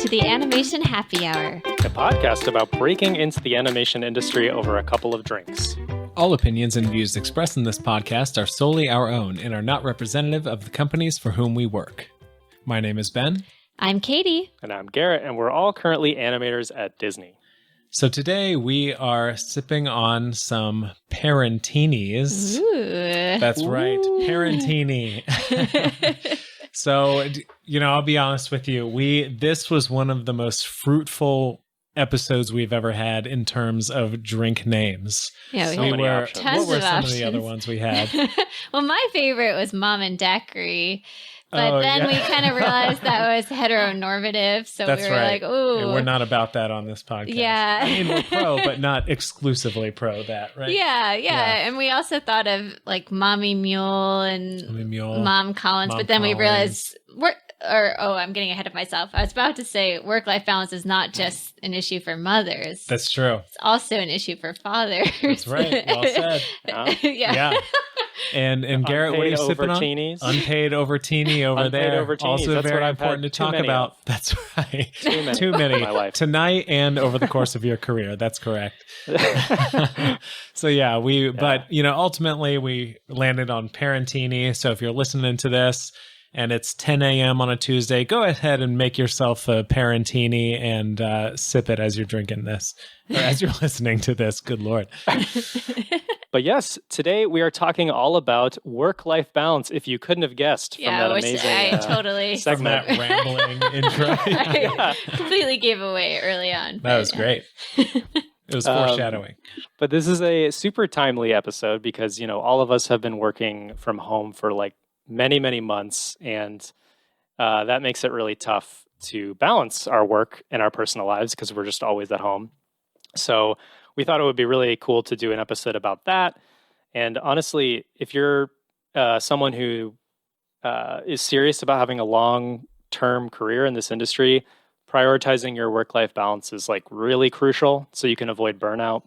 to the Animation Happy Hour, a podcast about breaking into the animation industry over a couple of drinks. All opinions and views expressed in this podcast are solely our own and are not representative of the companies for whom we work. My name is Ben. I'm Katie. And I'm Garrett, and we're all currently animators at Disney. So today we are sipping on some Parentinis. Ooh. That's right, Parentini. So, I'll be honest with you. This was one of the most fruitful episodes we've ever had in terms of drink names. Yeah, so many options. Tons what were of some options. of the other ones we had? Well, my favorite was Mom and Daiquiri. But then we kind of realized that was heteronormative, so That's we were right. like, ooh. We're not about that on this podcast. Yeah. I mean, we're pro, but not exclusively pro that, right? Yeah. And we also thought of like Mommy Mule and Mom Collins, but then we realized I'm getting ahead of myself. I was about to say work-life balance is not just an issue for mothers. That's true. It's also an issue for fathers. That's right. Well said. Yeah. And Garrett, what are you sipping on? Unpaid over teeny over Unpaid there. over teenies. Also That's very what I've important to had too talk many about. of. That's right. Too many in my life. Tonight and over the course of your career. That's correct. So ultimately we landed on Parentini. So if you're listening to this and it's 10 a.m. on a Tuesday, go ahead and make yourself a Parentini and sip it as you're drinking this or as you're listening to this. Good Lord. But yes, today we are talking all about work-life balance, if you couldn't have guessed from that amazing I totally segment. That rambling intro. I completely gave away early on. That was great. It was foreshadowing. But this is a super timely episode because, all of us have been working from home for like many, many months, and that makes it really tough to balance our work and our personal lives because we're just always at home. So we thought it would be really cool to do an episode about that. And honestly, if you're someone who is serious about having a long-term career in this industry, prioritizing your work-life balance is like really crucial so you can avoid burnout.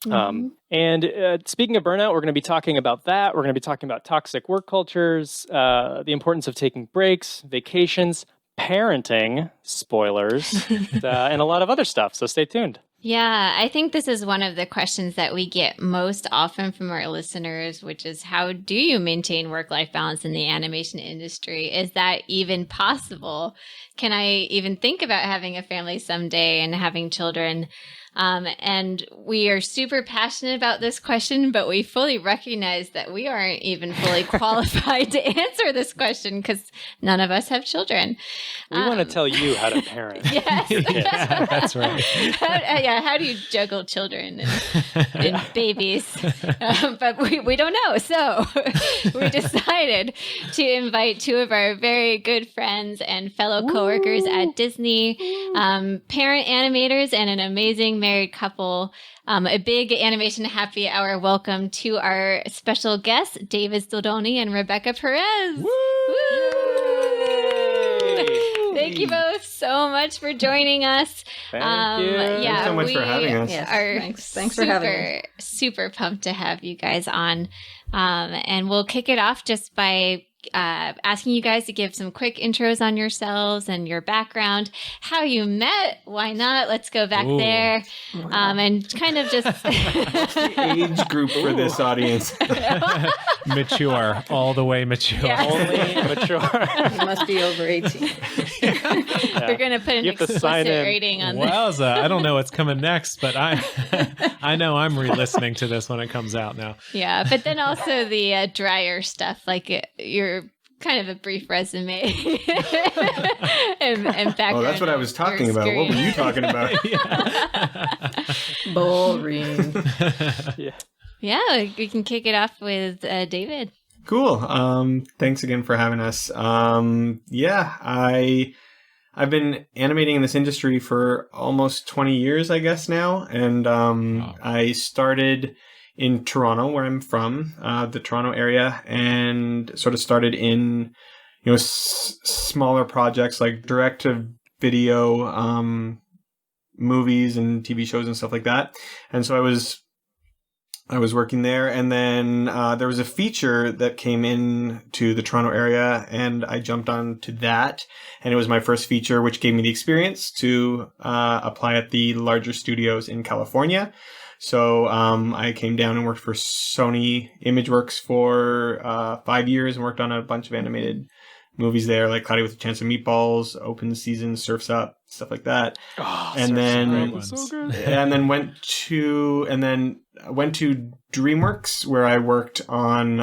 Mm-hmm. And speaking of burnout, we're going to be talking about that. We're going to be talking about toxic work cultures, the importance of taking breaks, vacations, parenting, spoilers, and a lot of other stuff. So stay tuned. Yeah, I think this is one of the questions that we get most often from our listeners, which is how do you maintain work-life balance in the animation industry? Is that even possible? Can I even think about having a family someday and having children? And we are super passionate about this question, but we fully recognize that we aren't even fully qualified to answer this question because none of us have children. We want to tell you how to parent. Yes. Yeah, that's right. How do you juggle children and babies? But we don't know. So we decided to invite two of our very good friends and fellow coworkers at Disney, parent animators and an amazing married couple. A big animation happy hour welcome to our special guests, David Stodolny and Rebecca Perez. Woo! Thank you both so much for joining us. Thank you. Thanks so much for having us. Thanks for having us. Super pumped to have you guys on. And we'll kick it off just by asking you guys to give some quick intros on yourselves and your background, how you met. Why not? Let's go back there. And kind of just What's the age group for this audience? Mature, all the way mature. Yeah. Only mature. You must be over 18. We're going to put an You have to sign explicit in. rating on this. Wowza, I don't know what's coming next, but I know I'm re-listening to this when it comes out now. Yeah, but then also the drier stuff, like your kind of a brief resume and background. Oh, that's what I was talking about. What were you talking about? Boring. Yeah, we can kick it off with David. Cool. Thanks again for having us. I've been animating in this industry for almost 20 years, I guess now. And Wow. I started in Toronto, where I'm from, the Toronto area, and sort of started in, smaller projects like direct-to-video movies and TV shows and stuff like that. And so I was I was working there, and then there was a feature that came in to the Toronto area, and I jumped on to that, and it was my first feature, which gave me the experience to apply at the larger studios in California. So I came down and worked for Sony ImageWorks for 5 years and worked on a bunch of animated movies there, like Cloudy with a Chance of Meatballs, Open Season, Surf's Up, stuff like that. Oh, And then so good. and then went to DreamWorks, where I worked on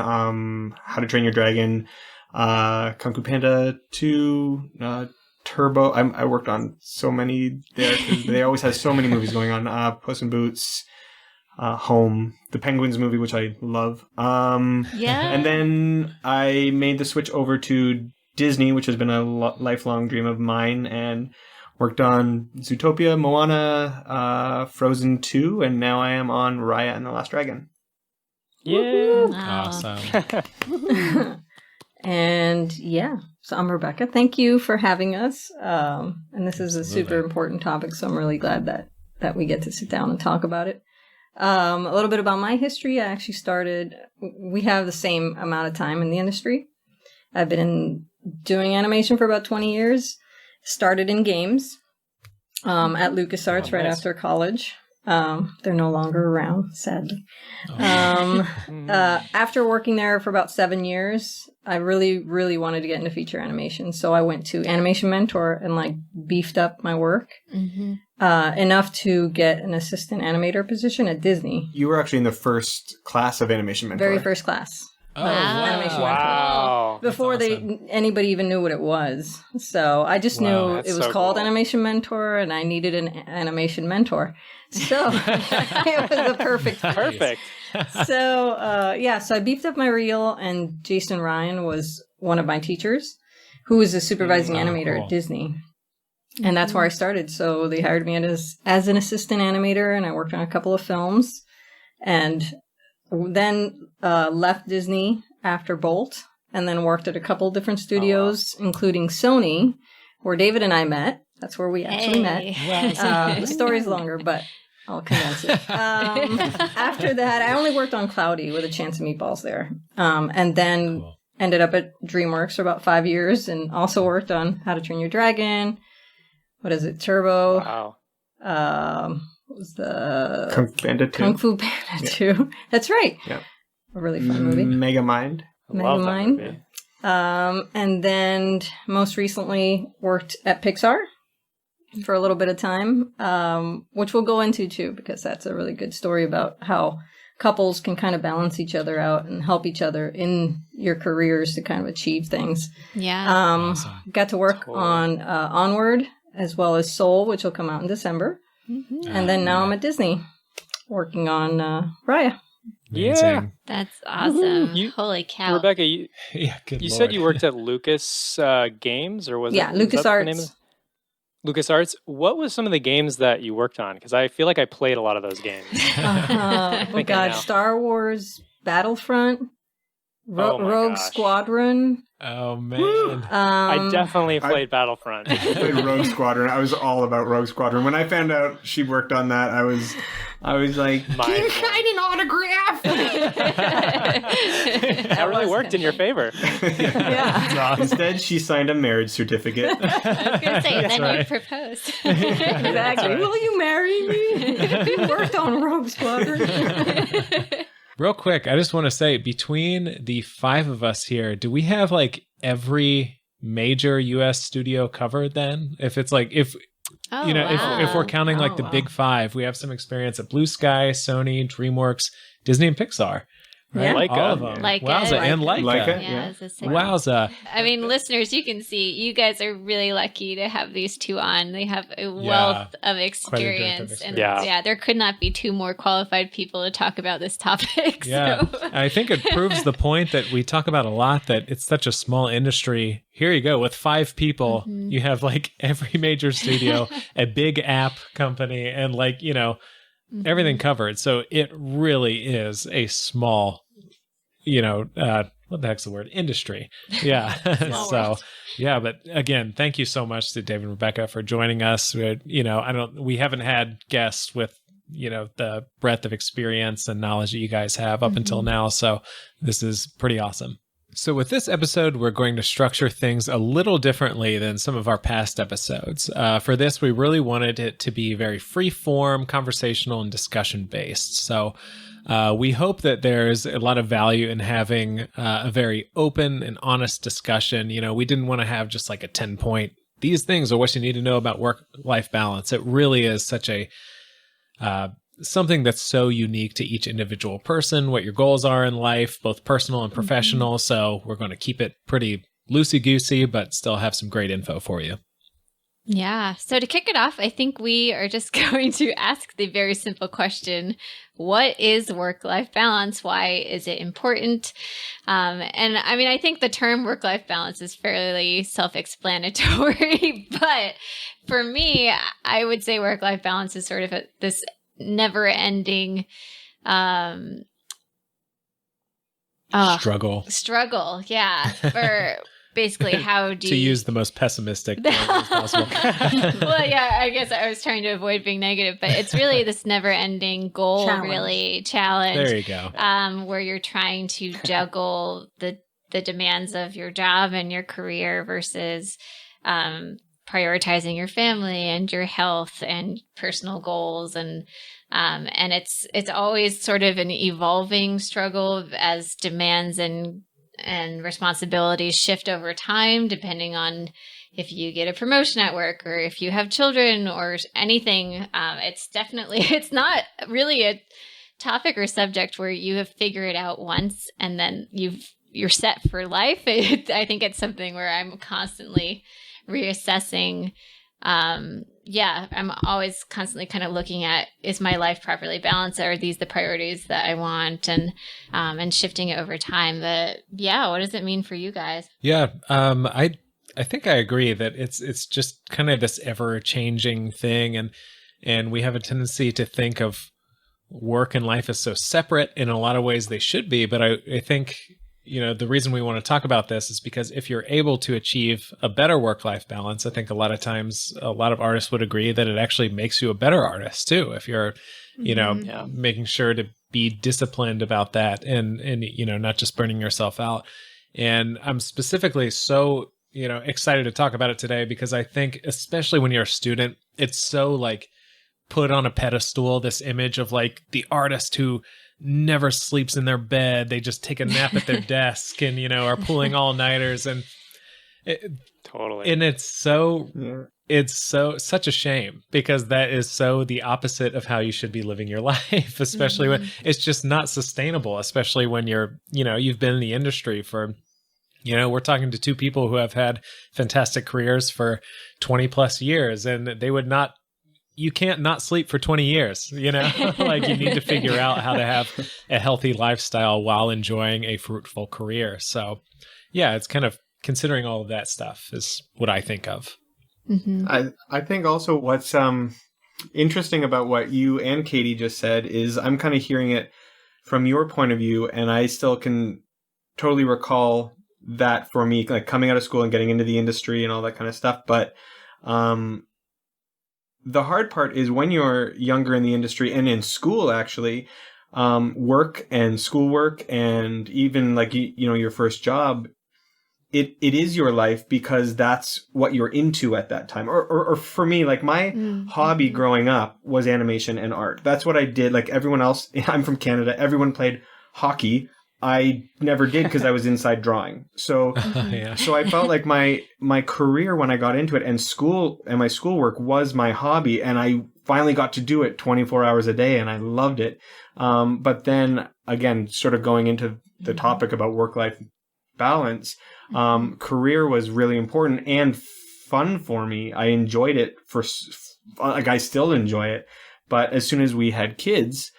How to Train Your Dragon, Kung Fu Panda 2, Turbo. I worked on so many there because they always have so many movies going on. Puss in Boots, Home, the Penguins movie, which I love. Yeah. And then I made the switch over to Disney, which has been a lifelong dream of mine, and worked on Zootopia, Moana, Frozen 2, and now I am on Raya and the Last Dragon. Yeah. Wow. Awesome. And yeah, so I'm Rebecca. Thank you for having us. And this is a super important topic, so I'm really glad that we get to sit down and talk about it. A little bit about my history. I actually we have the same amount of time in the industry. I've been doing animation for about 20 years. Started in games at LucasArts right after college. They're no longer around, sadly. After working there for about 7 years, I really, really wanted to get into feature animation. So I went to Animation Mentor and beefed up my work enough to get an assistant animator position at Disney. You were actually in the first class of Animation Mentor. Very first class. Oh, Wow. Animation Wow. Before anybody even knew what it was. So I just knew that's it was so called cool. Animation Mentor and I needed an animation mentor. So it was a perfect fit. Perfect. So so I beefed up my reel, and Jason Ryan was one of my teachers who was a supervising animator cool. at Disney. And that's where I started. So they hired me as an assistant animator, and I worked on a couple of films. And then left Disney after Bolt, and then worked at a couple different studios, including Sony, where David and I met. That's where we actually met. The story's longer, but I'll condense it. After that, I only worked on Cloudy with a Chance of Meatballs there. And then ended up at DreamWorks for about 5 years and also worked on How to Train Your Dragon. What is it? Turbo. Wow. What was the Kung Fu Panda 2. Kung Fu Panda 2. That's right. Yeah. A really fun movie. Megamind. Love that Megamind. movie. And then most recently worked at Pixar for a little bit of time, which we'll go into too, because that's a really good story about how couples can kind of balance each other out and help each other in your careers to kind of achieve things. Yeah. Got to work on Onward as well as Soul, which will come out in December. And then now I'm at Disney working on Raya. Yeah. That's awesome. You- Holy cow. Rebecca, you Good said Lord. you worked at Lucas Games, or was Yeah, it? was that the name LucasArts. of LucasArts. What was some of the games that you worked on? Because I feel like I played a lot of those games. Oh Thinking God, now. Star Wars Battlefront, Oh my Rogue gosh. Squadron. Oh man. I definitely played Battlefront. I played Rogue Squadron. I was all about Rogue Squadron. When I found out she worked on that, I was like, Mind "Can I get an autograph?" That really worked in your favor. Yeah, Instead, she signed a marriage certificate. I was going to say, then you right. proposed. exactly. right. Will you marry me? You worked on Rogue Squadron. Real quick, I just want to say, between the 5 of us here, do we have every major U.S. studio covered then? If it's if Oh, if we're counting Oh, the wow. big 5, we have some experience at Blue Sky, Sony, DreamWorks, Disney, and Pixar. Right? Yeah. Leica. All of them. Leica. Wowza, and Leica. Leica. Yeah, Yeah. it's a sick- Wowza. I mean, listeners, you can see you guys are really lucky to have these two on. They have a wealth of experience. And experience. Yeah. there could not be 2 more qualified people to talk about this topic. Yeah. So. I think it proves the point that we talk about a lot, that it's such a small industry. Here you go. With 5 people, you have every major studio, a big app company, and everything covered. So it really is a small, what the heck's the word? Industry. Yeah. So, yeah. But again, thank you so much to David and Rebecca for joining us. We haven't had guests with the breadth of experience and knowledge that you guys have up until now. So this is pretty awesome. So with this episode, we're going to structure things a little differently than some of our past episodes. For this, we really wanted it to be very free-form, conversational, and discussion-based. So we hope that there's a lot of value in having a very open and honest discussion. We didn't want to have just like a 10-point, these things are what you need to know about work-life balance. It really is such a something that's so unique to each individual person, what your goals are in life, both personal and professional. So we're going to keep it pretty loosey-goosey, but still have some great info for you. Yeah. So to kick it off, I think we are just going to ask the very simple question, what is work-life balance? Why is it important? And I mean, I think the term work-life balance is fairly self-explanatory, but for me, I would say work-life balance is sort of this never-ending struggle, yeah, for basically how do to use the most pessimistic word as possible. Well, yeah, I guess I was trying to avoid being negative, but it's really this never-ending goal, challenge. There you go. Where you're trying to juggle the demands of your job and your career versus prioritizing your family and your health and personal goals, and it's always sort of an evolving struggle as demands and responsibilities shift over time, depending on if you get a promotion at work or if you have children or anything. It's not really a topic or subject where you have figured it out once and then you're set for life. I think it's something where I'm constantly reassessing. I'm always constantly kind of looking at, is my life properly balanced? Are these the priorities that I want? And shifting it over time. But yeah, what does it mean for you guys? Yeah, I think I agree that it's just kind of this ever changing thing, and we have a tendency to think of work and life as so separate. In a lot of ways, they should be, but I think the reason we want to talk about this is because if you're able to achieve a better work-life balance, I think a lot of times a lot of artists would agree that it actually makes you a better artist too. If you're, making sure to be disciplined about that and not just burning yourself out. And I'm specifically so, excited to talk about it today because I think, especially when you're a student, it's so like put on a pedestal, this image of like the artist who never sleeps in their bed. They just take a nap at their desk and, are pulling all-nighters. And totally. And it's such a shame because that is so the opposite of how you should be living your life, especially when it's just not sustainable, especially when you've been in the industry for, we're talking to two people who have had fantastic careers for 20 plus years, and they would not, you can't not sleep for 20 years, like you need to figure out how to have a healthy lifestyle while enjoying a fruitful career. So yeah, it's kind of considering all of that stuff is what I think of. I think also what's interesting about what you and Katie just said is I'm kind of hearing it from your point of view, and I still can totally recall that for me, like coming out of school and getting into the industry and all that kind of stuff. But the hard part is when you're younger in the industry and in school, actually, work and schoolwork and even like, your first job, it is your life because that's what you're into at that time. Or for me, like my hobby growing up was animation and art. That's what I did. Like everyone else, I'm from Canada. Everyone played hockey. I never did because I was inside drawing. So, so I felt like my career when I got into it and school and my schoolwork was my hobby, and I finally got to do it 24 hours a day, and I loved it. But then again, sort of going into the topic about work-life balance, career was really important and fun for me. I enjoyed it I still enjoy it. But as soon as we had kids,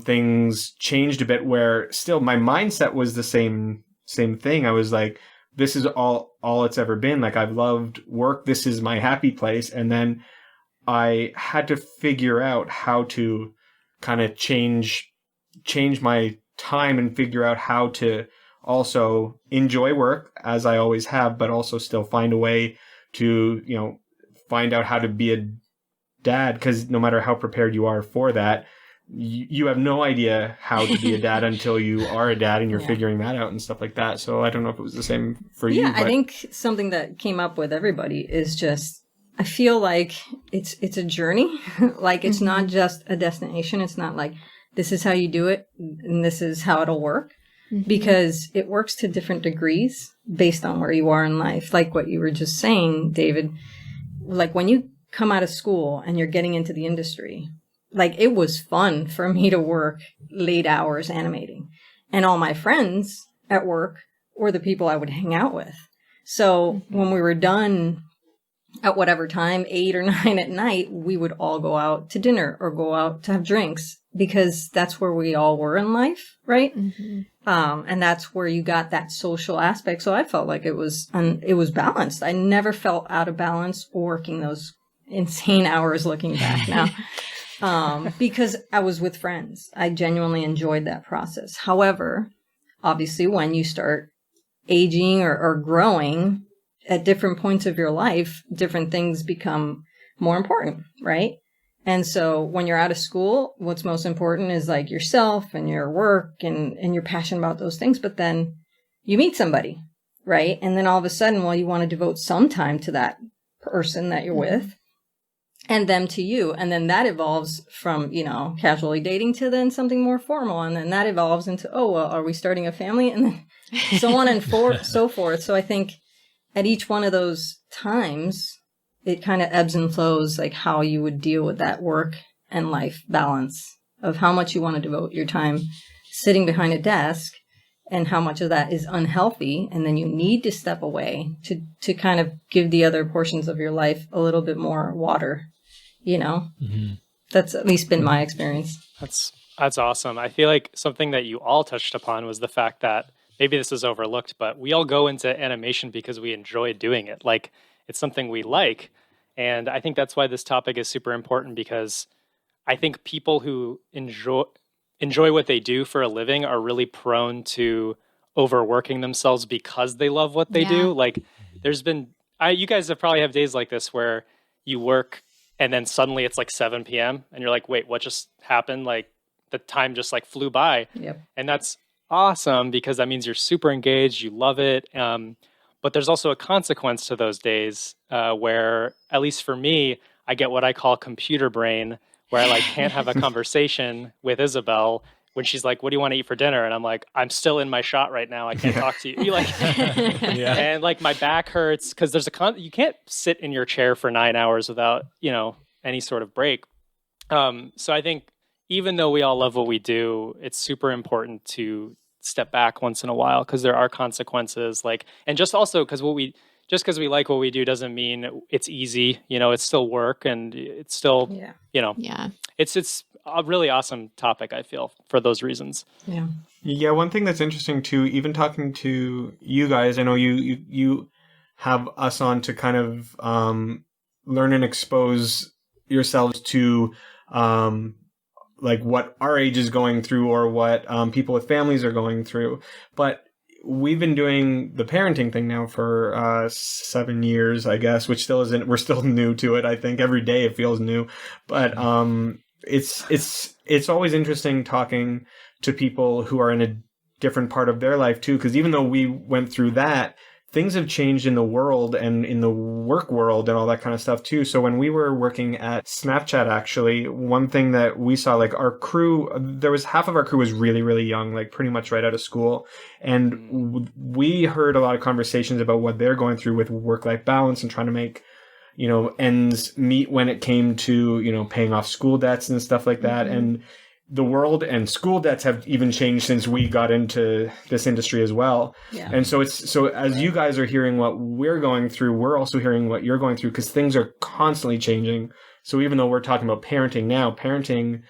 things changed a bit where still my mindset was the same thing. I was like, this is all it's ever been. Like I've loved work. This is my happy place. And then I had to figure out how to kind of change my time and figure out how to also enjoy work as I always have, but also still find a way to, find out how to be a dad, because no matter how prepared you are for that, you have no idea how to be a dad until you are a dad and you're figuring that out and stuff like that. So I don't know if it was the same for you. Yeah, I think something that came up with everybody is just, I feel like it's a journey. Like it's not just a destination. It's not like this is how you do it and this is how it'll work, because it works to different degrees based on where you are in life. Like what you were just saying, David, like when you come out of school and you're getting into the industry, like it was fun for me to work late hours animating, and all my friends at work were the people I would hang out with. So when we were done at whatever time, 8 or 9 at night, we would all go out to dinner or go out to have drinks, because that's where we all were in life, right? And that's where you got that social aspect. So I felt like it was balanced. I never felt out of balance working those insane hours looking back now. Because I was with friends. I genuinely enjoyed that process. However, obviously when you start aging or growing at different points of your life, different things become more important, right? And so when you're out of school, what's most important is like yourself and your work and you're passionate about those things. But then you meet somebody, right? And then all of a sudden, well, you want to devote some time to that person that you're with, and them to you. And then that evolves from, casually dating to then something more formal. And then that evolves into, oh, well, are we starting a family? And then so on and so forth. So I think at each one of those times, it kind of ebbs and flows, like how you would deal with that work and life balance of how much you want to devote your time sitting behind a desk and how much of that is unhealthy. And then you need to step away to kind of give the other portions of your life a little bit more water. That's at least been my experience. That's awesome. I feel like something that you all touched upon was the fact that maybe this is overlooked, but we all go into animation because we enjoy doing it. Like it's something we like. And I think that's why this topic is super important, because I think people who enjoy what they do for a living are really prone to overworking themselves because they love what they do. Like you guys have probably have days like this where you work and then suddenly it's like 7 p.m. and you're like, wait, what just happened? Like the time just like flew by. Yep. And that's awesome, because that means you're super engaged, you love it. But there's also a consequence to those days where, at least for me, I get what I call computer brain, where I like can't have a conversation with Isabel when she's like, what do you want to eat for dinner? And I'm like, I'm still in my shot right now. I can't talk to you. And like my back hurts because there's you can't sit in your chair for 9 hours without, any sort of break. So I think even though we all love what we do, it's super important to step back once in a while, because there are consequences. And just also because because we like what we do doesn't mean it's easy. It's still work, and it's still, it's a really awesome topic, I feel, for those reasons. Yeah. Yeah. One thing that's interesting too, even talking to you guys, I know you have us on to kind of learn and expose yourselves to like what our age is going through, or what people with families are going through. But we've been doing the parenting thing now for 7 years, I guess, which still isn't, we're still new to it. I think every day it feels new, but it's always interesting talking to people who are in a different part of their life too. Cause even though we went through that, things have changed in the world and in the work world and all that kind of stuff too. So when we were working at Snapchat, actually, one thing that we saw, like our crew, there was half of our crew was really, really young, like pretty much right out of school. And we heard a lot of conversations about what they're going through with work-life balance and trying to make, ends meet when it came to, paying off school debts and stuff like that. Mm-hmm. And the world and school debts have even changed since we got into this industry as well. Yeah. And so as you guys are hearing what we're going through, we're also hearing what you're going through, because things are constantly changing. So even though we're talking about parenting now, parenting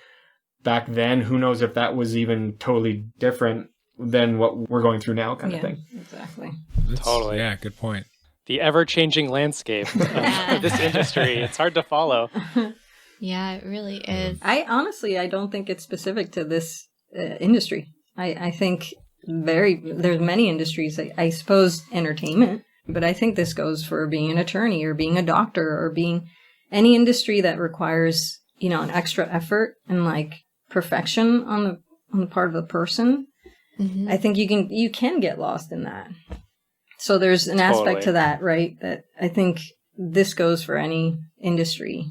back then, who knows if that was even totally different than what we're going through now, kind of thing. Exactly. Totally. Yeah, good point. The ever-changing landscape of this industry. It's hard to follow. Yeah, it really is. I don't think it's specific to this industry. I think there's many industries, I suppose entertainment, but I think this goes for being an attorney or being a doctor or being any industry that requires, you know, an extra effort and like perfection on the part of the person, I think you can get lost in that. So there's an aspect to that, right? That I think this goes for any industry,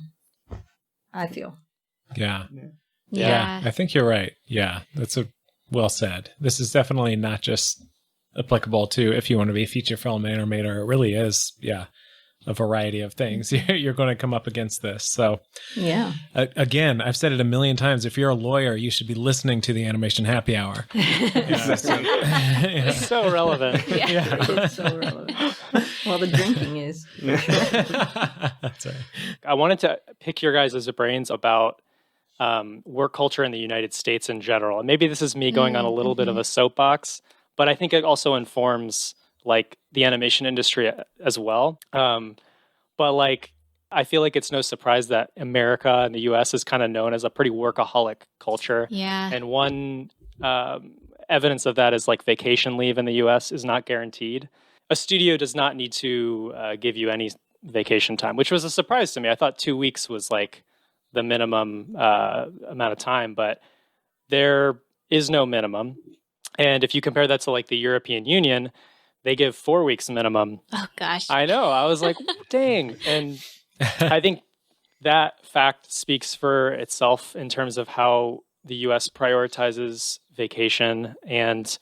I feel. Yeah. I think you're right. Yeah, that's well said. This is definitely not just applicable to if you want to be a feature film animator. It really is, a variety of things. You're going to come up against this. So, again, I've said it a million times. If you're a lawyer, you should be listening to the Animation Happy Hour. It's so relevant. It's so relevant. Well, the drinking is. That's right. I wanted to pick your guys' brains about work culture in the United States in general. And maybe this is me going on a little bit of a soapbox, but I think it also informs like the animation industry as well. But like, I feel like it's no surprise that America and the US is kind of known as a pretty workaholic culture. Yeah. And one evidence of that is like vacation leave in the US is not guaranteed. A studio does not need to give you any vacation time, which was a surprise to me. I thought 2 weeks was like the minimum amount of time, but there is no minimum. And if you compare that to like the European Union, they give 4 weeks minimum. Oh, gosh. I know. I was like, dang. And I think that fact speaks for itself in terms of how the U.S. prioritizes vacation. And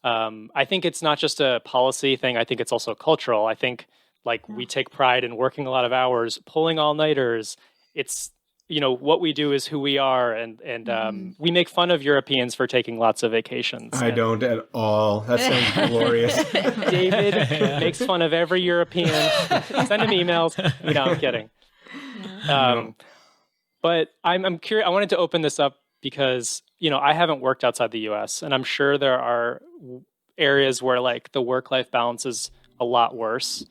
I think it's not just a policy thing. I think it's also cultural. I think like we take pride in working a lot of hours, pulling all-nighters. It's, you know, what we do is who we are. And we make fun of Europeans for taking lots of vacations. I don't at all. That sounds glorious. David makes fun of every European. Send him emails. No, I'm kidding. But I'm curious. I wanted to open this up because, you know, I haven't worked outside the U.S. and I'm sure there are areas where like the work-life balance is a lot worse.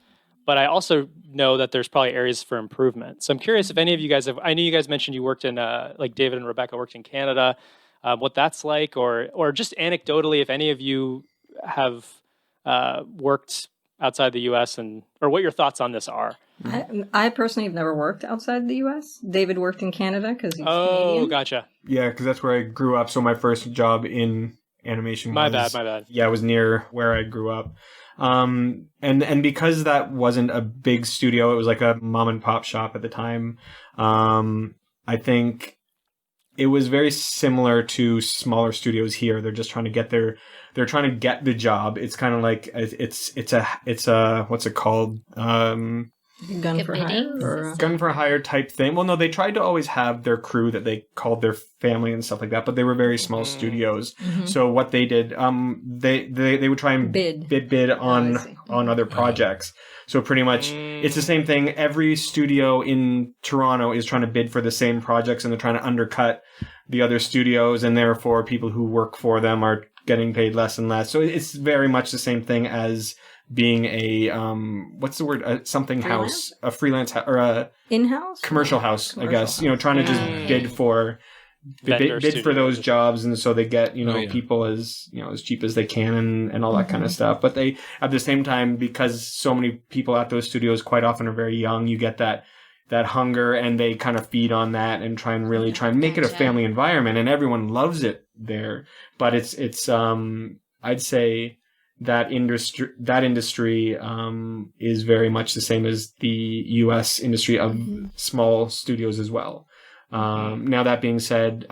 But I also know that there's probably areas for improvement. So I'm curious if any of you guys have, I know you guys mentioned you worked in, like David and Rebecca worked in Canada, what that's like, or just anecdotally, if any of you have worked outside the U.S. or what your thoughts on this are. I personally have never worked outside the U.S. David worked in Canada because he's Canadian. Oh, gotcha. Yeah, because that's where I grew up. So my first job in animation My bad. Yeah, it was near where I grew up. And because that wasn't a big studio, it was like a mom and pop shop at the time. I think it was very similar to smaller studios here. They're just trying to get they're trying to get the job. It's kind of like, it's a, what's it called? Gun for hire? Or... Gun for hire type thing. Well, no, they tried to always have their crew that they called their family and stuff like that, but they were very small studios. So what they did, they would try and bid on other projects. So pretty much it's the same thing. Every studio in Toronto is trying to bid for the same projects and they're trying to undercut the other studios, and therefore people who work for them are getting paid less and less. So it's very much the same thing as being a what's the word? Something house, a freelance or a in-house commercial house, I guess. You know, trying to just bid for those jobs, and so they get people as as cheap as they can and all that kind of stuff. But they at the same time, because so many people at those studios quite often are very young, you get that hunger, and they kind of feed on that and try and make it a family environment, and everyone loves it there. But it's I'd say that industry is very much the same as the U.S. industry of small studios as well. Now that being said,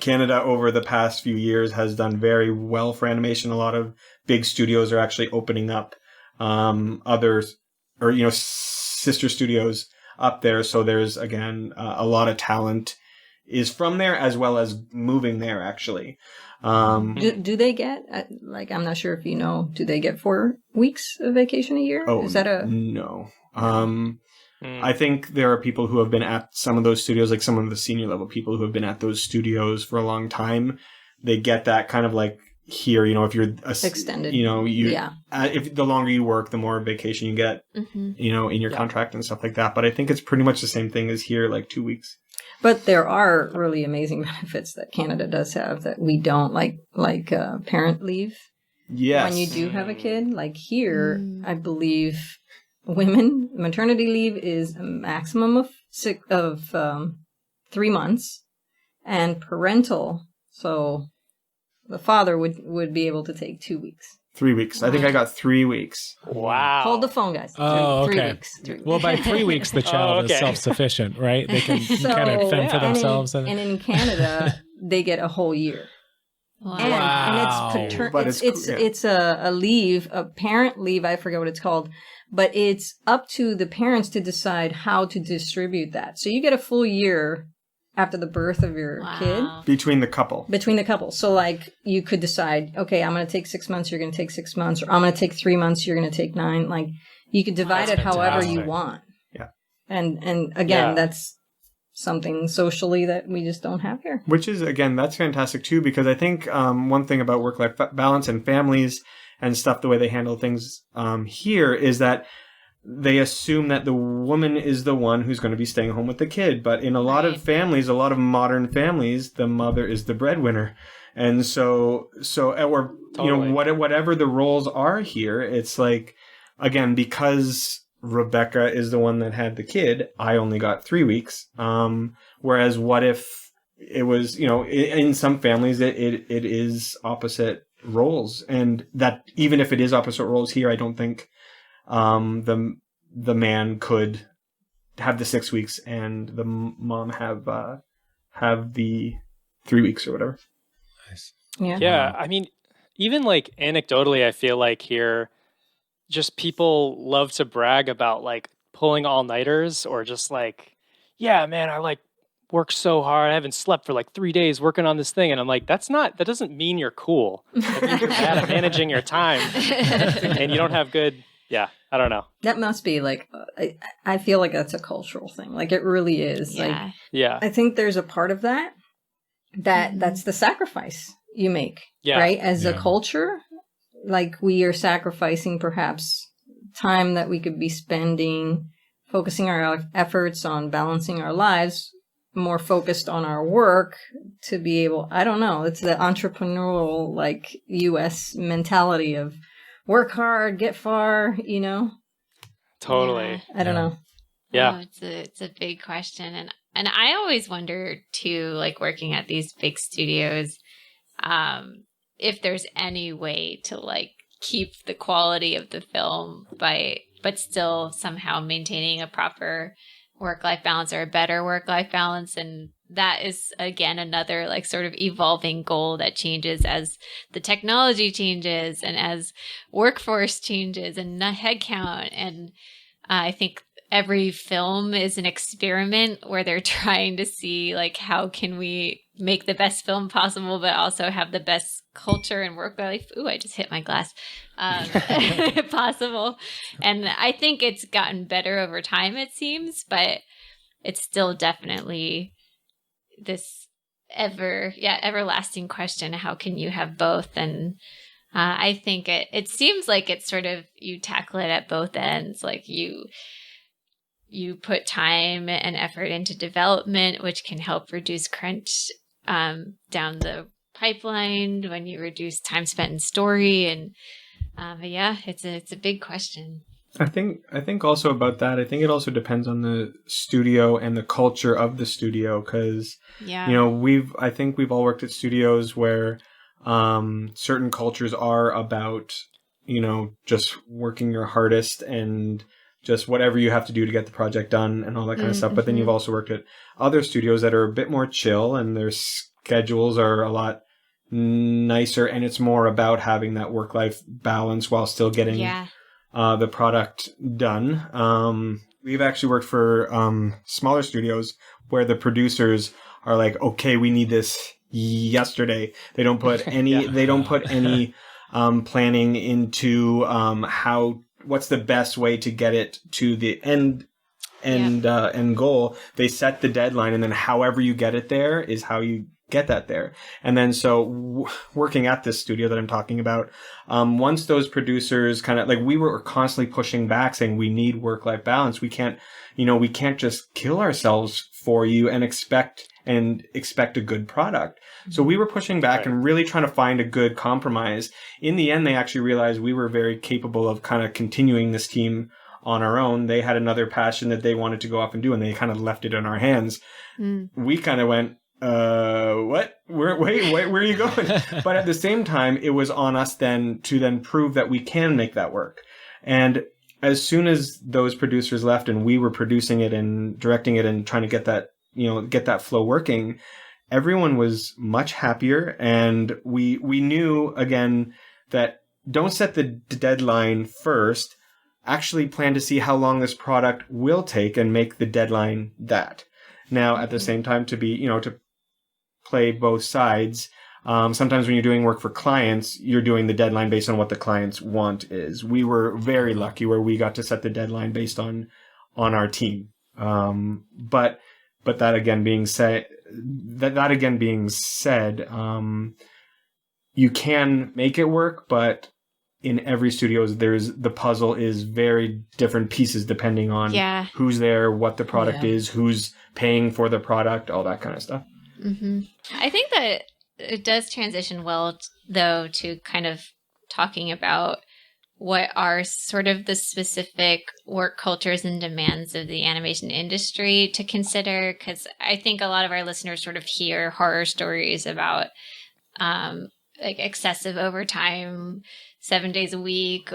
Canada over the past few years has done very well for animation. A lot of big studios are actually opening up others or sister studios up there. So there's again a lot of talent is from there as well as moving there actually. Do they get, I'm not sure if you know, do they get 4 weeks of vacation a year? Oh, is that no. I think there are people who have been at some of those studios, like some of the senior level people who have been at those studios for a long time. They get that kind of like here, if you're extended, if the longer you work, the more vacation you get, in your contract and stuff like that. But I think it's pretty much the same thing as here, like 2 weeks. But there are really amazing benefits that Canada does have that we don't, like parent leave. Yes. When you do have a kid, like here, I believe women, maternity leave is a maximum of 3 months, and parental, so the father would be able to take 2 weeks. 3 weeks. I think I got 3 weeks. Wow. Hold the phone, guys. Oh, Three okay. weeks. 3 weeks. Well, by 3 weeks, the child okay. is self-sufficient, right? They can kind of fend for yeah. themselves. And in Canada, they get a whole year. Wow. And it's a leave, a parent leave, I forget what it's called, but it's up to the parents to decide how to distribute that. So you get a full year after the birth of your kid. Between the couple. Between the couple. So like you could decide, okay, I'm going to take 6 months, you're going to take 6 months, or I'm going to take 3 months, you're going to take 9. Like you could divide it however you want. Yeah. And again, that's something socially that we just don't have here. Which is, again, that's fantastic too, because I think one thing about work-life balance and families and stuff, the way they handle things here is that they assume that the woman is the one who's going to be staying home with the kid. But in a lot of families, a lot of modern families, the mother is the breadwinner. And so, or, Totally. whatever the roles are here, it's like, again, because Rebecca is the one that had the kid, I only got 3 weeks. Whereas what if it was, in some families, it is opposite roles. And that even if it is opposite roles here, I don't think the man could have the 6 weeks and the mom have the 3 weeks or whatever. Nice. Yeah. I mean, even like anecdotally, I feel like here, just people love to brag about like pulling all-nighters or just like, yeah, man, I like work so hard. I haven't slept for like 3 days working on this thing. And I'm like, that doesn't mean you're cool. That means you're bad at managing your time and you don't have good. Yeah, I don't know. That must be like, I feel like that's a cultural thing. Like it really is. Yeah. Like, Yeah. I think there's a part of that's the sacrifice you make, Yeah. right? As a Yeah. culture, like we are sacrificing perhaps time that we could be spending focusing our efforts on balancing our lives, more focused on our work to be able, I don't know, it's the entrepreneurial like US mentality of work hard, get far, Totally. I don't know. Yeah. Oh, it's a big question, and I always wonder too, like working at these big studios, if there's any way to like keep the quality of the film but still somehow maintaining a proper work-life balance or a better work-life balance. And that is, again, another like sort of evolving goal that changes as the technology changes and as workforce changes and headcount. And I think every film is an experiment where they're trying to see like how can we make the best film possible, but also have the best culture and work life. Ooh, I just hit my glass. Possible. And I think it's gotten better over time, it seems, but it's still definitely this everlasting question. How can you have both? And I think it seems like it's sort of, you tackle it at both ends. Like you put time and effort into development, which can help reduce crunch down the pipeline when you reduce time spent in story. And it's a big question. I think also about that, I think it also depends on the studio and the culture of the studio, because I think we've all worked at studios where certain cultures are about just working your hardest and just whatever you have to do to get the project done and all that kind of stuff. But then you've also worked at other studios that are a bit more chill and their schedules are a lot nicer, and it's more about having that work-life balance while still getting the product done. We've actually worked for smaller studios where the producers are like, okay, we need this yesterday. They don't put any planning into what's the best way to get it to the end goal. They set the deadline, and then however you get it there is how you get that there. And then so working at this studio that I'm talking about, once those producers kind of like, we were constantly pushing back saying we need work-life balance. We can't just kill ourselves for you and expect a good product. So we were pushing back and really trying to find a good compromise. In the end, they actually realized we were very capable of kind of continuing this team on our own. They had another passion that they wanted to go off and do, and they kind of left it in our hands. We kind of went, what? Where are you going? But at the same time, it was on us then to prove that we can make that work. And as soon as those producers left and we were producing it and directing it and trying to get that flow working, everyone was much happier. And we knew, again, that don't set the deadline first. Actually plan to see how long this product will take and make the deadline that. Now, at the same time, to play both sides. Sometimes when you're doing work for clients, you're doing the deadline based on what the client's want is. We were very lucky where we got to set the deadline based on our team. But that again being said, you can make it work, but in every studio, the puzzle is very different pieces depending on who's there, what the product is, who's paying for the product, all that kind of stuff. Mm-hmm. I think that it does transition well, though, to kind of talking about what are sort of the specific work cultures and demands of the animation industry to consider, because I think a lot of our listeners sort of hear horror stories about like excessive overtime, 7 days a week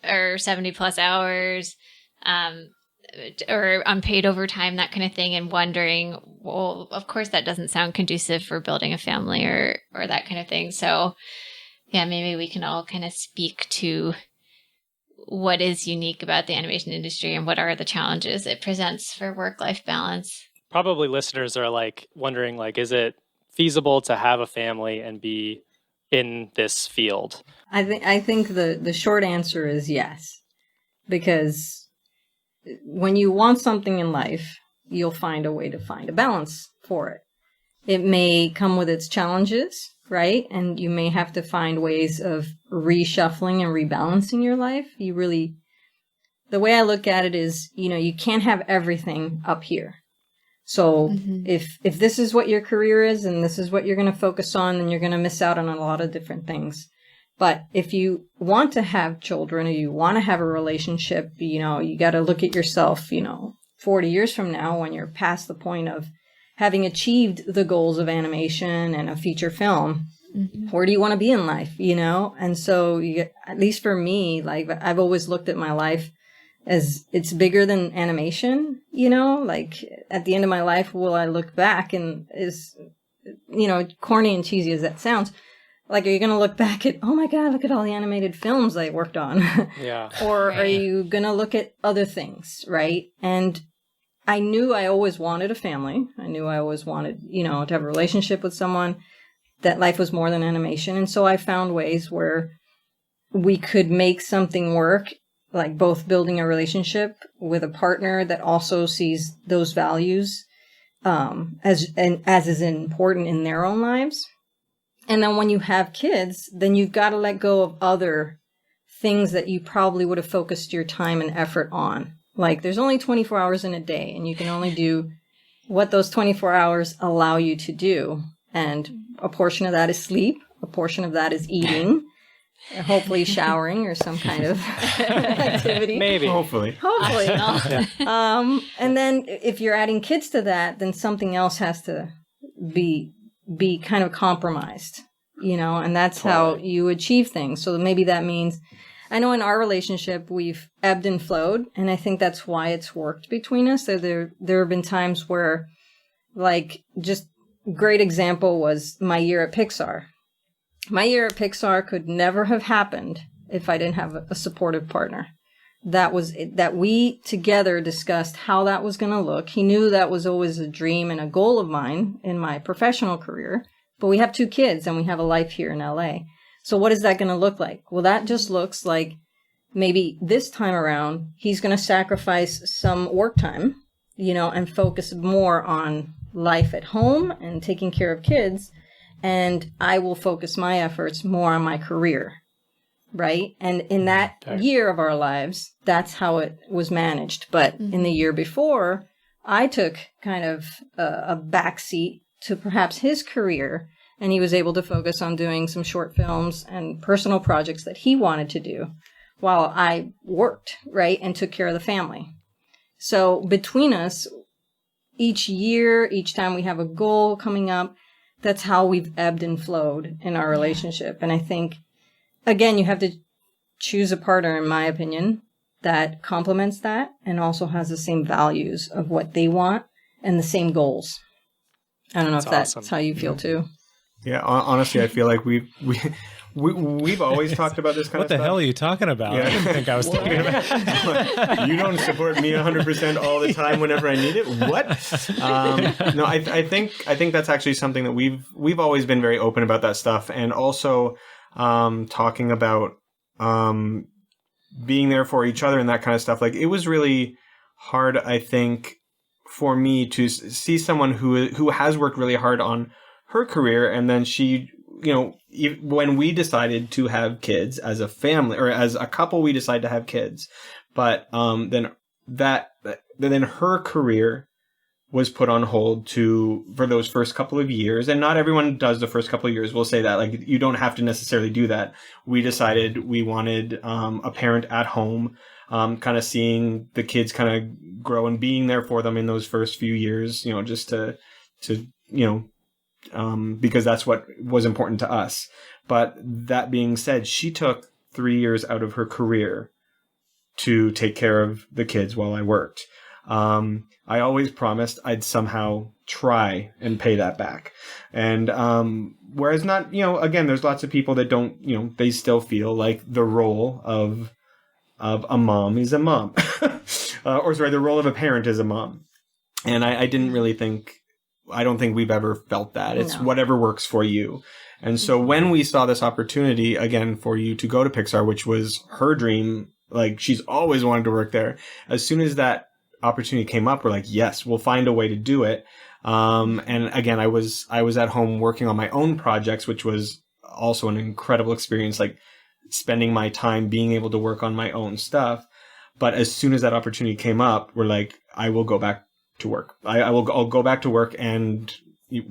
or 70 plus hours, or unpaid overtime, that kind of thing, and wondering, well, of course that doesn't sound conducive for building a family or that kind of thing. So yeah, maybe we can all kind of speak to what is unique about the animation industry and what are the challenges it presents for work-life balance. Probably listeners are like wondering, like, is it feasible to have a family and be in this field? I think the short answer is yes, because when you want something in life, you'll find a way to find a balance for it. It may come with its challenges, right? And you may have to find ways of reshuffling and rebalancing your life. The way I look at it is, you can't have everything up here. So if this is what your career is and this is what you're going to focus on, then you're going to miss out on a lot of different things. But if you want to have children or you want to have a relationship, you got to look at yourself, 40 years from now when you're past the point of having achieved the goals of animation and a feature film. Where do you want to be in life, And so at least for me, like I've always looked at my life as it's bigger than animation, like at the end of my life, will I look back and is, corny and cheesy as that sounds, like, are you going to look back at, oh my God, look at all the animated films I worked on? Yeah. Or are you going to look at other things, right? And I knew I always wanted a family. I knew I always wanted, to have a relationship with someone, that life was more than animation. And so I found ways where we could make something work, like both building a relationship with a partner that also sees those values as is important in their own lives. And then when you have kids, then you've got to let go of other things that you probably would have focused your time and effort on. Like there's only 24 hours in a day and you can only do what those 24 hours allow you to do. And a portion of that is sleep. A portion of that is eating, hopefully showering or some kind of activity. Maybe. Hopefully. And then if you're adding kids to that, then something else has to be kind of compromised, and that's how you achieve things. So maybe that means, I know in our relationship, we've ebbed and flowed, and I think that's why it's worked between us. So there have been times where, like, just great example was my year at Pixar. My year at Pixar could never have happened if I didn't have a supportive partner. That we together discussed how that was going to look. He knew that was always a dream and a goal of mine in my professional career, but we have 2 kids and we have a life here in LA. So what is that going to look like? Well, that just looks like maybe this time around, he's going to sacrifice some work time, and focus more on life at home and taking care of kids. And I will focus my efforts more on my career. Right. And in that year of our lives, that's how it was managed. But in the year before, I took kind of a backseat to perhaps his career. And he was able to focus on doing some short films and personal projects that he wanted to do. while I worked, right, and took care of the family. So between us, each year, each time we have a goal coming up, that's how we've ebbed and flowed in our relationship. And I think, again, you have to choose a partner, in my opinion, that complements that and also has the same values of what they want and the same goals. I don't know if that's how you feel too. Yeah, honestly, I feel like we've always talked about this kind of stuff. What the hell are you talking about? Yeah. I didn't think I was talking about. You don't support me 100% all the time whenever I need it. What? No, I think that's actually something that we've always been very open about that stuff, and also talking about being there for each other and that kind of stuff. Like, it was really hard, I think, for me to see someone who has worked really hard on her career, and then she, when we decided to have kids as a family or as a couple, we decided to have kids, but then her career was put on hold for those first couple of years. And not everyone does the first couple of years. We'll say that, like, you don't have to necessarily do that. We decided we wanted a parent at home, kind of seeing the kids kind of grow and being there for them in those first few years, just to because that's what was important to us. But that being said, she took 3 years out of her career to take care of the kids while I worked. I always promised I'd somehow try and pay that back. And whereas not, again, there's lots of people that don't, they still feel like the role of a mom is a mom. The role of a parent is a mom. And I don't think we've ever felt that. It's whatever works for you. And so when we saw this opportunity, again, for you to go to Pixar, which was her dream, like, she's always wanted to work there. As soon as that opportunity came up, we're like, yes, we'll find a way to do it. And again, I was at home working on my own projects, which was also an incredible experience, like spending my time being able to work on my own stuff. But as soon as that opportunity came up, we're like, I will go back to work. I'll go back to work, and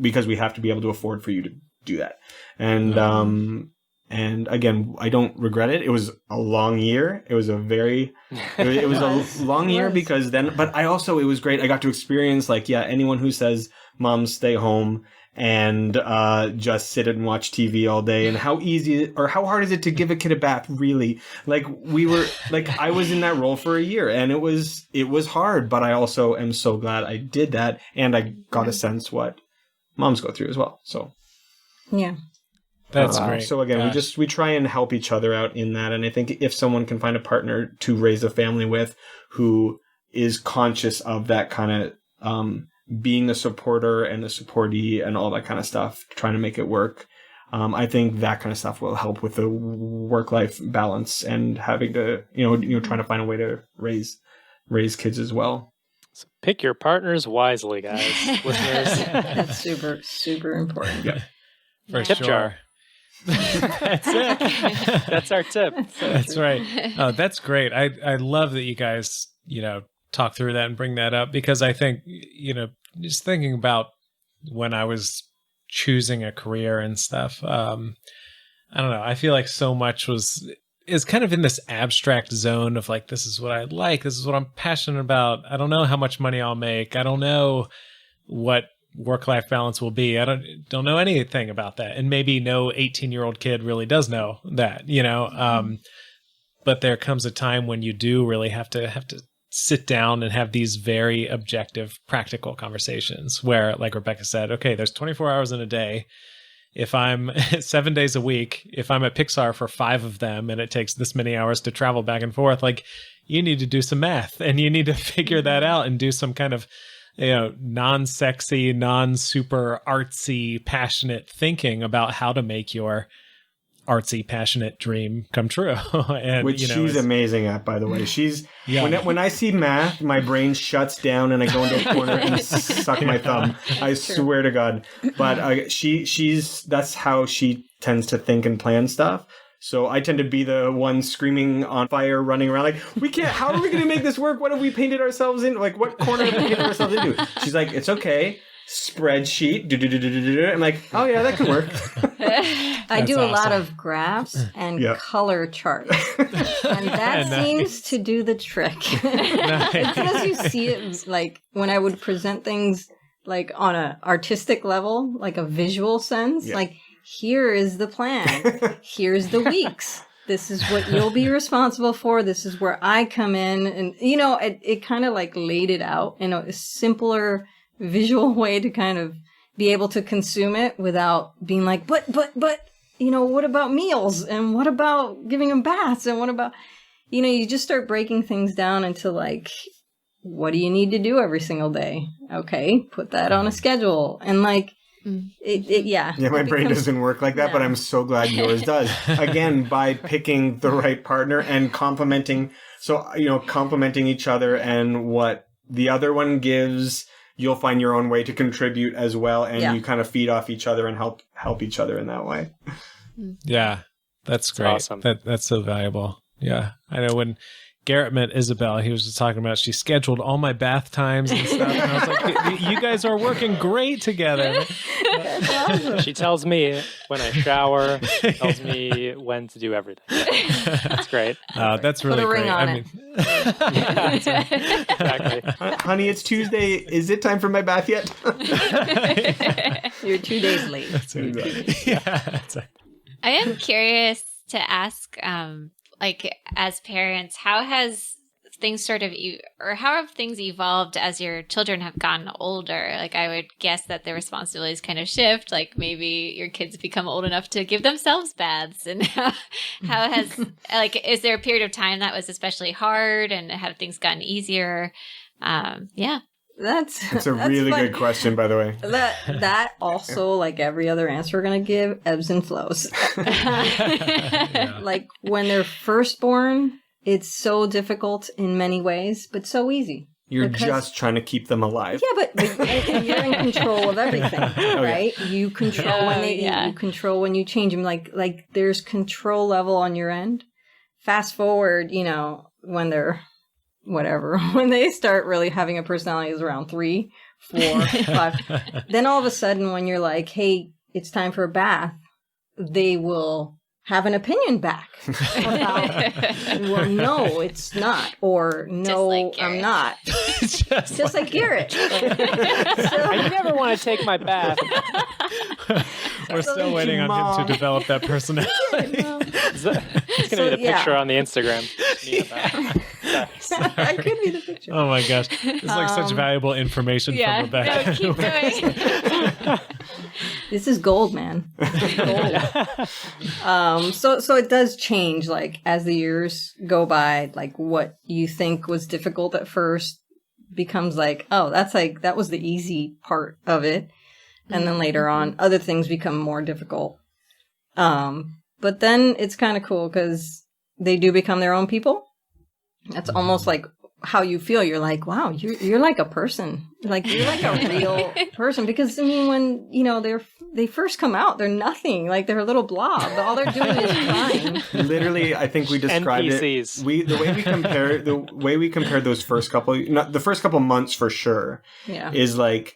because we have to be able to afford for you to do that. And again, I don't regret it. It was a long year. It was a long year because then, but it was great. I got to experience, like, anyone who says moms stay home and just sit and watch TV all day, and how easy or how hard is it to give a kid a bath, really? Like, I was in that role for a year, and it was hard, but I also am so glad I did that, and I got a sense what moms go through as well. So yeah. That's great. So again, we try and help each other out in that. And I think if someone can find a partner to raise a family with who is conscious of that kind of being a supporter and a supportee and all that kind of stuff, trying to make it work, I think that kind of stuff will help with the work-life balance and having to, trying to find a way to raise kids as well. So pick your partners wisely, guys. Listeners. That's super, super important. Yeah. For Tip sure. jar. That's it. That's our tip. That's right. Oh, that's great. I love that you guys, talk through that and bring that up, because I think, just thinking about when I was choosing a career and stuff, I don't know. I feel like so much is kind of in this abstract zone of like, this is what I like. This is what I'm passionate about. I don't know how much money I'll make. I don't know what work-life balance will be. I don't know anything about that. And maybe no 18-year-old kid really does know that, but there comes a time when you do really have to sit down and have these very objective, practical conversations where, like Rebecca said, okay, there's 24 hours in a day. If I'm 7 days a week, if I'm at Pixar for 5 of them and it takes this many hours to travel back and forth, like, you need to do some math and you need to figure that out and do some kind of non-sexy, non-super artsy, passionate thinking about how to make your artsy, passionate dream come true. And, which she's amazing at, by the way. She's when I see math, my brain shuts down and I go into a corner and suck my thumb. I swear to God. But that's how she tends to think and plan stuff. So I tend to be the one screaming on fire, running around like, we can't, how are we going to make this work? What have we painted ourselves in? Like, what corner have we painted ourselves into? She's like, it's okay. Spreadsheet. I'm like, oh yeah, that can work. I do a lot awesome. of graphs and Yeah. color charts. And that Nice. seems to do the trick. As soon as you see it, like when I would present things like on an artistic level, like a visual sense, Yeah. like here is the plan. Here's the weeks. This is what you'll be responsible for. This is where I come in. And, you know, it kind of like laid it out in a simpler visual way to kind of be able to consume it without being like, but, you know, what about meals? And what about giving them baths? And what about, you know, you just start breaking things down into like, what do you need to do every single day? Okay, put that on a schedule. And like, yeah, my brain becomes- doesn't work like that, but No. I'm so glad yours does. Again, by picking the right partner and complimenting each other, and what the other one gives, you'll find your own way to contribute as well, and you kind of feed off each other and help each other in that way. Yeah, that's great. awesome. That's so valuable. Yeah, I know when Garrett met Isabel, he was just talking about she scheduled all my bath times and stuff, and I was like, you guys are working great together. That's awesome. She tells me when I shower, tells me when to do everything. That's great. That's really a ring great. on I it. mean, Exactly. Honey, it's Tuesday. Is it time for my bath yet? You're 2 days late. that's it. Yeah, that's it. I am curious to ask, like, as parents, how has things how have things evolved as your children have gotten older? Like, I would guess that the responsibilities kind of shift. Like, maybe your kids become old enough to give themselves baths. And how has, like, is there a period of time that was especially hard, and have things gotten easier? Yeah. It's a really fun. good question, by the way. That also, like every other answer we're gonna give, ebbs and flows. Yeah. Like when they're first born, it's so difficult in many ways, but so easy. You're Because- just trying to keep them alive. Yeah, but you're in control of everything, right? You control when they eat. You control when you change them. Like there's control level on your end. Fast forward, you know, when they're whatever, when they start really having a personality is around 3, 4, 5. Then all of a sudden, when you're like, hey, it's time for a bath, they will have an opinion back about, well, no, it's not, or no, like I'm Garrett. not. Just like Garrett. I never want to take my bath. We're still waiting on him Mom. to develop that personality. It's going to be the picture on the Instagram. Me in a bath. That could be the picture. Oh my gosh, it's like such valuable information Yeah. from Rebecca. No, keep going. This is gold, man. This is gold. So it does change, like, as the years go by, like, what you think was difficult at first becomes like, oh, that was the easy part of it. And then later on, other things become more difficult. But then it's kind of cool because they do become their own people. That's almost like how you feel. You're like, wow, you're like a person. Like, you're like a real person. Because, I mean, when, you know, they first come out, they're nothing. Like, they're a little blob. All they're doing is crying. Literally, I think we described NPCs. it. The way we compared those first couple, not the first couple months for sure, Yeah. is like,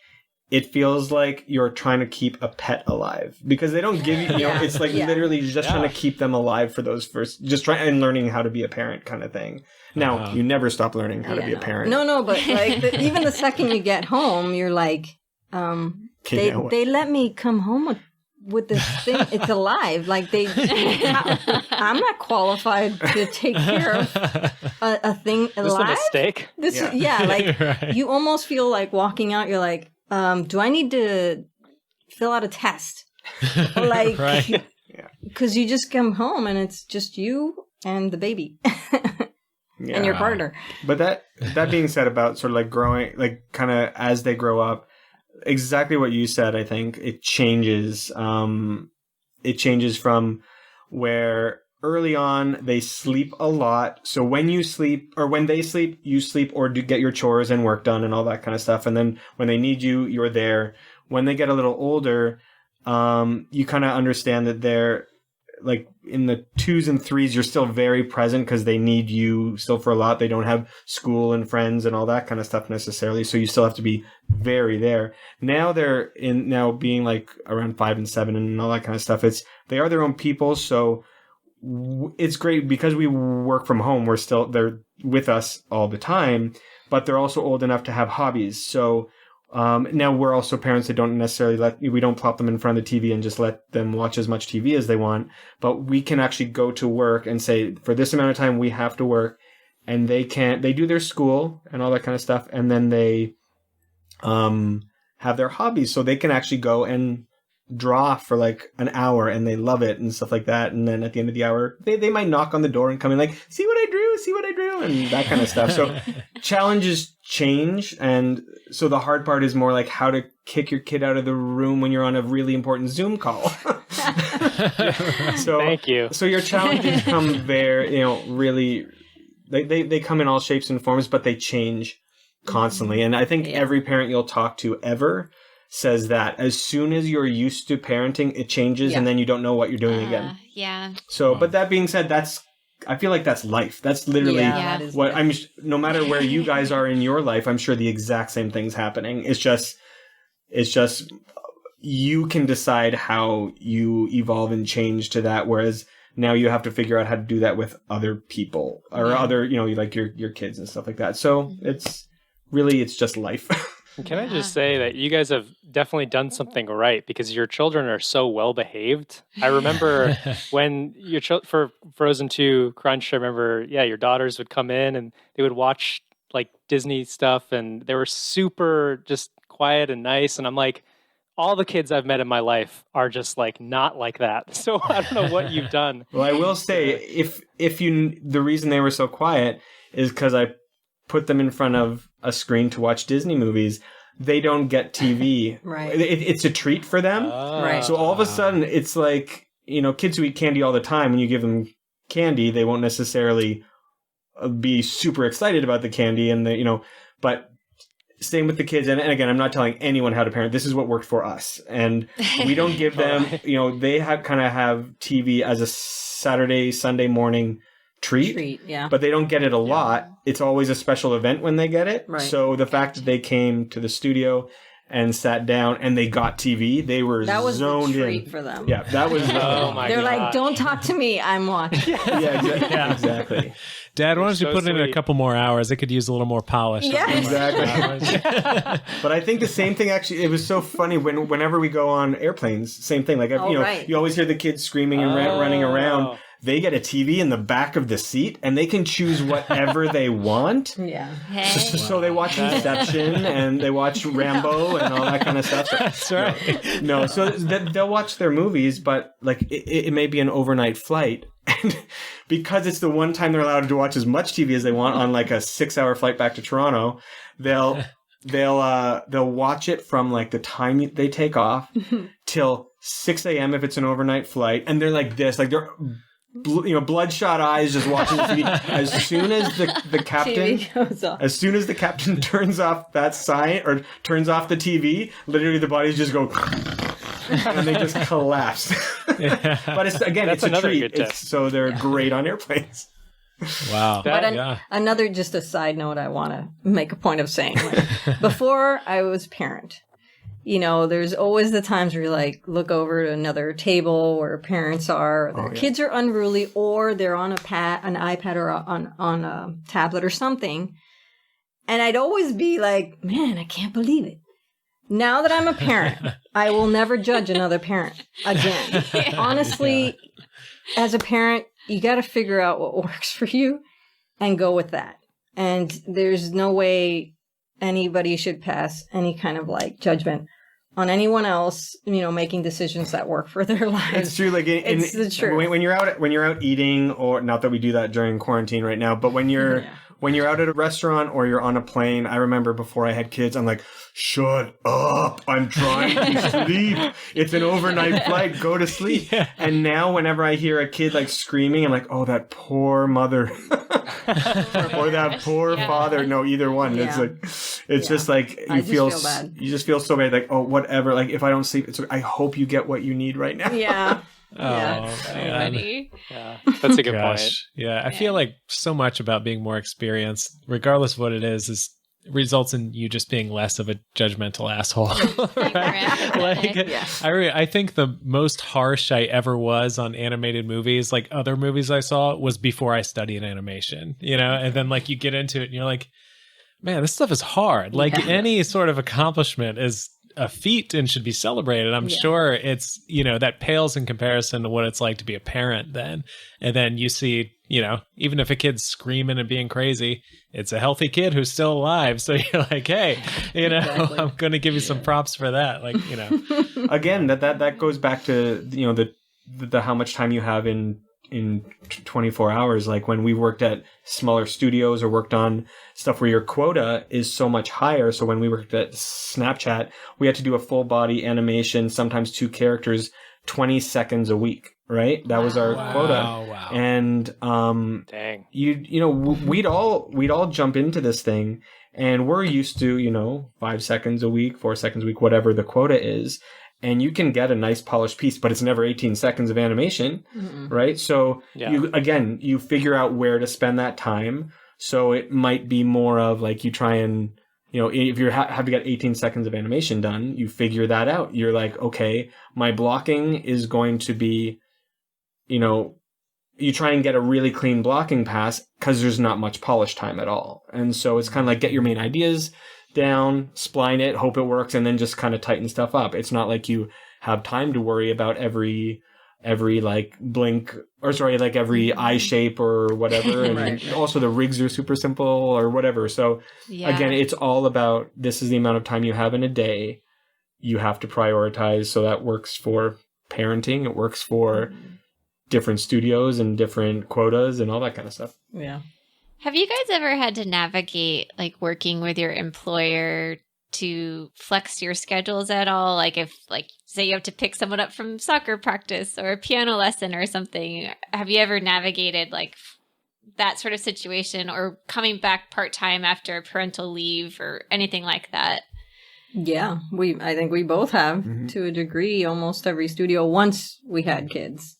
it feels like you're trying to keep a pet alive because they don't give you, you know, Yeah. it's like Yeah. literally just trying to keep them alive for those first, just trying and learning how to be a parent kind of thing. Now, you never stop learning how to be a parent. No, but like even the second you get home, you're like, Okay, now what? they let me come home with this thing. It's alive. Like I'm not qualified to take care of a thing Is this a alive. mistake? Like Right. you almost feel like walking out. You're like, do I need to fill out a test? Like, Right. because you just come home and it's just you and the baby and your partner. But that being said, about sort of like growing, like kind of as they grow up, exactly what you said. I think it changes. It changes from where early on they sleep a lot. So when you sleep, or when they sleep, you sleep, or do get your chores and work done and all that kind of stuff. And then when they need you, you're there. When they get a little older, you kind of understand that like in the 2s and 3s, you're still very present because they need you still for a lot. They don't have school and friends and all that kind of stuff necessarily. So you still have to be very there. Now now being like around 5 and 7 and all that kind of stuff. They are their own people. So it's great because we work from home. They're with us all the time, but they're also old enough to have hobbies. So now we're also parents that don't necessarily we don't plop them in front of the TV and just let them watch as much TV as they want, but we can actually go to work and say, for this amount of time, we have to work, and they do their school and all that kind of stuff. And then they, have their hobbies. So they can actually go and draw for like an hour and they love it and stuff like that. And then at the end of the hour, they might knock on the door and come in like, see what I drew, and that kind of stuff. So challenges change. And so the hard part is more like how to kick your kid out of the room when you're on a really important Zoom call. So thank you. So your challenges come very, really, they come in all shapes and forms, but they change constantly. And I think every parent you'll talk to ever says that as soon as you're used to parenting, it changes, and then you don't know what you're doing again. Yeah. So, but that being said, I feel like that's life. That's literally what no matter where you guys are in your life, I'm sure the exact same thing's happening. It's just you can decide how you evolve and change to that. Whereas now you have to figure out how to do that with other people or other, like your kids and stuff like that. So it's just life. Can I just say that you guys have definitely done something right because your children are so well behaved. I remember when for Frozen 2 Crunch, I remember, your daughters would come in and they would watch like Disney stuff and they were super just quiet and nice. And I'm like, all the kids I've met in my life are just like not like that. So I don't know what you've done. Well, I will say the reason they were so quiet is because I put them in front of a screen to watch Disney movies. They don't get TV. Right. It's a treat for them. Right. So all of a sudden, it's like, kids who eat candy all the time, when you give them candy, they won't necessarily be super excited about the candy. And but same with the kids. And again, I'm not telling anyone how to parent. This is what worked for us. And we don't give them, they have TV as a Saturday, Sunday morning treat, but they don't get it a lot. It's always a special event when they get it. Right. So the fact that they came to the studio and sat down and they got TV, they were that was zoned the treat in. For them. Yeah, that was. Oh my! They're like, don't talk to me. I'm watching. Exactly. Dad, why don't you put in a couple more hours? It could use a little more polish. Yeah, exactly. But I think the same thing actually. It was so funny whenever we go on airplanes. Same thing. Like you always hear the kids screaming and running around. They get a TV in the back of the seat, and they can choose whatever they want. Yeah. So they watch Inception, and they watch Rambo, and all that kind of stuff. That's right. No, so they'll watch their movies, but like it may be an overnight flight, and because it's the one time they're allowed to watch as much TV as they want on like a 6-hour flight back to Toronto, they'll watch it from like the time they take off till 6 a.m. if it's an overnight flight, and they're like this, like they're bloodshot eyes, just watching the TV. As soon as the captain, as soon as the captain turns off that sign or turns off the TV, literally the bodies just go, and they just collapse. But it's a treat. So they're great on airplanes. Wow. Another, just a side note I want to make a point of saying. Like, before I was a parent, there's always the times where you like look over to another table where parents are, or their kids are unruly, or they're on an iPad or on a tablet or something. And I'd always be like, man, I can't believe it. Now that I'm a parent, I will never judge another parent again. Honestly, as a parent, you got to figure out what works for you and go with that. And there's no way anybody should pass any kind of like judgment on anyone else, making decisions that work for their lives. It's true. Like it's the truth. When you're out eating, or not that we do that during quarantine right now, but when you're out at a restaurant or you're on a plane, I remember before I had kids, I'm like, shut up. I'm trying to sleep. It's an overnight flight. Go to sleep. Yeah. And now whenever I hear a kid like screaming, I'm like, oh, that poor mother or that poor father. No, either one. Yeah. It's just like, you feel bad. You just feel so bad. Like, oh, whatever. Like if I don't sleep, I hope you get what you need right now. Yeah. Yeah. So man. funny. Yeah, that's a good point. Gosh. Yeah, I feel like so much about being more experienced, regardless of what it is results in you just being less of a judgmental asshole. Right? Yes. I think the most harsh I ever was on animated movies, like other movies I saw, was before I studied animation, and then like you get into it and you're like, man, this stuff is hard. Like any sort of accomplishment is a feat and should be celebrated. I'm sure it's, that pales in comparison to what it's like to be a parent then. And then you see, even if a kid's screaming and being crazy, it's a healthy kid who's still alive. So you're like, hey, Exactly. I'm going to give you some props for that. Like, Again, that goes back to, the how much time you have in 24 hours. Like when we worked at smaller studios or worked on stuff where your quota is so much higher. So when we worked at Snapchat, we had to do a full body animation, sometimes 2 characters, 20 seconds a week, right? That was our quota. Wow. And Dang. we'd all jump into this thing, and we're used to 5 seconds a week, 4 seconds a week, whatever the quota is. And you can get a nice polished piece, but it's never 18 seconds of animation, right? So you figure out where to spend that time. So it might be more of like you try and, if you have to get 18 seconds of animation done, you figure that out. You're like, okay, my blocking is going to be, you try and get a really clean blocking pass because there's not much polish time at all. And so it's kind of like get your main ideas down, spline it, hope it works, and then just kind of tighten stuff up. It's not like you have time to worry about every like blink, or sorry, like every eye shape or whatever. And also the rigs are super simple or whatever. So again, it's all about, this is the amount of time you have in a day. You have to prioritize. So that works for parenting. It works for different studios and different quotas and all that kind of stuff. Yeah. Have you guys ever had to navigate like working with your employer to flex your schedules at all? Like if say you have to pick someone up from soccer practice or a piano lesson or something, have you ever navigated like that sort of situation, or coming back part-time after parental leave or anything like that? Yeah, I think we both have to a degree, almost every studio once we had kids.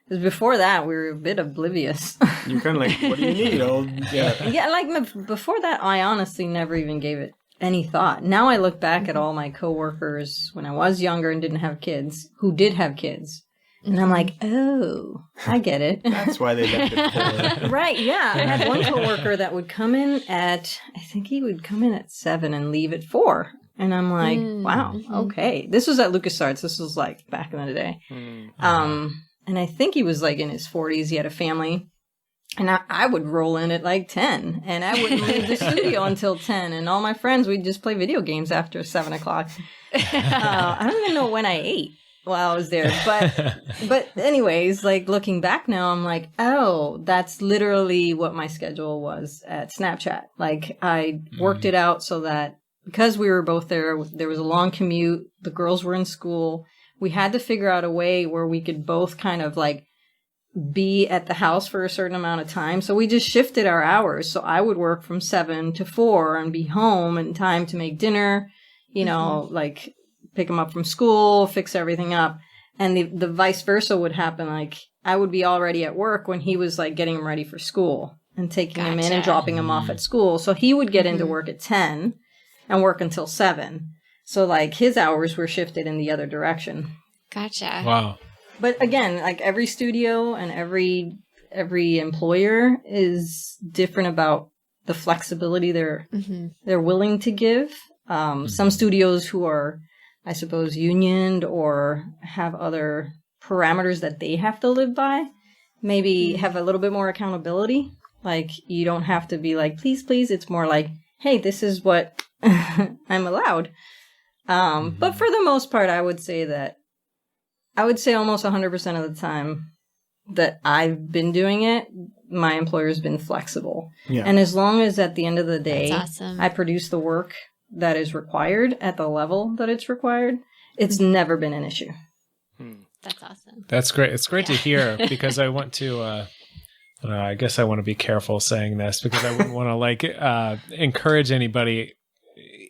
Because before that, we were a bit oblivious. You're kind of like, what do you need? Yeah, like before that, I honestly never even gave it any thought. Now I look back at all my coworkers when I was younger and didn't have kids, who did have kids. And I'm like, oh, I get it. That's why they left it for. Right, yeah. I had one coworker that would come in at, I think he would come in at 7 and leave at 4. And I'm like, wow, okay. This was at LucasArts. This was like back in the day. And I think he was like in his 40s. He had a family. And I would roll in at like 10. And I wouldn't leave the studio until 10. And all my friends, we'd just play video games after 7 o'clock. I don't even know when I ate while I was there. But anyways, like looking back now, I'm like, oh, that's literally what my schedule was at Snapchat. Like I worked it out so that because we were both there was a long commute. The girls were in school. We had to figure out a way where we could both kind of like be at the house for a certain amount of time. So we just shifted our hours. So I would work from 7 to 4 and be home in time to make dinner, like pick them up from school, fix everything up. And the vice versa would happen. Like I would be already at work when he was like getting him ready for school and taking him in and dropping him off at school. So he would get into work at 10 and work until 7. So, like, his hours were shifted in the other direction. Gotcha. Wow. But again, like, every studio and every employer is different about the flexibility they're willing to give. Some studios who are, I suppose, unioned or have other parameters that they have to live by maybe have a little bit more accountability. Like, you don't have to be like, please, please. It's more like, hey, this is what I'm allowed. But for the most part, I would say almost 100% of the time that I've been doing it, my employer's been flexible. Yeah. And as long as at the end of the day, I produce the work that is required at the level that it's required, it's never been an issue. That's awesome. That's great. It's great to hear because I want to, I guess I want to be careful saying this because I wouldn't want to encourage anybody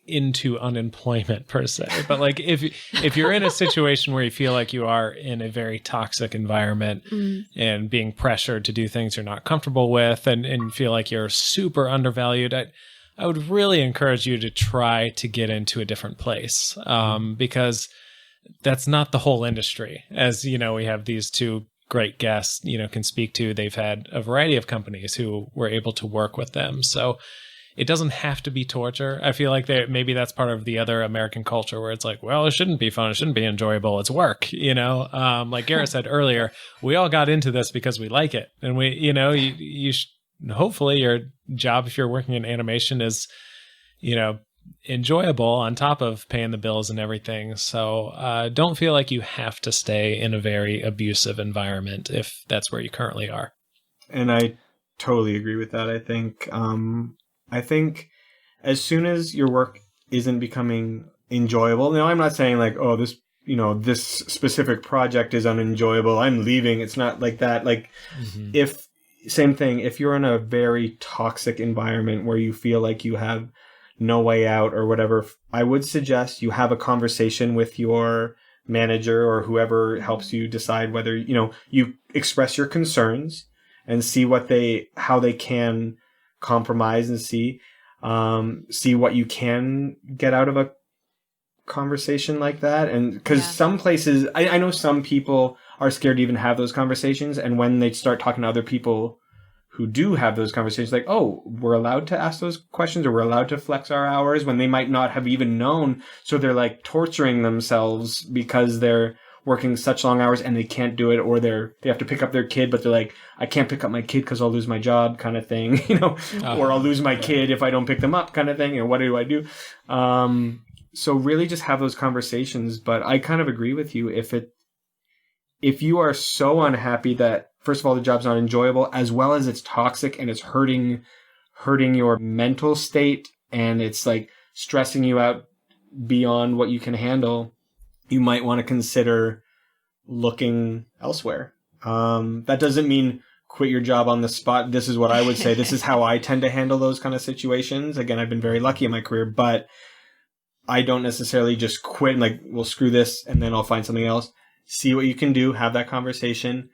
into unemployment per se, but like if you're in a situation where you feel like you are in a very toxic environment and being pressured to do things you're not comfortable with and feel like you're super undervalued, I would really encourage you to try to get into a different place, because that's not the whole industry. As you know, we have these two great guests, can speak to. They've had a variety of companies who were able to work with them. So it doesn't have to be torture. I feel like maybe that's part of the other American culture where it's like, well, it shouldn't be fun. It shouldn't be enjoyable. It's work, like Garrett said earlier, we all got into this because we like it. And you hopefully your job, if you're working in animation, is, enjoyable on top of paying the bills and everything. So don't feel like you have to stay in a very abusive environment if that's where you currently are. And I totally agree with that. I think as soon as your work isn't becoming enjoyable, I'm not saying like, oh, this specific project is unenjoyable, I'm leaving. It's not like that. Like same thing, if you're in a very toxic environment where you feel like you have no way out or whatever, I would suggest you have a conversation with your manager or whoever helps you decide whether, you express your concerns and see how they can compromise and see what you can get out of a conversation like that. And because some places, I know some people are scared to even have those conversations, and when they start talking to other people who do have those conversations, like, oh, we're allowed to ask those questions or we're allowed to flex our hours, when they might not have even known. So they're like torturing themselves because they're working such long hours and they can't do it, or they have to pick up their kid, but they're like, I can't pick up my kid because I'll lose my job, kind of thing, or I'll lose my kid if I don't pick them up, kind of thing. And what do I do? So really just have those conversations. But I kind of agree with you. If you are so unhappy that, first of all, the job's not enjoyable, as well as it's toxic and it's hurting your mental state, and it's like stressing you out beyond what you can handle, you might want to consider looking elsewhere. That doesn't mean quit your job on the spot. This is what I would say. This is how I tend to handle those kind of situations. Again, I've been very lucky in my career, but I don't necessarily just quit and like, well, screw this, and then I'll find something else. See what you can do. Have that conversation.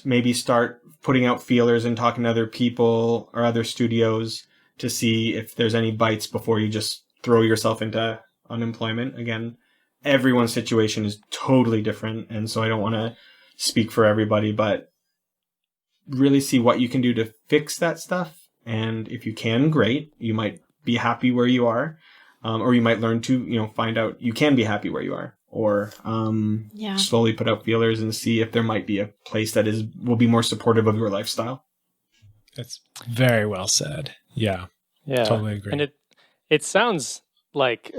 Maybe start putting out feelers and talking to other people or other studios to see if there's any bites before you just throw yourself into unemployment. Again, everyone's situation is totally different, and so I don't want to speak for everybody, but really see what you can do to fix that stuff. And if you can, great. You might be happy where you are, or you might learn to, find out you can be happy where you are, or slowly put out feelers and see if there might be a place that will be more supportive of your lifestyle. That's very well said. Yeah, totally agree. And it sounds like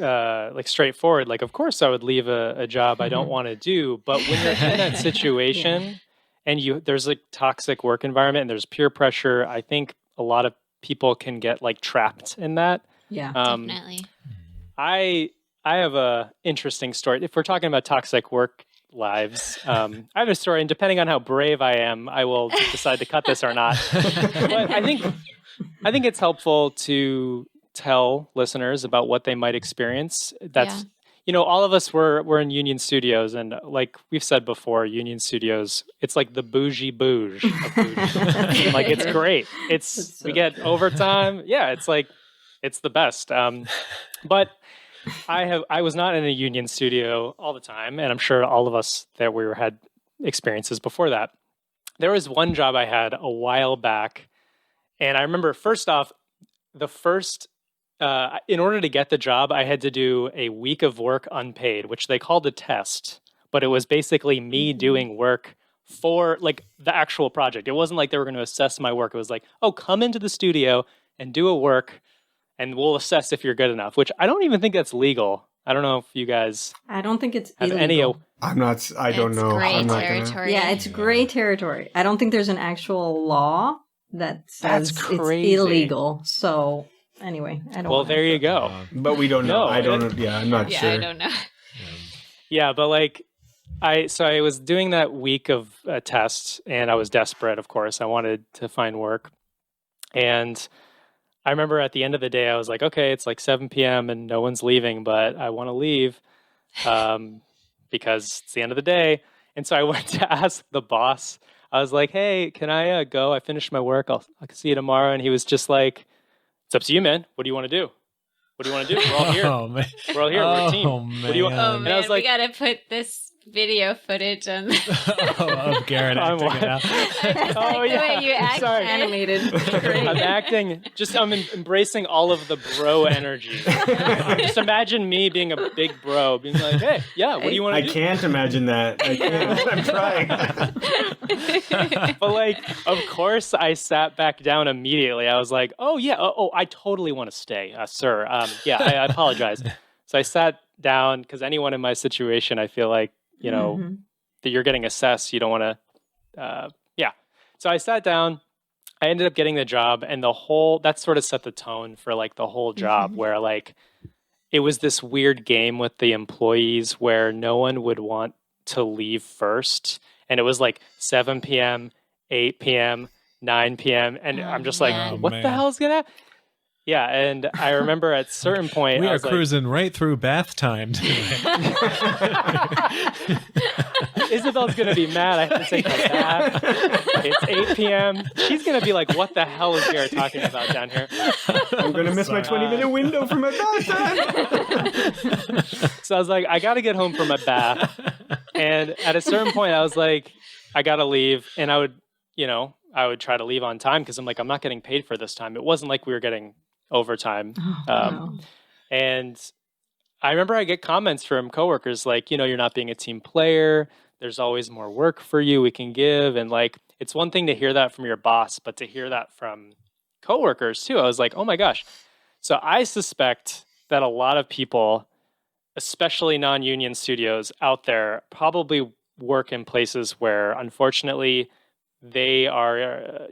straightforward. Like, of course I would leave a job I don't want to do, but when you're in that situation and there's a toxic work environment and there's peer pressure, I think a lot of people can get like trapped in that. Yeah, definitely. I have a interesting story. If we're talking about toxic work lives, I have a story, and depending on how brave I am, I will decide to cut this or not. But I think it's helpful to tell listeners about what they might experience. That's all of us we're in union studios, and like we've said before, union studios, it's like the bougie bouge of bougie. Like, it's great. We get overtime. Yeah, it's like it's the best. But I was not in a union studio all the time, and I'm sure all of us that had experiences before that. There was one job I had a while back, and I remember first off, in order to get the job, I had to do a week of work unpaid, which they called a test, but it was basically me doing work for like the actual project. It wasn't like they were going to assess my work. It was like, oh, come into the studio and do a work, and we'll assess if you're good enough, which I don't even think that's legal. I don't know if you guys... I don't think it's have illegal. I don't know. Gray territory. Yeah, it's gray territory. I don't think there's an actual law that says it's illegal. So anyway, I don't know. Well, there you go. But we don't know. I'm not sure. I don't know. Yeah, but like, I was doing that week of tests, and I was desperate, of course. I wanted to find work. And I remember at the end of the day, I was like, okay, it's like 7 p.m. and no one's leaving, but I want to leave because it's the end of the day. And so I went to ask the boss. I was like, hey, can I go? I finished my work. I'll see you tomorrow. And he was just like, it's up to you, man. What do you want to do? What do you want to do? We're all here. Oh, man. We're all here. We're a team. Oh, What do you want? Oh And man, I was like, we gotta put this video footage on. Of Garrett acting it out. Oh, The yeah. way you act, Sorry. Animated. I'm acting, I'm embracing all of the bro energy. Just imagine me being a big bro, being like, hey, yeah, what do you want to I do? can't imagine that. I can't. I'm trying. But like, of course, I sat back down immediately. I was like, oh, yeah, I totally want to stay, sir. Yeah, I apologize. So I sat down because anyone in my situation, I feel like, that you're getting assessed. You don't want to, yeah. So I sat down. I ended up getting the job, and that sort of set the tone for like the whole job, where like it was this weird game with the employees where no one would want to leave first, and it was like 7 p.m., 8 p.m., 9 p.m., and I'm just like, man. what the hell is gonna happen? Yeah, and I remember at a certain point, We I are was cruising right through bath time today. Isabel's going to be mad. I have to take my bath. It's 8 p.m. She's going to be like, what the hell is Garrett talking about down here? I'm going to miss my 20-minute window for my bath time. So I was like, I got to get home from my bath. And at a certain point, I was like, I got to leave. And I would try to leave on time because I'm like, I'm not getting paid for this time. It wasn't like we were getting overtime. No. And I remember I get comments from coworkers like, you're not being a team player. There's always more work for you we can give. And like, it's one thing to hear that from your boss, but to hear that from coworkers too, I was like, oh my gosh. So I suspect that a lot of people, especially non-union studios out there, probably work in places where unfortunately they are,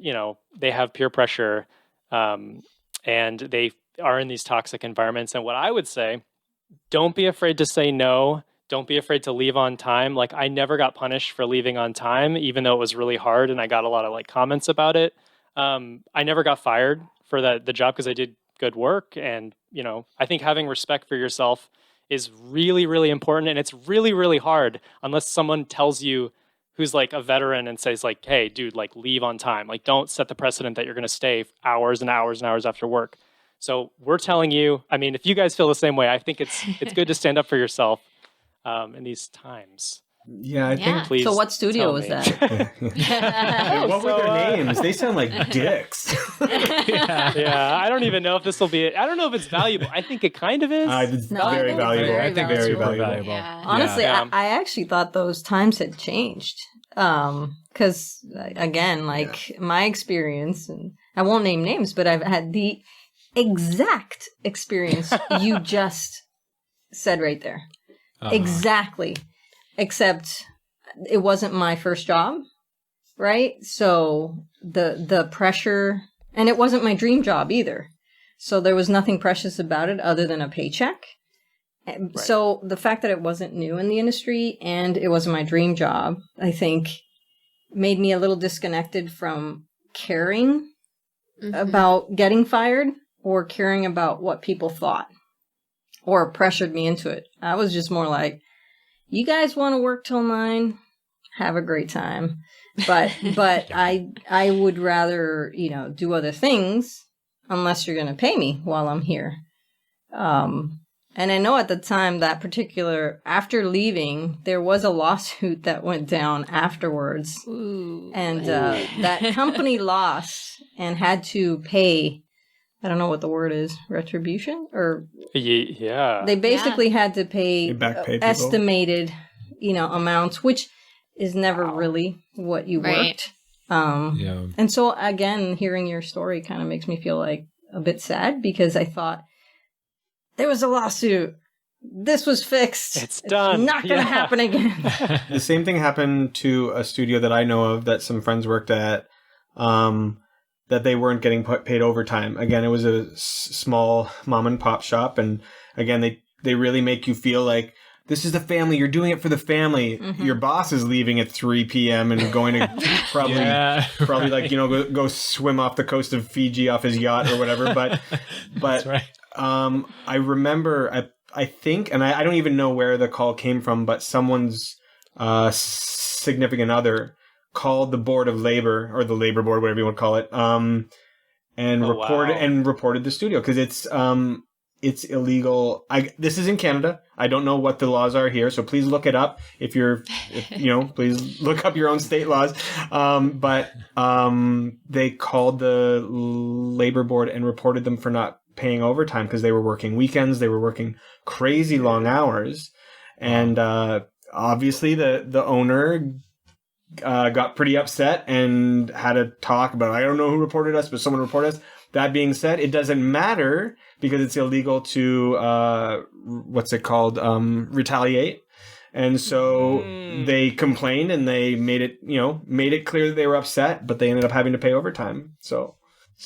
they have peer pressure and they are in these toxic environments. And what I would say, don't be afraid to say no. Don't be afraid to leave on time. Like I never got punished for leaving on time, even though it was really hard. And I got a lot of like comments about it. I never got fired for the job because I did good work. And, I think having respect for yourself is really, really important. And it's really, really hard unless someone tells you who's like a veteran and says like, hey, dude, like leave on time. Like don't set the precedent that you're going to stay hours and hours and hours after work. So we're telling you, I mean, if you guys feel the same way, I think it's good to stand up for yourself in these times. Yeah, I think. Please. So what studio tell was me. that? What were their names? They sound like dicks. Yeah, I don't even know if this will be. I don't know if it's valuable. I think it kind of is. It's No, I very think it's valuable. very I think very it's super valuable. valuable. Yeah. Honestly, Yeah. I actually thought those times had changed. Because again, like my experience, and I won't name names, but I've had the exact experience you just said right there. Exactly. Except it wasn't my first job, right? So the pressure, and it wasn't my dream job either. So there was nothing precious about it other than a paycheck. Right. So the fact that it wasn't new in the industry and it wasn't my dream job, I think made me a little disconnected from caring about getting fired or caring about what people thought or pressured me into it. I was just more like, you guys want to work till 9? Have a great time. But I would rather, do other things unless you're going to pay me while I'm here. And I know at the time that after leaving, there was a lawsuit that went down afterwards. Ooh. And that company lost and had to pay, I don't know what the word is, retribution? Or Yeah. they basically had to pay They back pay people. estimated, amounts, which is never really what you Right. worked. Yeah. And so again, hearing your story kind of makes me feel like a bit sad because I thought there was a lawsuit. This was fixed. It's done. Not going to happen again. The same thing happened to a studio that I know of that some friends worked at, that they weren't getting paid overtime. Again, it was a small mom and pop shop. And again, they really make you feel like this is the family. You're doing it for the family. Your boss is leaving at 3 p.m. and going to probably like, go swim off the coast of Fiji off his yacht or whatever. But That's right. I remember, I think, and I don't even know where the call came from, but someone's significant other called the Board of Labor, or the Labor Board, whatever you want to call it, and reported the studio because it's illegal. This is in Canada. I don't know what the laws are here, so please look it up. Please look up your own state laws. But they called the Labor Board and reported them for not paying overtime because they were working weekends. They were working crazy long hours, and obviously the owner got pretty upset and had a talk about, I don't know who reported us, but someone reported us. That being said, it doesn't matter because it's illegal to, retaliate. And so they complained and they made it clear that they were upset, but they ended up having to pay overtime. So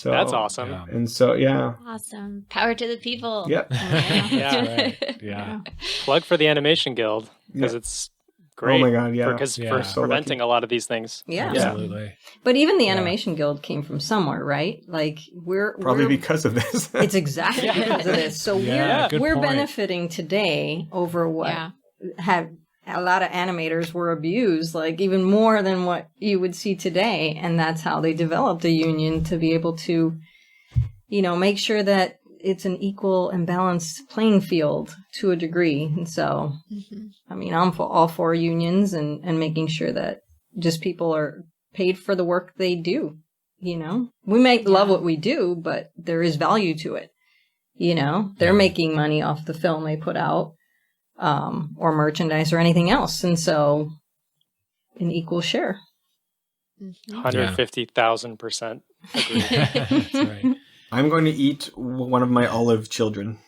that's awesome. Yeah. And so, yeah. Awesome. Power to the people. Yep. Yeah. Right. Yeah. Plug for the Animation Guild because it's great. Oh my God, yeah. Because Yeah. for preventing a lot of these things. Yeah. Absolutely. But even the Animation Guild came from somewhere, right? Like we're because of this. It's exactly because of this. So good we're point. benefiting today over what have a lot of animators were abused, like even more than what you would see today. And that's how they developed a union to be able to, make sure that it's an equal and balanced playing field to a degree. And so, I mean, I'm all for unions and making sure that just people are paid for the work they do. We might love what we do, but there is value to it. They're making money off the film they put out, or merchandise or anything else. And so an equal share. 150,000% agree. That's right. I'm going to eat one of my olive children.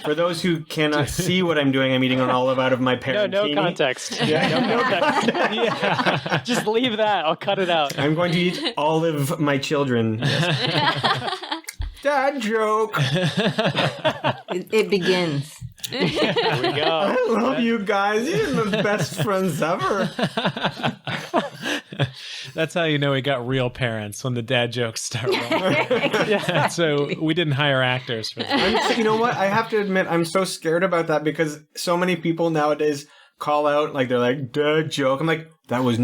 For those who cannot see what I'm doing, I'm eating an olive out of my Parentini. No context. Yeah. No context. Yeah. Just leave that. I'll cut it out. I'm going to eat olive my children. Dad joke. It begins. There we go. I love you guys. You're the best friends ever. That's how you know we got real parents, when the dad jokes start rolling. So we didn't hire actors for that. You know what? I have to admit, I'm so scared about that because so many people nowadays call out, like they're like, dad joke. I'm like, that was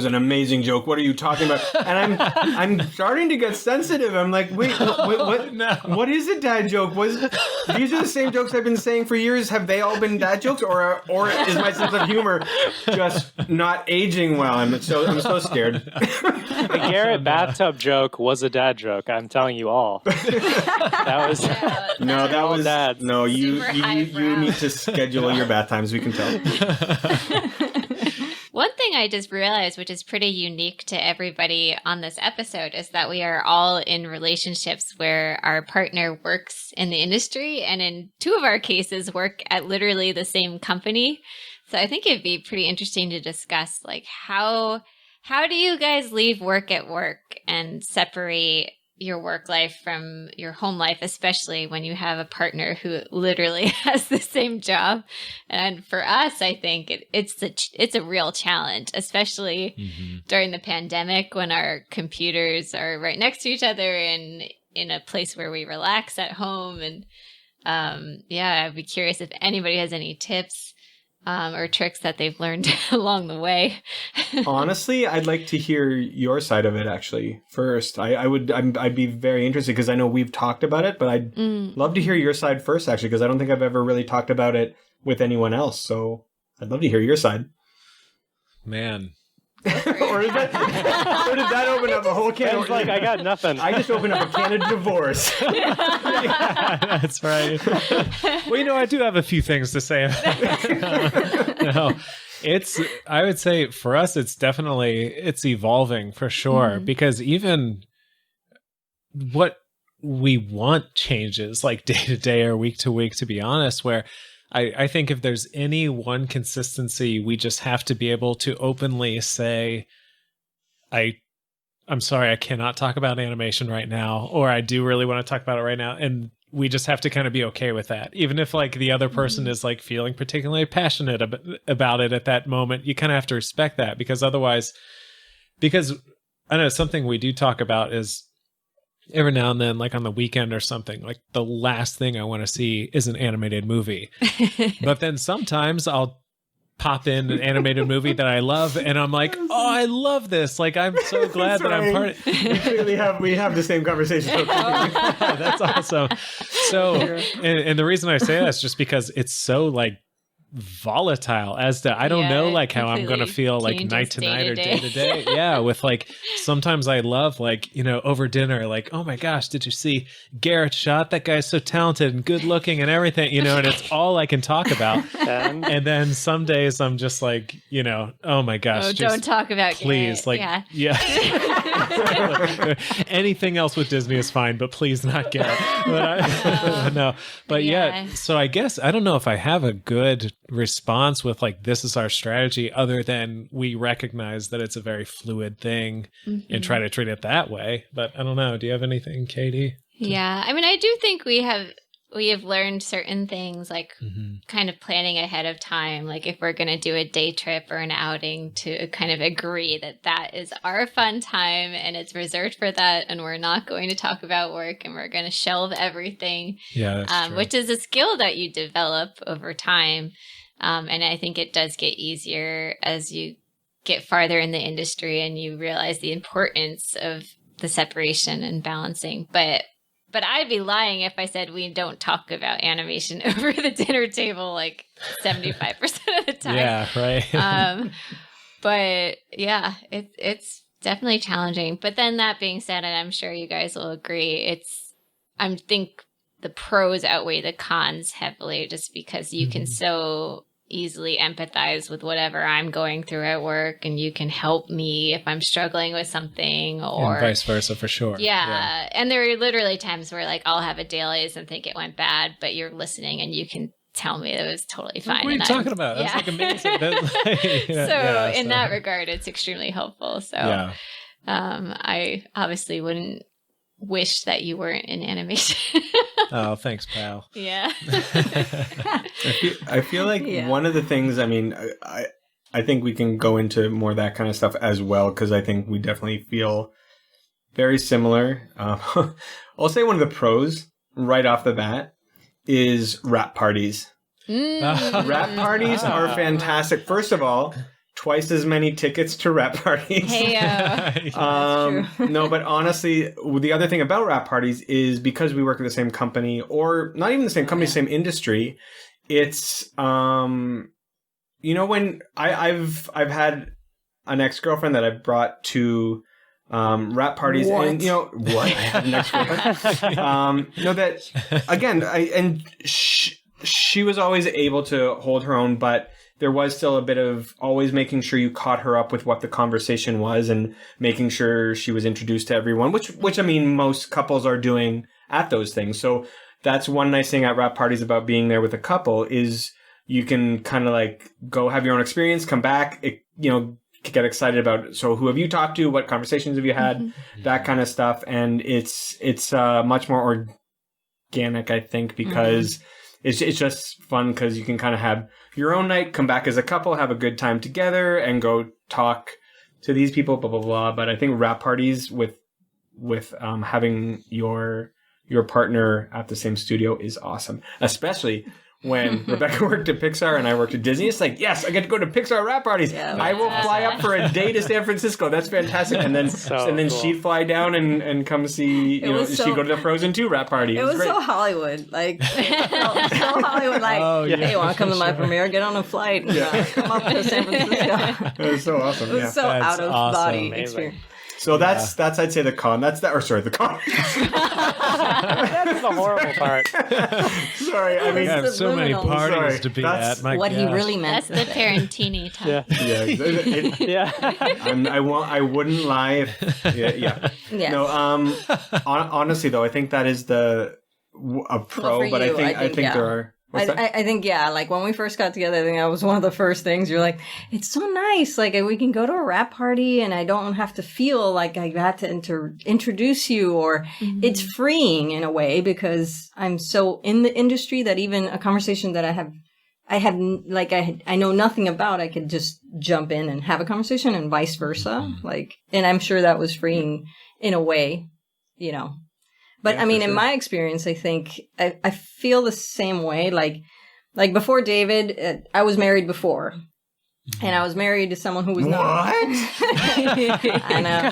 an amazing joke. What are you talking about? And I'm starting to get sensitive. I'm like, wait, what? No. What is a dad joke? These are the same jokes I've been saying for years. Have they all been dad jokes, or is my sense of humor just not aging well? I'm so scared. The Garrett bathtub joke was a dad joke. I'm telling you all. That was dads. No, you highbrow. need to schedule your bath times. We can tell. One thing I just realized, which is pretty unique to everybody on this episode, is that we are all in relationships where our partner works in the industry, and in two of our cases work at literally the same company. So I think it'd be pretty interesting to discuss, like, how do you guys leave work at work and separate your work life from your home life, especially when you have a partner who literally has the same job. And for us, I think it's a real challenge, especially during the pandemic when our computers are right next to each other and in a place where we relax at home. And I'd be curious if anybody has any tips or tricks that they've learned along the way. Honestly, I'd like to hear your side of it actually first. I'd be very interested because I know we've talked about it, but I'd love to hear your side first actually, because I don't think I've ever really talked about it with anyone else. So I'd love to hear your side. Man. or did that open up a whole can? It's like I got nothing. I just opened up a can of divorce. Yeah, that's right. Well, I do have a few things to say about it. I would say for us, it's evolving for sure, because even what we want changes like day to day or week to week, to be honest, where I think if there's any one consistency, we just have to be able to openly say, I'm sorry, I cannot talk about animation right now, or I do really want to talk about it right now. And we just have to kind of be okay with that. Even if like the other person is like feeling particularly passionate about it at that moment, you kind of have to respect that, because otherwise, because I know something we do talk about is every now and then, like on the weekend or something, like the last thing I want to see is an animated movie. But then sometimes I'll pop in an animated movie that I love, and I'm like, oh, I love this. Like, I'm so glad that I'm part of it. We have the same conversation. That's awesome. So, and the reason I say that is just because it's so like volatile as to I don't know like how I'm going to feel like night to night or day to day. Yeah, with like sometimes I love like, you know, over dinner, like, oh my gosh, did you see Garrett shot? That guy's so talented and good looking and everything, you know, and it's all I can talk about. And then some days I'm just like, you know, oh my gosh, just don't talk about please, Garrett. like anything else with Disney is fine, but please not Garrett. But yeah, so I guess I don't know if I have a good response with like this is our strategy, other than we recognize that it's a very fluid thing and try to treat it that way. But I don't know, do you have anything, Katie? Yeah, I mean, I do think we have learned certain things, like kind of planning ahead of time, like if we're going to do a day trip or an outing, to kind of agree that that is our fun time and it's reserved for that, and we're not going to talk about work, and we're going to shelve everything. Yeah, that's true. Which is a skill that you develop over time. And I think it does get easier as you get farther in the industry and you realize the importance of the separation and balancing. But I'd be lying if I said we don't talk about animation over the dinner table like 75% of the time. Yeah, right. But yeah, it's definitely challenging. But then that being said, and I'm sure you guys will agree, I think the pros outweigh the cons heavily, just because you can so easily empathize with whatever I'm going through at work, and you can help me if I'm struggling with something, or and vice versa, for sure. Yeah. And there are literally times where like I'll have a dailies and think it went bad, but you're listening and you can tell me that it was totally fine. What are you talking about? That's like amazing. In that regard, it's extremely helpful. So I obviously wouldn't wish that you weren't in animation. Oh, thanks, pal. Yeah. I feel like one of the things, I mean, I think we can go into more of that kind of stuff as well, because I think we definitely feel very similar. I'll say one of the pros right off the bat is wrap parties. Wrap parties are fantastic. First of all, twice as many tickets to wrap parties. No, but honestly, the other thing about wrap parties is because we work at the same company, or not even the same company, same industry. It's you know, when I've had an ex-girlfriend that I brought to wrap parties, and you know what? I had an ex-girlfriend. You know that again, she was always able to hold her own, but there was still a bit of always making sure you caught her up with what the conversation was, and making sure she was introduced to everyone, which I mean, most couples are doing at those things. So that's one nice thing at wrap parties about being there with a couple, is you can kind of like go have your own experience, come back, you know, get excited about, so who have you talked to? What conversations have you had? That kind of stuff. And it's much more organic, I think, because it's just fun, because you can kind of have your own night, come back as a couple, have a good time together, and go talk to these people, blah, blah, blah. But I think wrap parties with having your partner at the same studio is awesome, especially when Rebecca worked at Pixar and I worked at Disney. It's like, yes, I get to go to Pixar wrap parties. Yeah, I will fly up for a day to San Francisco. That's fantastic. And then cool. She'd fly down and come see, she'd go to the Frozen 2 wrap party. It was so Hollywood. Like, so Hollywood. Like, hey, want to come to my premiere? Get on a flight and come up to San Francisco. It was so awesome. It was so out of body experience. So that's I'd say the con. The con. That's the horrible part. Sorry, I mean, you have so many parties to be at. What he really meant. That's the Parentini time. I wouldn't lie. No. Honestly, though, I think that is a pro. But I think there are. I think, yeah, like when we first got together, I think that was one of the first things. You're like, it's so nice. Like we can go to a wrap party and I don't have to feel like I got to introduce you, or it's freeing in a way because I'm so in the industry that even a conversation that I know nothing about, I could just jump in and have a conversation and vice versa. Like, and I'm sure that was freeing in a way, you know. But I mean, in my experience, I think I feel the same way. Like before David, I was married before, and I was married to someone who was not. I know,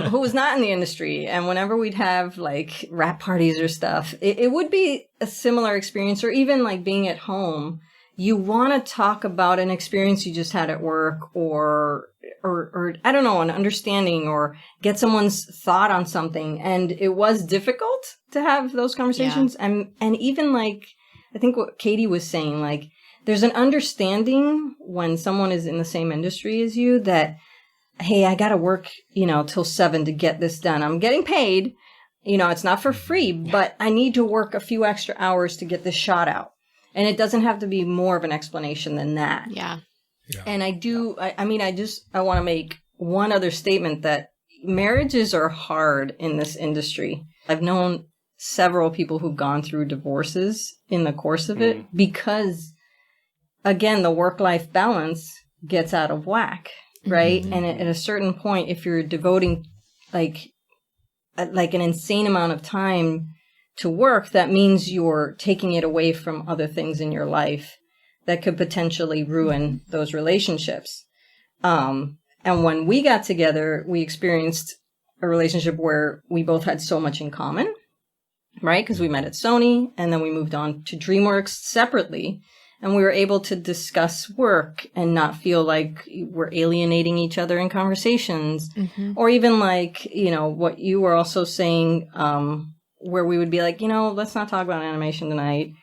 who was not in the industry. And whenever we'd have like wrap parties or stuff, it would be a similar experience, or even like being at home. You want to talk about an experience you just had at work, or I don't know, an understanding, or get someone's thought on something. And it was difficult to have those conversations. Yeah. And even like, I think what Katie was saying, like, there's an understanding when someone is in the same industry as you that, hey, I got to work, till 7 to get this done. I'm getting paid, it's not for free, but I need to work a few extra hours to get this shot out. And it doesn't have to be more of an explanation than that. Yeah. And I want to make one other statement, that marriages are hard in this industry. I've known several people who've gone through divorces in the course of it because, again, the work-life balance gets out of whack, right? And at a certain point, if you're devoting like an insane amount of time to work, that means you're taking it away from other things in your life that could potentially ruin those relationships. And when we got together, we experienced a relationship where we both had so much in common, right? Because we met at Sony, and then we moved on to DreamWorks separately, and we were able to discuss work and not feel like we're alienating each other in conversations, or even like, what you were also saying, where we would be like, let's not talk about animation tonight.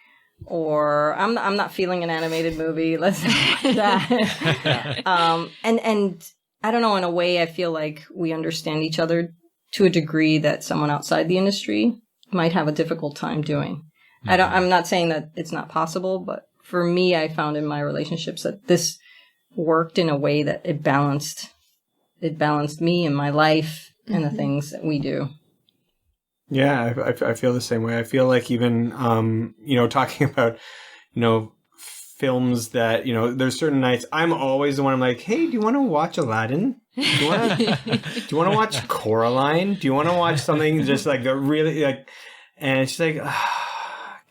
Or I'm not feeling an animated movie. Let's not do that. And I don't know, in a way, I feel like we understand each other to a degree that someone outside the industry might have a difficult time doing. I'm not saying that it's not possible, but for me, I found in my relationships that this worked in a way that it balanced me and my life and the things that we do. Yeah, I feel the same way. I feel like even, talking about, films that, there's certain nights, I'm always the one, I'm like, hey, do you want to watch Aladdin? Do you want to watch Coraline? Do you want to watch something just like the really like, and she's like,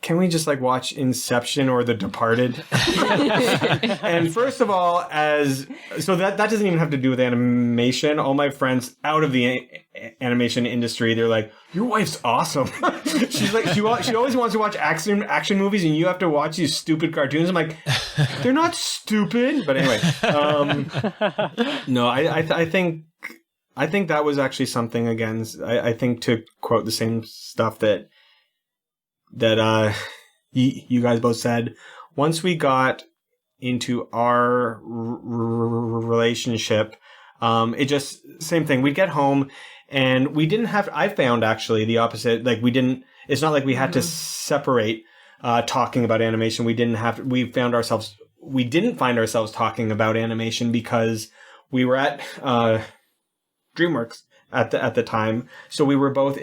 can we just like watch Inception or The Departed? And first of all, so that doesn't even have to do with animation. All my friends out of the animation industry, they're like, your wife's awesome. She's like, she always wants to watch action movies, and you have to watch these stupid cartoons. I'm like, they're not stupid. But anyway, no, I think that was actually something, again, I think, to quote the same stuff that you guys both said. Once we got into our relationship, it just, same thing. We'd get home and we didn't have, I found actually the opposite. Like it's not like we had to separate, talking about animation. We didn't find ourselves talking about animation because we were at, DreamWorks at the time. So we were both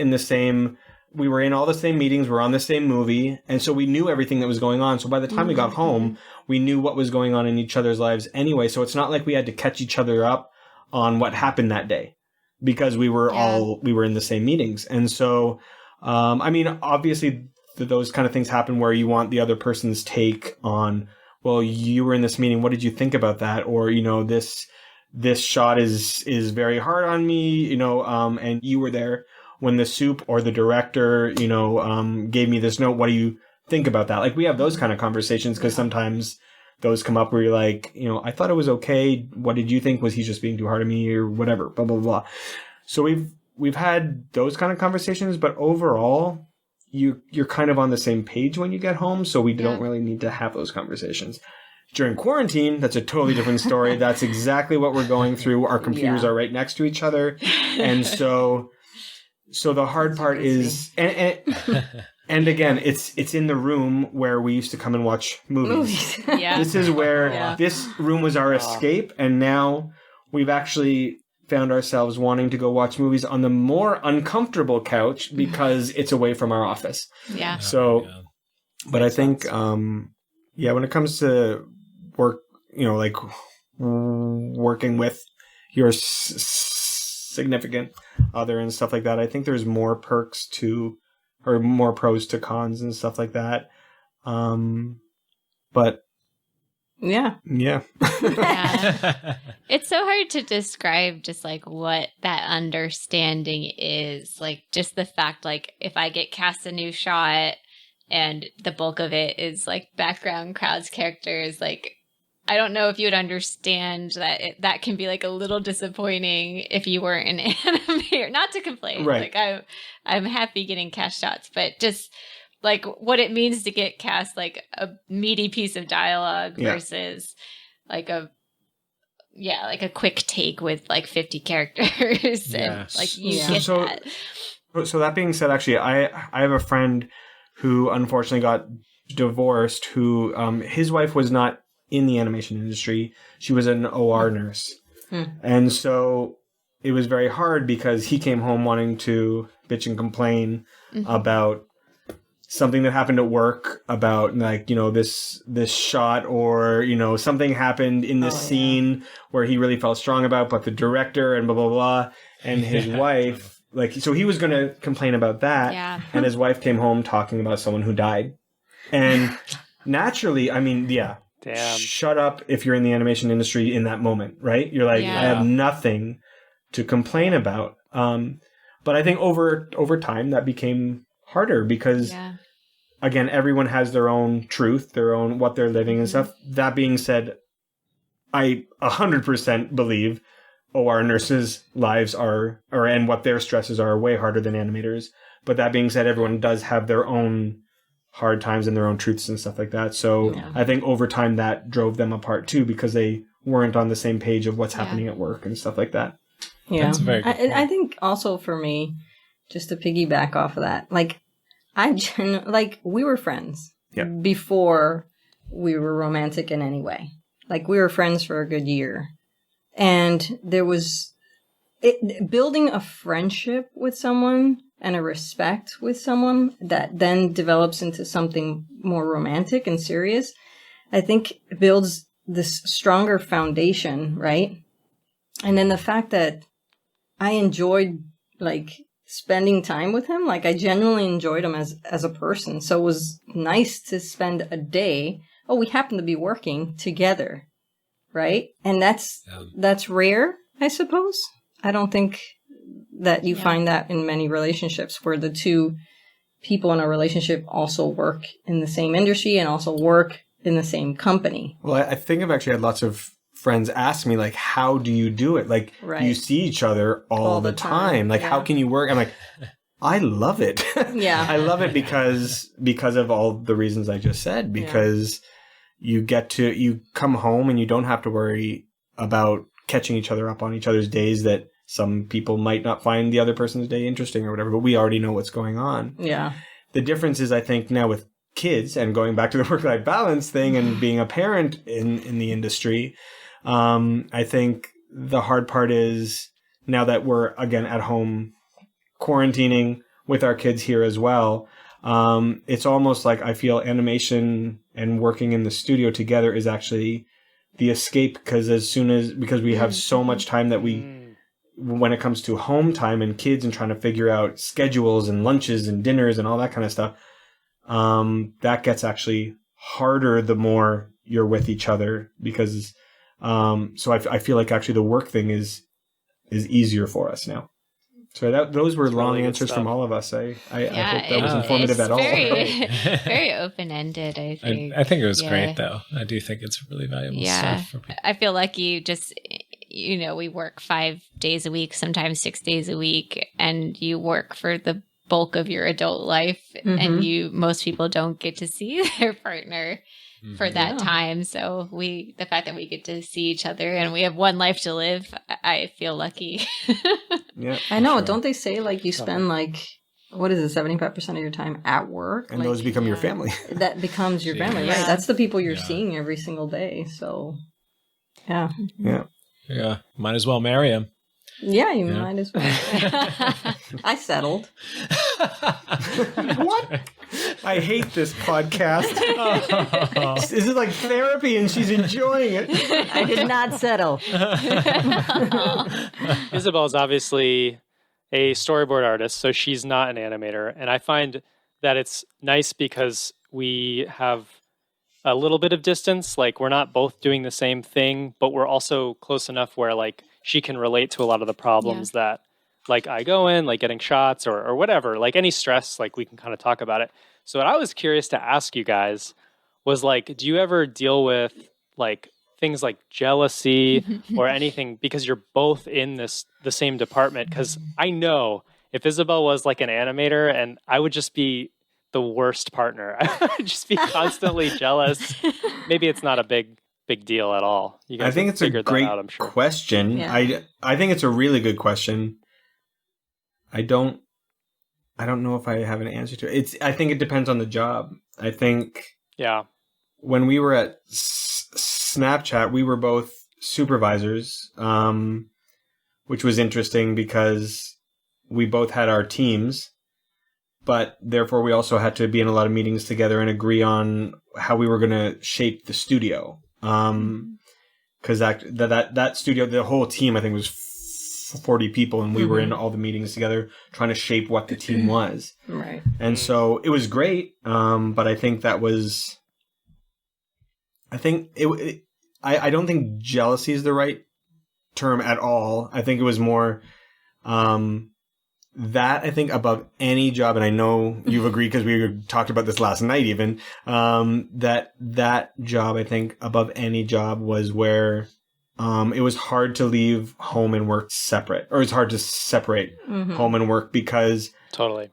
we were in all the same meetings, we were on the same movie, and so we knew everything that was going on. So by the time we got home, we knew what was going on in each other's lives anyway. So it's not like we had to catch each other up on what happened that day, because we were in the same meetings. And so, obviously those kind of things happen where you want the other person's take on, well, you were in this meeting, what did you think about that? Or, this shot is very hard on me, and you were there when the soup or the director, gave me this note. What do you think about that? Like, we have those kind of conversations because sometimes those come up where you're like, I thought it was okay. What did you think? Was he just being too hard on me or whatever? Blah, blah, blah. So we've had those kind of conversations, but overall, you're kind of on the same page when you get home. So we don't really need to have those conversations. During quarantine, that's a totally different story. That's exactly what we're going through. Our computers are right next to each other. And so the hard part is, and And again, it's in the room where we used to come and watch movies. Yeah. This is where this room was our escape, and now we've actually found ourselves wanting to go watch movies on the more uncomfortable couch because it's away from our office. Yeah. So, but I think, when it comes to work, like working with your significant other and stuff like that, I think there's more perks to, or more pros to cons and stuff like that. But yeah. Yeah. It's so hard to describe just like what that understanding is. Like just the fact, like if I get cast a new shot and the bulk of it is like background crowds characters, like I don't know if you would understand that that can be like a little disappointing if you weren't an animator. Not to complain. Right. Like I'm happy getting cast shots, but just like what it means to get cast like a meaty piece of dialogue versus like a quick take with like 50 characters and like you get that. So that being said, actually, I have a friend who unfortunately got divorced who his wife was not in the animation industry. She was an OR nurse. And so it was very hard because he came home wanting to bitch and complain about something that happened at work, about like, this shot, or, something happened in this scene where he really felt strong about, but the director and blah, blah, blah. And his wife, like, so he was going to complain about that. Yeah. And his wife came home talking about someone who died. And naturally, I mean, Damn. shut up if you're in the animation industry in that moment, right? You're like, I have nothing to complain about. But I think over time that became harder because, again, everyone has their own truth, their own what they're living and stuff. That being said, I 100% believe OR nurses' lives and what their stresses are way harder than animators. But that being said, everyone does have their own hard times and their own truths and stuff like that. So I think over time that drove them apart too, because they weren't on the same page of what's happening at work and stuff like that. Yeah. That's very good point. I think also for me, just to piggyback off of that, like we were friends before we were romantic in any way. Like we were friends for a good year. And there was building a friendship with someone and a respect with someone that then develops into something more romantic and serious, I think builds this stronger foundation, right? And then the fact that I enjoyed like spending time with him, like I genuinely enjoyed him as a person. So it was nice to spend a day. Oh, we happen to be working together, right? And that's rare, I suppose. I don't think that you find that in many relationships where the two people in a relationship also work in the same industry and also work in the same company. Well, I think I've actually had lots of friends ask me, like, how do you do it? Like, you see each other all the time. Like, how can you work? I'm like, I love it. I love it because of all the reasons I just said, because you come home and you don't have to worry about catching each other up on each other's days that some people might not find the other person's day interesting or whatever, but we already know what's going on. Yeah. The difference is, I think, now with kids and going back to the work-life balance thing and being a parent in the industry, I think the hard part is now that we're, again, at home quarantining with our kids here as well, it's almost like I feel animation and working in the studio together is actually the escape, because we have so much time that when it comes to home time and kids and trying to figure out schedules and lunches and dinners and all that kind of stuff, that gets actually harder the more you're with each other, because so I feel like actually the work thing is easier for us now. So those were long answers from all of us. I hope that was informative at all. Very open-ended, I think. I think it was great, though. I do think it's really valuable stuff for people. I feel lucky just, we work 5 days a week, sometimes 6 days a week, and you work for the bulk of your adult life, and most people don't get to see their partner for that time. So the fact that we get to see each other and we have one life to live, I feel lucky. I know. Sure. Don't they say like you spend like what is it, 75% of your time at work? And those become your family. That becomes your family, right? That's the people you're seeing every single day. So, yeah. Yeah. Might as well marry him. Yeah, you might as well. I settled. What? I hate this podcast. This is like therapy and she's enjoying it. I did not settle. Isabel's obviously a storyboard artist, so she's not an animator. And I find that it's nice because we have a little bit of distance. Like, we're not both doing the same thing, but we're also close enough where, like, she can relate to a lot of the problems that, like, I go in, like getting shots or whatever, like any stress, like we can kind of talk about it. So what I was curious to ask you guys was, like, do you ever deal with, like, things like jealousy or anything because you're both in the same department? Because I know if Isabel was like an animator, and I would just be the worst partner. I would just be constantly jealous. Maybe it's not a big deal at all. You guys I think it's a great question. Yeah. I think it's a really good question. I don't know if I have an answer to it. I think it depends on the job. I think when we were at Snapchat, we were both supervisors, which was interesting because we both had our teams, but therefore we also had to be in a lot of meetings together and agree on how we were going to shape the studio. Because that studio, the whole team, I think, was 40 people, and we were in all the meetings together trying to shape what the team was. Right. And so it was great, but I think that was... I don't think jealousy is the right term at all. I think it was more that, I think, above any job, and I know you've agreed because we talked about this last night even, that job, I think, above any job was where it was hard to leave home and work separate, or it's hard to separate home and work because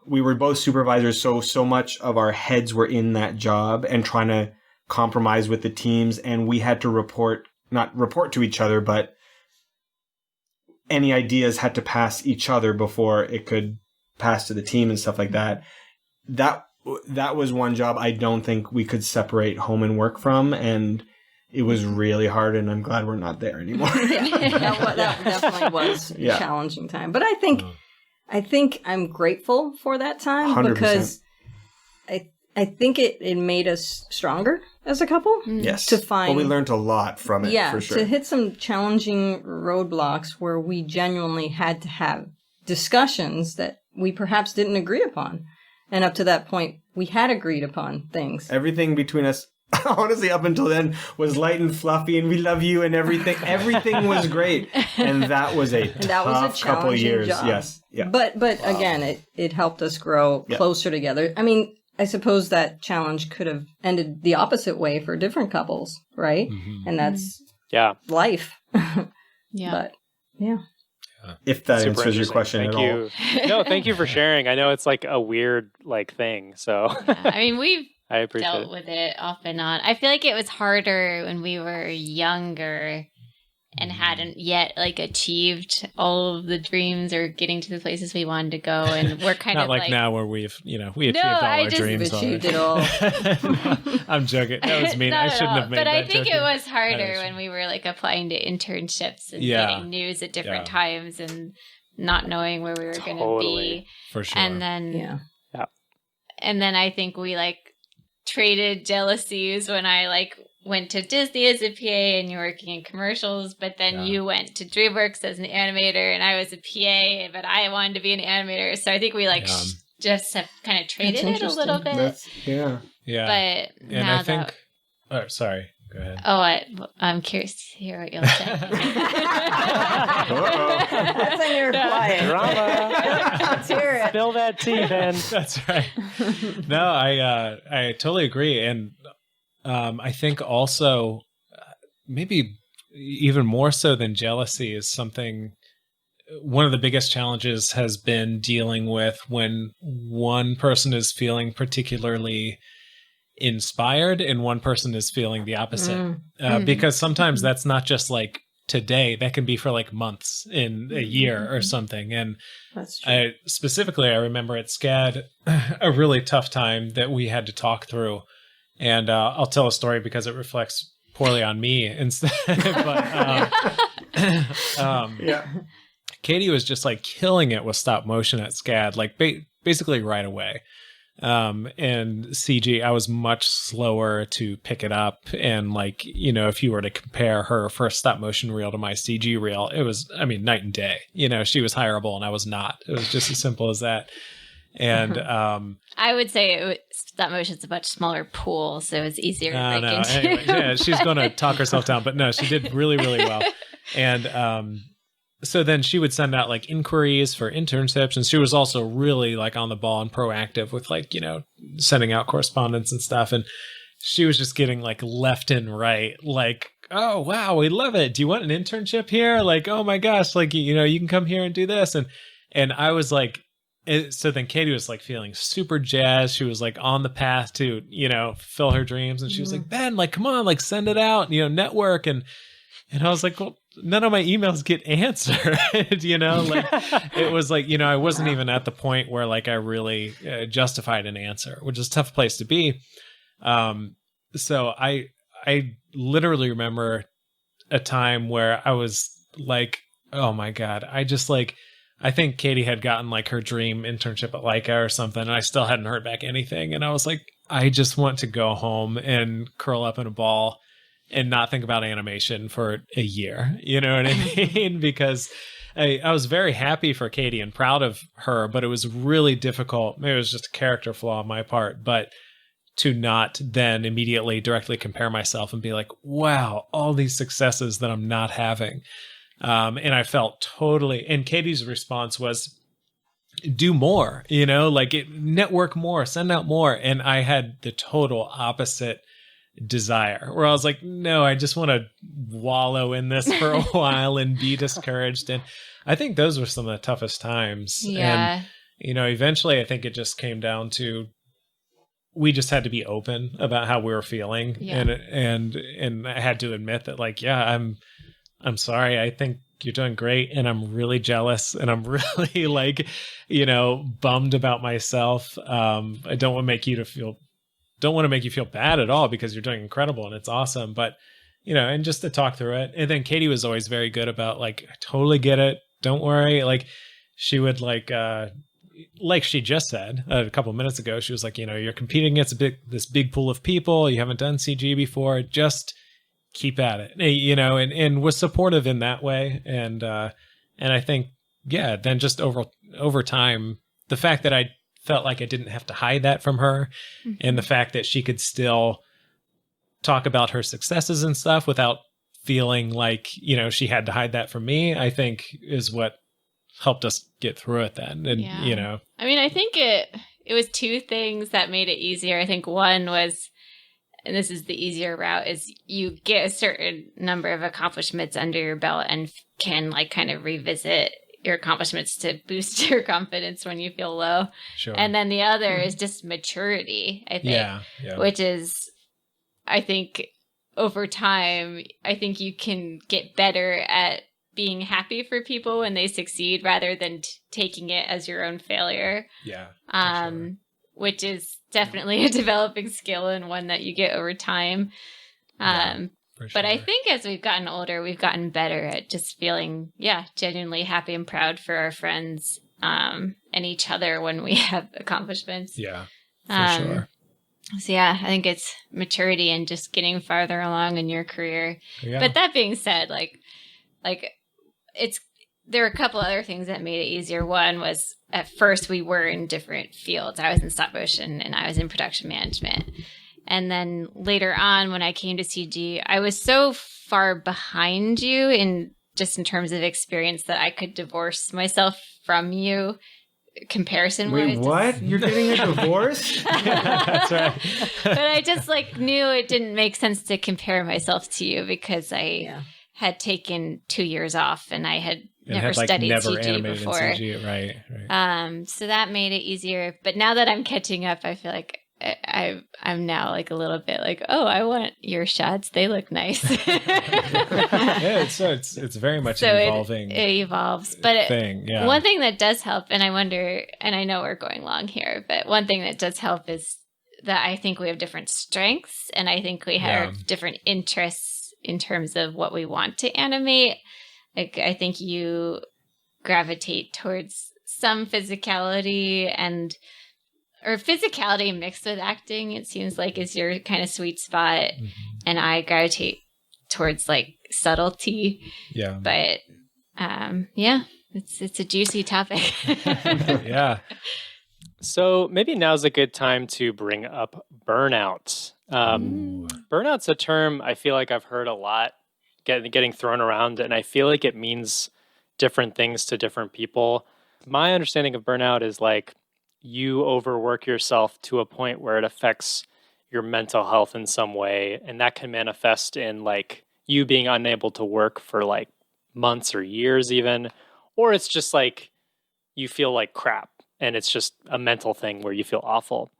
we were both supervisors, so much of our heads were in that job and trying to compromise with the teams, and we had to not report to each other, but any ideas had to pass each other before it could pass to the team and stuff like that. That was one job I don't think we could separate home and work from, and it was really hard, and I'm glad we're not there anymore. That definitely was a challenging time. But I think I'm grateful for that time 100%. Because I think it made us stronger as a couple. Yes. To find... Well, we learned a lot from it, for sure. To hit some challenging roadblocks where we genuinely had to have discussions that we perhaps didn't agree upon. And up to that point, we had agreed upon things. Everything between us, honestly, up until then, was light and fluffy, and we love you and everything. Everything was great. And that was a tough couple of years. Job. Yes. Yeah. But again, it helped us grow closer together. I mean, I suppose that challenge could have ended the opposite way for different couples, right? And that's life. But if that answers your question at all. No, thank you for sharing. I know it's like a weird thing. So I mean, we've dealt it with it off and on. I feel like it was harder when we were younger and hadn't yet achieved all of the dreams or getting to the places we wanted to go, and we're kind not of like now where we achieved all our dreams. Achieved it all. I'm joking. That was mean. I shouldn't have made that. But I think it was harder when we were applying to internships and getting news at different times and not knowing where we were going to be. For sure. And then and then I think we traded jealousies when I went to Disney as a PA and you're working in commercials, but then you went to DreamWorks as an animator and I was a PA, but I wanted to be an animator. So I think we just have kind of traded it a little bit. Yeah. Yeah. But and now I think, sorry, go ahead. Oh, I'm curious to hear what you'll say. That's when you're quiet. Drama. Let's hear it. Spill that tea, Ben. That's right. No, I totally agree. And I think also maybe even more so than jealousy is one of the biggest challenges has been dealing with when one person is feeling particularly inspired and one person is feeling the opposite. Because sometimes that's not just today, that can be for like months in a year or something. And That's true. specifically, I remember at SCAD, a really tough time that we had to talk through. And I'll tell a story because it reflects poorly on me instead. But Yeah. Katie was just like killing it with stop motion at SCAD, like basically right away. And CG, I was much slower to pick it up. And like, you know, if you were to compare her first stop motion reel to my CG reel, it was, I mean, night and day. You know, she was hireable and I was not. It was just as simple as that. And I would say stop motion's a much smaller pool, so it's easier to break no. into. Anyway, yeah, she's going to talk herself down, but no, she did really, really well. And so then she would send out like inquiries for internships, and she was also really like on the ball and proactive with like, you know, sending out correspondence and stuff. And she was just getting like left and right, like, oh wow, we love it. Do you want an internship here? Like, oh my gosh, like, you know, you can come here and do this. And I was like, so then Katie was like feeling super jazzed. She was like on the path to, you know, fulfill her dreams. And she was like, Ben, like, come on, like send it out, you know, network. And I was like, well, none of my emails get answered, you know, like it was like, you know, I wasn't even at the point where like I really justified an answer, which is a tough place to be. So I literally remember a time where I was like, oh my God, I think Katie had gotten like her dream internship at Leica or something, and I still hadn't heard back anything. And I was like, I just want to go home and curl up in a ball and not think about animation for a year. You know what I mean? Because I was very happy for Katie and proud of her, but it was really difficult. Maybe it was just a character flaw on my part, but to not then immediately directly compare myself and be like, wow, all these successes that I'm not having. And I felt totally, and Katie's response was, do more, you know, like network more, send out more. And I had the total opposite desire where I was like, no, I just want to wallow in this for a while and be discouraged. And I think those were some of the toughest times. Yeah. And, you know, eventually I think it just came down to, we just had to be open about how we were feeling. Yeah. And I had to admit that like, yeah, I'm sorry. I think you're doing great. And I'm really jealous. And I'm really like, you know, bummed about myself. I don't want to make you feel bad at all because you're doing incredible and it's awesome. But, you know, and just to talk through it. And then Katie was always very good about like, I totally get it. Don't worry. Like she would like she just said a couple of minutes ago, she was like, you know, you're competing against this big pool of people. You haven't done CG before. Just keep at it, you know, and was supportive in that way. And I think, yeah, then just over time, the fact that I felt like I didn't have to hide that from her, and the fact that she could still talk about her successes and stuff without feeling like, you know, she had to hide that from me, I think is what helped us get through it then. And, Yeah. you know, I mean, I think it was two things that made it easier. I think one was, and this is the easier route, is you get a certain number of accomplishments under your belt and can like kind of revisit your accomplishments to boost your confidence when you feel low. sure. And then the other is just maturity, I think, yeah. which is, I think over time, I think you can get better at being happy for people when they succeed rather than taking it as your own failure. Yeah. Sure. Which is definitely a developing skill and one that you get over time. But I think as we've gotten older, we've gotten better at just feeling, genuinely happy and proud for our friends and each other when we have accomplishments. Yeah, for sure. So I think it's maturity and just getting farther along in your career. Yeah. But that being said, like there are a couple other things that made it easier. One was at first we were in different fields. I was in stop motion and I was in production management. And then later on when I came to CG, I was so far behind you in terms of experience that I could divorce myself from you comparison-wise. Wait, what? You're getting a divorce? Yeah, that's right. But I just knew it didn't make sense to compare myself to you because I had taken 2 years off and I had never studied CG before. In CG. Right. So that made it easier. But now that I'm catching up, I feel like I'm now like a little bit like, oh, I want your shots. They look nice. Yeah, it's very much so an evolving it evolves. But thing. Yeah. one thing that does help, and I wonder, and I know we're going long here, but one thing that does help is that I think we have different strengths, and I think we have different interests in terms of what we want to animate. Like, I think you gravitate towards some physicality or physicality mixed with acting, it seems like is your kind of sweet spot. Mm-hmm. And I gravitate towards like subtlety. Yeah. But it's a juicy topic. Yeah. So maybe now's a good time to bring up burnout. Burnout's a term I feel like I've heard a lot getting thrown around, and I feel like it means different things to different people. My understanding of burnout is like you overwork yourself to a point where it affects your mental health in some way, and that can manifest in like you being unable to work for like months or years even, or it's just like you feel like crap and it's just a mental thing where you feel awful.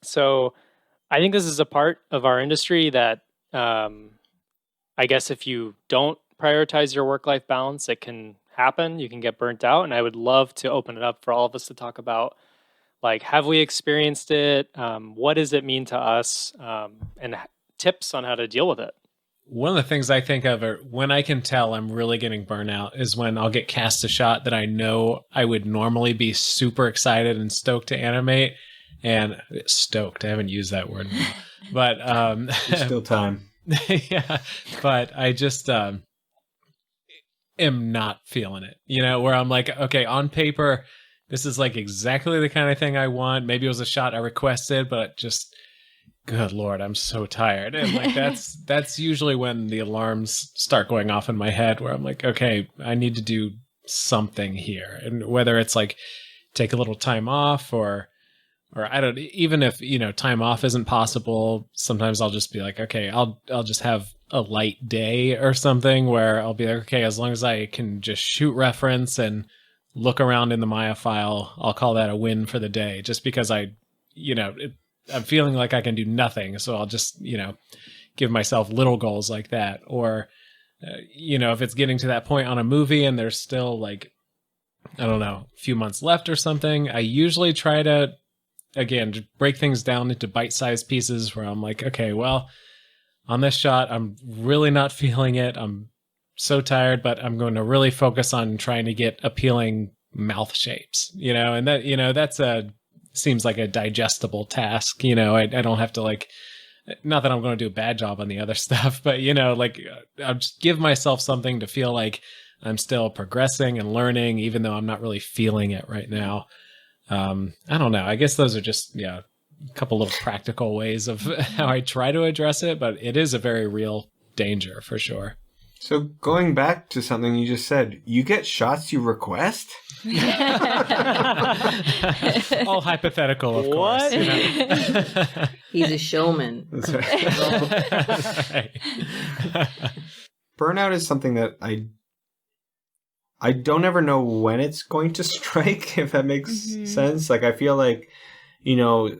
So I think this is a part of our industry that I guess if you don't prioritize your work-life balance, it can happen. You can get burnt out. And I would love to open it up for all of us to talk about, like, have we experienced it? What does it mean to us? And tips on how to deal with it. One of the things I think of are when I can tell I'm really getting burnout is when I'll get cast a shot that I know I would normally be super excited and stoked to animate. And stoked, I haven't used that word, but there's still time. Yeah, but I just am not feeling it, where I'm like, okay, on paper, this is like exactly the kind of thing I want. Maybe it was a shot I requested, but just, good Lord, I'm so tired. And like, that's usually when the alarms start going off in my head where I'm like, okay, I need to do something here. And whether it's like take a little time off or I don't, even if, time off isn't possible, sometimes I'll just be like, okay, I'll just have a light day or something where I'll be like, okay, as long as I can just shoot reference and look around in the Maya file, I'll call that a win for the day, just because I'm feeling like I can do nothing. So I'll just, give myself little goals like that. Or, if it's getting to that point on a movie and there's still like, I don't know, a few months left or something, I usually try to, again, just break things down into bite-sized pieces where I'm like, okay, well, on this shot, I'm really not feeling it. I'm so tired, but I'm going to really focus on trying to get appealing mouth shapes, and that, that's seems like a digestible task. I don't have to like, not that I'm going to do a bad job on the other stuff, but I'll just give myself something to feel like I'm still progressing and learning, even though I'm not really feeling it right now. I don't know. I guess those are just, a couple little practical ways of how I try to address it, but it is a very real danger for sure. So going back to something you just said, you get shots you request? All hypothetical, of course. He's a showman. That's right. That's right. Burnout is something that I don't ever know when it's going to strike, if that makes sense. Like, I feel like,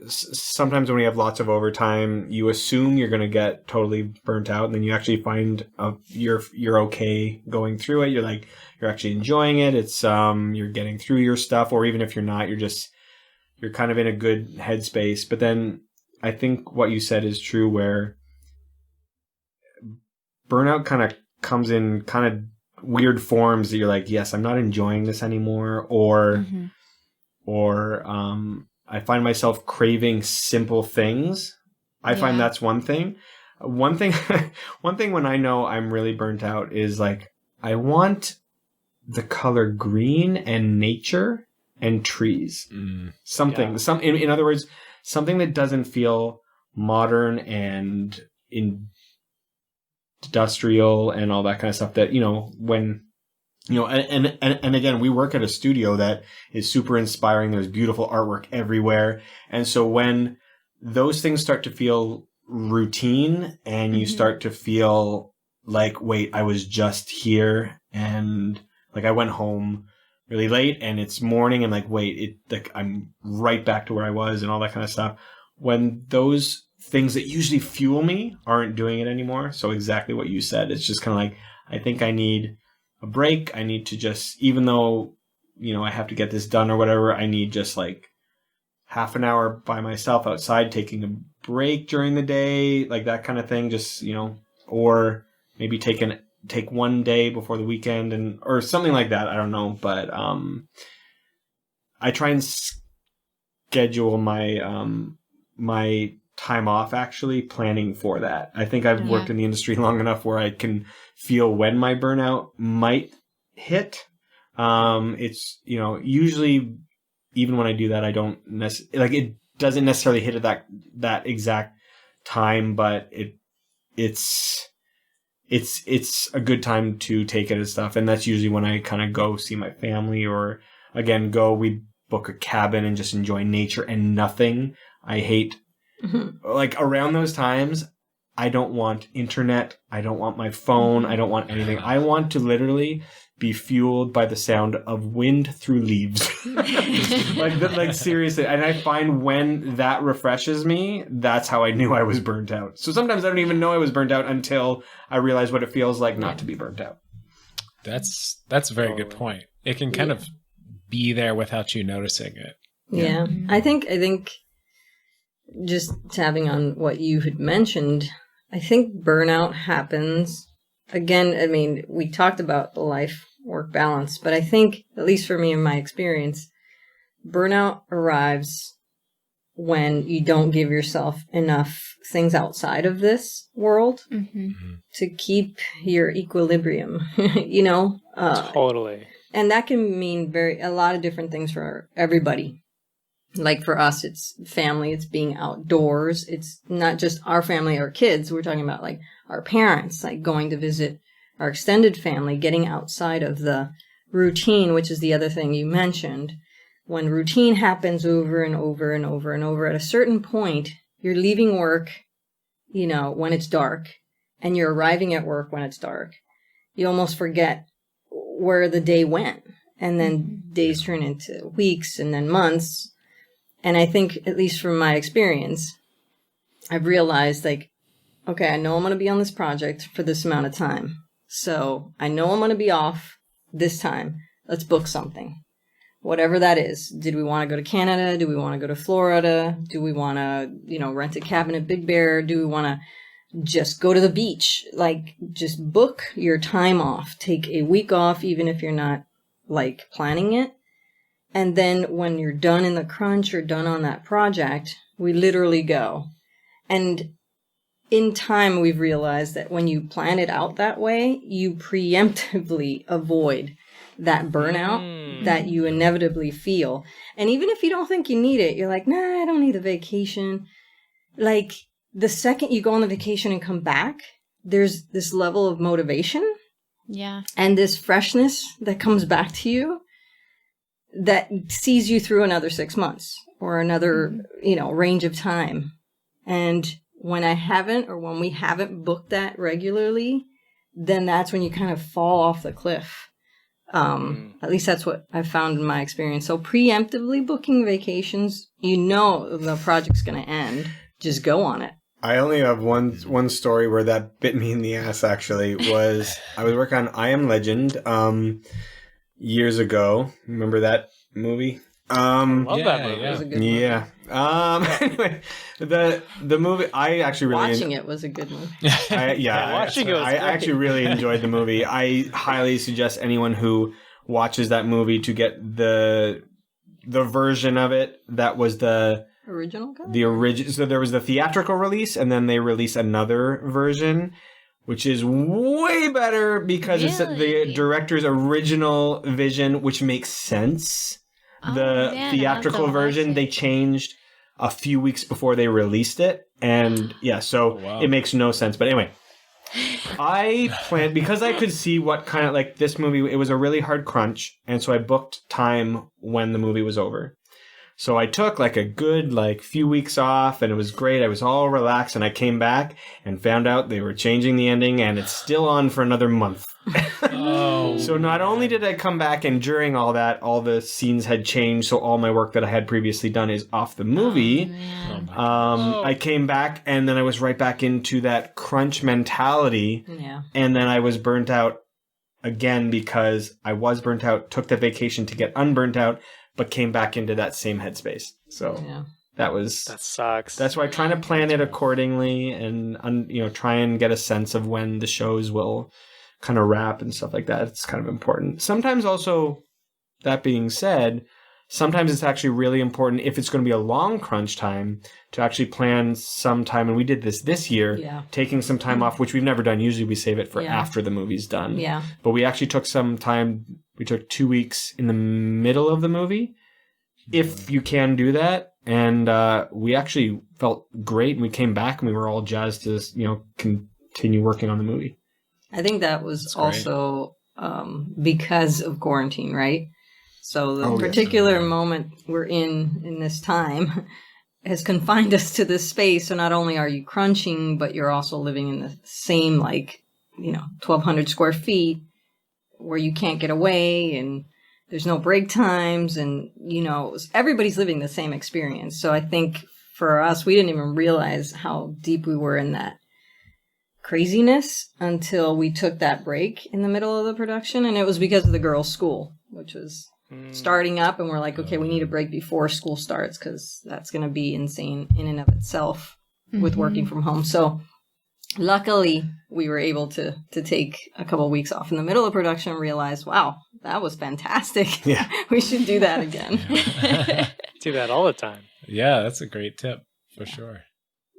sometimes when you have lots of overtime, you assume you're going to get totally burnt out, and then you actually find you're okay going through it. You're actually enjoying it. It's you're getting through your stuff, or even if you're not, you're kind of in a good headspace. But then I think what you said is true, where burnout kind of comes in kind of weird forms that you're like, yes, I'm not enjoying this anymore, or I find myself craving simple things. I find that's one thing. One thing when I know I'm really burnt out is like, I want the color green and nature and trees. Something, in other words, something that doesn't feel modern and industrial and all that kind of stuff that, when, and again, we work at a studio that is super inspiring. There's beautiful artwork everywhere. And so when those things start to feel routine and you start to feel like, wait, I was just here and like I went home really late and it's morning and like, wait, I'm right back to where I was and all that kind of stuff. when those things that usually fuel me aren't doing it anymore. So exactly what you said. It's just kind of like, I think I need a break. I need to just, even though, I have to get this done or whatever, I need just like half an hour by myself outside, taking a break during the day, like that kind of thing. Just, or maybe take one day before the weekend or something like that. I don't know. But, I try and schedule my time off, actually planning for that. I think I've worked in the industry long enough where I can feel when my burnout might hit. It's, usually even when I do that, I don't it doesn't necessarily hit at that exact time, but it's a good time to take it and stuff. And that's usually when I kind of go see my family, or again, we book a cabin and just enjoy nature and nothing. I hate like around those times, I don't want internet. I don't want my phone. I don't want anything. I want to literally be fueled by the sound of wind through leaves. like seriously. And I find when that refreshes me, that's how I knew I was burnt out. So sometimes I don't even know I was burnt out until I realize what it feels like not to be burnt out. That's a very good point. It can kind of be there without you noticing it. Yeah. I think just tapping on what you had mentioned, I think burnout happens. Again, I mean, we talked about the life-work balance, but I think, at least for me in my experience, burnout arrives when you don't give yourself enough things outside of this world to keep your equilibrium, Totally. And that can mean a lot of different things for everybody. Like for us, it's family, it's being outdoors. It's not just our family, our kids. We're talking about like our parents, like going to visit our extended family, getting outside of the routine, which is the other thing you mentioned. When routine happens over and over and over and over, at a certain point, you're leaving work, when it's dark, and you're arriving at work when it's dark. You almost forget where the day went. And then days turn into weeks and then months. And I think, at least from my experience, I've realized, like, okay, I know I'm going to be on this project for this amount of time. So I know I'm going to be off this time. Let's book something. Whatever that is. Did we want to go to Canada? Do we want to go to Florida? Do we want to, rent a cabin at Big Bear? Do we want to just go to the beach? Like, just book your time off. Take a week off, even if you're not, like, planning it. And then when you're done in the crunch or done on that project, we literally go. And in time, we've realized that when you plan it out that way, you preemptively avoid that burnout that you inevitably feel. And even if you don't think you need it, you're like, nah, I don't need a vacation. Like, the second you go on the vacation and come back, there's this level of motivation. Yeah. And this freshness that comes back to you that sees you through another 6 months or another, range of time. And when we haven't booked that regularly, then that's when you kind of fall off the cliff. At least that's what I've found in my experience. So preemptively booking vacations, the project's going to end. Just go on it. I only have one story where that bit me in the ass, actually, was I was working on I Am Legend years ago. Remember that movie? Love that movie. It was a good movie. Yeah. Anyway, the movie, I actually really... Watching it was a good movie. Watching it was I great. actually really enjoyed the movie. I highly suggest anyone who watches that movie to get the version of it that was the Original cut? The original. So there was the theatrical release, and then they released another version, which is way better because it's the director's original vision, which makes sense. The theatrical version they changed a few weeks before they released it, and it makes no sense. But anyway, I planned, because I could see what kind of, like, this movie, it was a really hard crunch, and so I booked time when the movie was over. So I took like a good few weeks off, and it was great. I was all relaxed, and I came back and found out they were changing the ending, and it's still on for another month. Oh. So not only did I come back, and during all that, all the scenes had changed, so all my work that I had previously done is off the movie. Man. I came back, and then I was right back into that crunch mentality. Yeah. And then I was burnt out again because I was burnt out, took the vacation to get unburnt out, but came back into that same headspace. So Yeah. That sucks. That's why trying to plan it accordingly and, try and get a sense of when the shows will kind of wrap and stuff like that. It's kind of important. Sometimes also, that being said, sometimes it's actually really important if it's going to be a long crunch time to actually plan some time. And we did this year, taking some time off, which we've never done. Usually we save it for after the movie's done. Yeah. But we actually took some time. We took 2 weeks in the middle of the movie, if you can do that. And we actually felt great. And we came back and we were all jazzed to, continue working on the movie. I think that was also because of quarantine, right? So the particular moment we're in this time has confined us to this space. So not only are you crunching, but you're also living in the same, 1,200 square feet where you can't get away and there's no break times and, everybody's living the same experience. So I think for us, we didn't even realize how deep we were in that craziness until we took that break in the middle of the production. And it was because of the girls' school, which was starting up. And we're like, okay, we need a break before school starts because that's going to be insane in and of itself with working from home. So luckily, we were able to take a couple of weeks off in the middle of production and realize, wow, that was fantastic. Yeah. We should do that again. Do that all the time. Yeah, that's a great tip for sure.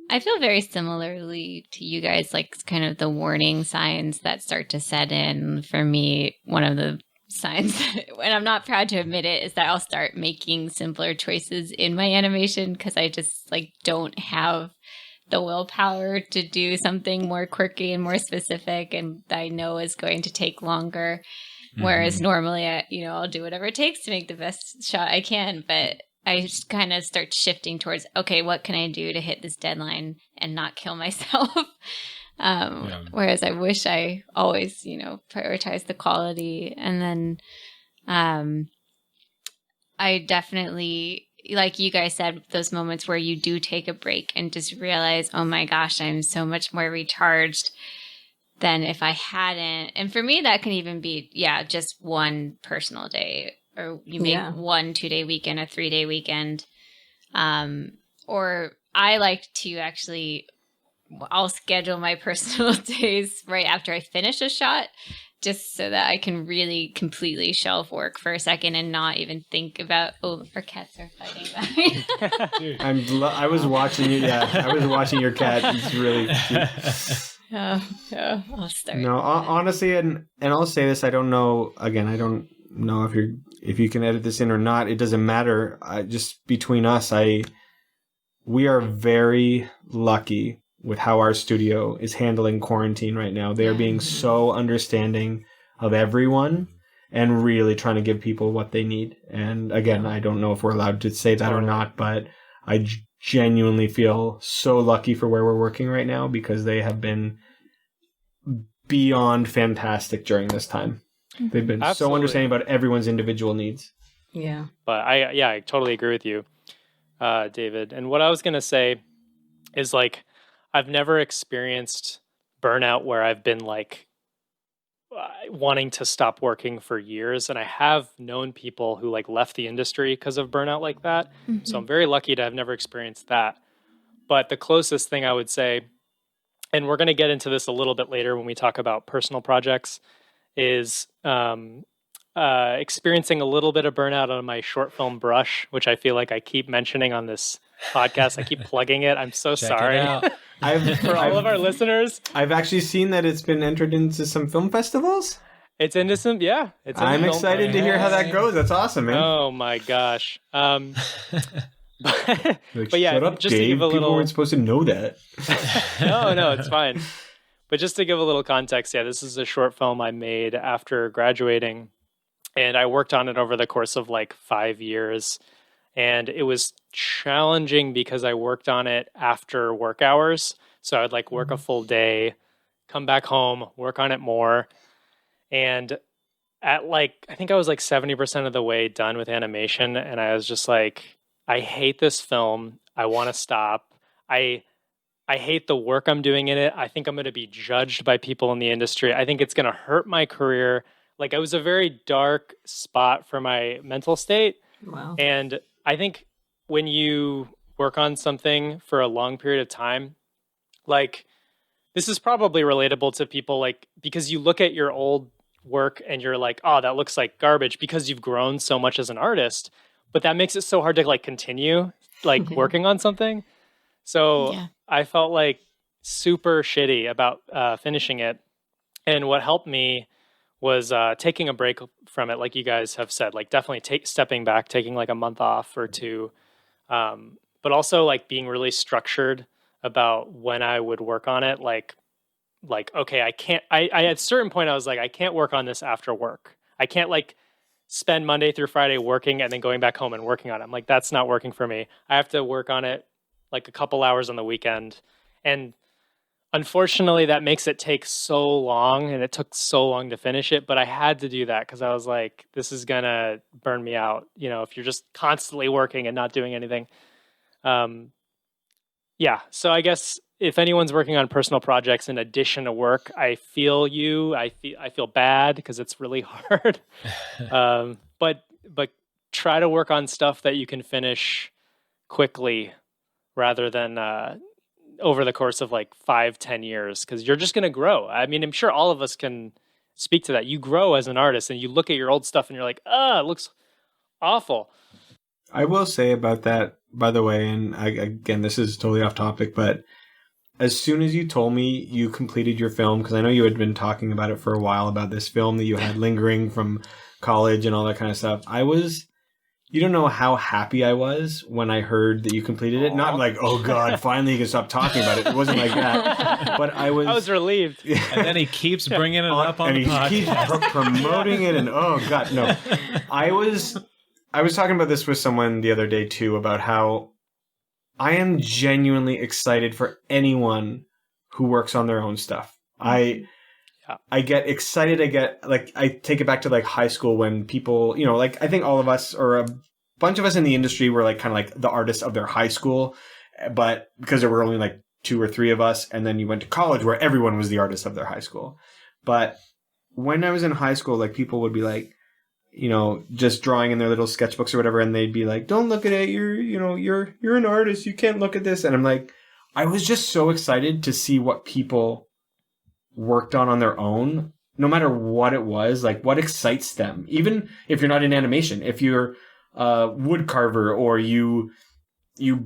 I feel very similarly to you guys, like kind of the warning signs that start to set in. For me, one of the signs, and I'm not proud to admit it, is that I'll start making simpler choices in my animation because I just don't have the willpower to do something more quirky and more specific and that I know is going to take longer. Whereas normally, I'll do whatever it takes to make the best shot I can, but I just kind of start shifting towards, okay, what can I do to hit this deadline and not kill myself? Whereas I wish I always, prioritize the quality. And then I definitely, like you guys said, those moments where you do take a break and just realize, oh my gosh, I'm so much more recharged than if I hadn't. And for me, that can even be, just one personal day. Or you make 1 2-day weekend, a 3-day weekend. Or I like to actually, I'll schedule my personal days right after I finish a shot, just so that I can really completely shelf work for a second and not even think about, our cats are fighting back. Dude. I was watching you. Yeah, I was watching your cat. It's really cute. I'll start. No, honestly, and I'll say this. I don't know. Again, I don't know if you can edit this in or not. It doesn't matter. Just between us, we are very lucky with how our studio is handling quarantine right now. They are being so understanding of everyone and really trying to give people what they need. And again, I don't know if we're allowed to say that or not, but I genuinely feel so lucky for where we're working right now because they have been beyond fantastic during this time. They've been so understanding about everyone's individual needs. Yeah. But I totally agree with you, David. And what I was going to say is I've never experienced burnout where I've been wanting to stop working for years. And I have known people who left the industry because of burnout like that. Mm-hmm. So I'm very lucky to have never experienced that. But the closest thing I would say, and we're going to get into this a little bit later when we talk about personal projects, is experiencing a little bit of burnout on my short film brush, which I feel like I keep mentioning on this podcast. I keep plugging it. I'm so sorry. For all of our listeners. I've actually seen that it's been entered into some film festivals. It's into some, I'm excited to hear how that goes. That's awesome, man. Oh my gosh. But shut up, just Dave. to give a little... People weren't supposed to know that. No, it's fine. But just to give a little context, this is a short film I made after graduating, and I worked on it over the course of 5 years, and it was challenging because I worked on it after work hours, so I'd work a full day, come back home, work on it more, And at like, I think I was like 70% of the way done with animation. And I was just like, I hate this film. I want to stop. I hate the work I'm doing in it. I think I'm going to be judged by people in the industry. I think it's going to hurt my career. Like, it was a very dark spot for my mental state. Wow. And I think when you work on something for a long period of time, like, this is probably relatable to people, like, because you look at your old work and you're like, oh, that looks like garbage because you've grown so much as an artist, but that makes it so hard to like continue like working on something. So Yeah. I felt like super shitty about finishing it. And what helped me was taking a break from it, like you guys have said, like definitely stepping back, taking like a month off or two, but also like being really structured about when I would work on it. Like okay, I can't. I at a certain point I was like, I can't work on this after work. I can't like spend Monday through Friday working and then going back home and working on it. I'm like, that's not working for me. I have to work on it like a couple hours on the weekend, and unfortunately that makes it take so long, and it took so long to finish it, but I had to do that because I was like, this is gonna burn me out, you know, if you're just constantly working and not doing anything. Yeah, so I guess if anyone's working on personal projects in addition to work, I feel you. I feel bad because it's really hard. But try to work on stuff that you can finish quickly rather than over the course of like 5-10 years, because you're just going to grow. I mean, I'm sure all of us can speak to that. You grow as an artist and you look at your old stuff and you're like, it looks awful. I will say about that, by the way, and again, this is totally off topic, but as soon as you told me you completed your film, because I know you had been talking about it for a while, about this film that you had lingering from college and all that kind of stuff, you don't know how happy I was when I heard that you completed it. Not like, oh God, finally you can stop talking about it. It wasn't like that. But I was relieved. And then he keeps bringing it up on the podcast. And he keeps promoting it, and oh God, no. I was talking about this with someone the other day too, about how I am genuinely excited for anyone who works on their own stuff. I get excited. I take it back to like high school when people, you know, like I think all of us or a bunch of us in the industry were like kind of like the artists of their high school, but because there were only like 2 or 3 of us, and then you went to college where everyone was the artist of their high school. But when I was in high school, like people would be like, you know, just drawing in their little sketchbooks or whatever, and they'd be like, don't look at it, you're an artist, you can't look at this. And I'm like, I was just so excited to see what people worked on their own, no matter what it was, like what excites them. Even if you're not in animation, if you're a wood carver or you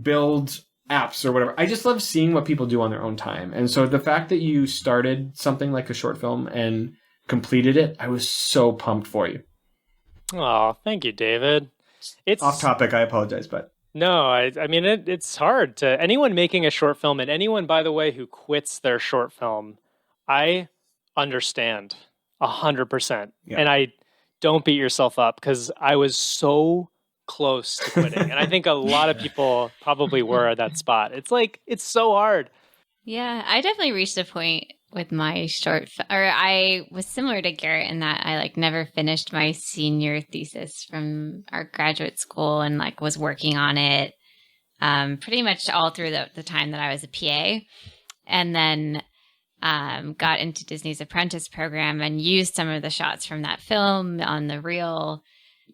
build apps or whatever, I just love seeing what people do on their own time. And so the fact that you started something like a short film and completed it, I was so pumped for you. Oh, thank you, David. It's off topic. I apologize, but no, I mean, it's hard to anyone making a short film, and anyone, by the way, who quits their short film. I understand 100%. Yeah. And I don't beat yourself up, because I was so close to quitting. And I think a lot of people probably were at that spot. It's like, it's so hard. Yeah, I definitely reached a point with my I was similar to Garrett in that I like never finished my senior thesis from our graduate school, and like was working on it pretty much all through the time that I was a PA. And then got into Disney's Apprentice program and used some of the shots from that film on the reel.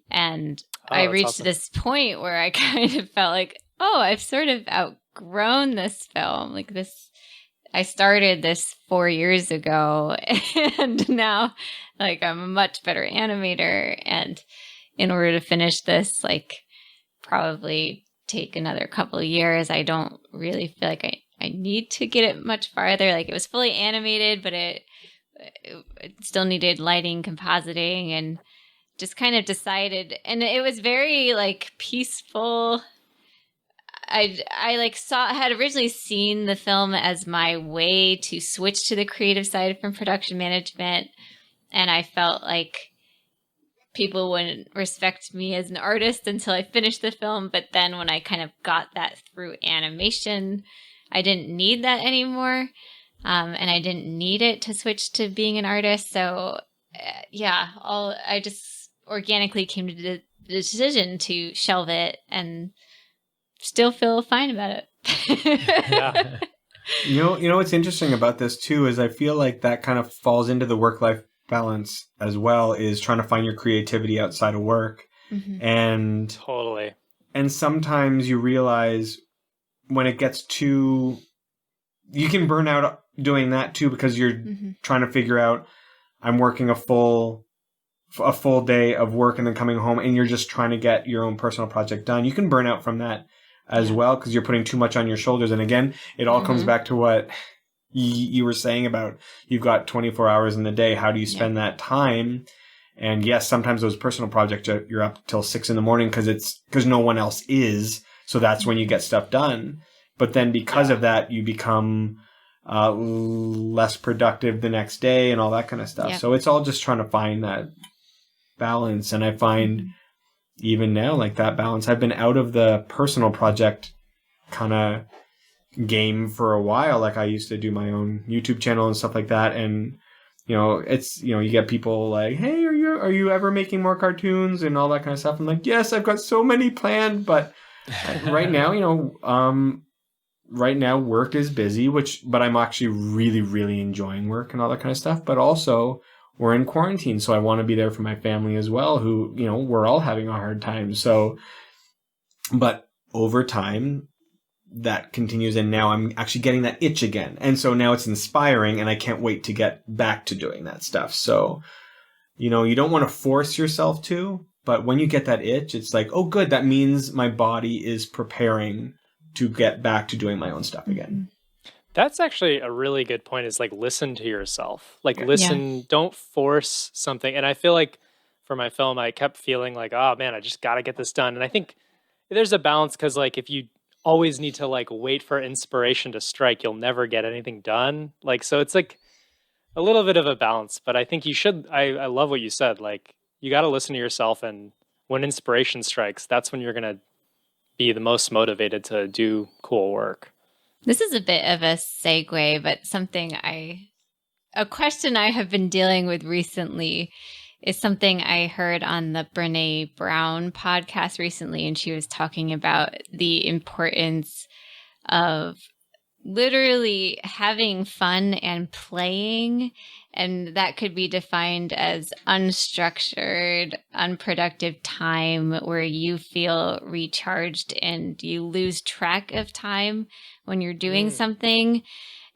And I reached awesome. This point where I kind of felt like, I've sort of outgrown this film. Like I started this 4 years ago, and now like I'm a much better animator. And in order to finish this, like probably take another couple of years. I don't really feel like I need to get it much farther. Like it was fully animated, but it still needed lighting, compositing, and just kind of decided. And it was very like peaceful. I like had originally seen the film as my way to switch to the creative side from production management. And I felt like people wouldn't respect me as an artist until I finished the film. But then when I kind of got that through animation, I didn't need that anymore. And I didn't need it to switch to being an artist. So I just organically came to the decision to shelve it and still feel fine about it. Yeah. You know what's interesting about this too is I feel like that kind of falls into the work-life balance as well, is trying to find your creativity outside of work. Mm-hmm. And Totally. And sometimes you realize when it gets too, you can burn out doing that too, because you're trying to figure out, I'm working a full day of work and then coming home and you're just trying to get your own personal project done. You can burn out from that as well, because you're putting too much on your shoulders. And again, it all comes back to what you were saying about, you've got 24 hours in the day. How do you spend that time? And yes, sometimes those personal projects, you're up till 6 a.m. because no one else is. So that's when you get stuff done. But then because of that, you become less productive the next day and all that kind of stuff. So it's all just trying to find that balance. And I find even now, like that balance, I've been out of the personal project kind of game for a while. Like I used to do my own YouTube channel and stuff like that. And it's, you get people like, hey, are you ever making more cartoons and all that kind of stuff? I'm like, yes, I've got so many planned, but right now, work is busy, but I'm actually really, really enjoying work and all that kind of stuff. But also we're in quarantine, so I want to be there for my family as well, who, we're all having a hard time. So, but over time, that continues, and now I'm actually getting that itch again. And so now it's inspiring, and I can't wait to get back to doing that stuff. So, you don't want to force yourself to, but when you get that itch, it's like, oh, good, that means my body is preparing to get back to doing my own stuff again. That's actually a really good point, is like, listen to yourself. Like, listen, don't force something. And I feel like for my film, I kept feeling like, oh man, I just got to get this done. And I think there's a balance, because like, if you always need to like wait for inspiration to strike, you'll never get anything done. Like, so it's like a little bit of a balance, but I think you should, I love what you said. Like, you got to listen to yourself, and when inspiration strikes, that's when you're going to be the most motivated to do cool work. This is a bit of a segue, but a question I have been dealing with recently is something I heard on the Brene Brown podcast recently, and she was talking about the importance of literally having fun and playing, and that could be defined as unstructured, unproductive time where you feel recharged and you lose track of time when you're doing something.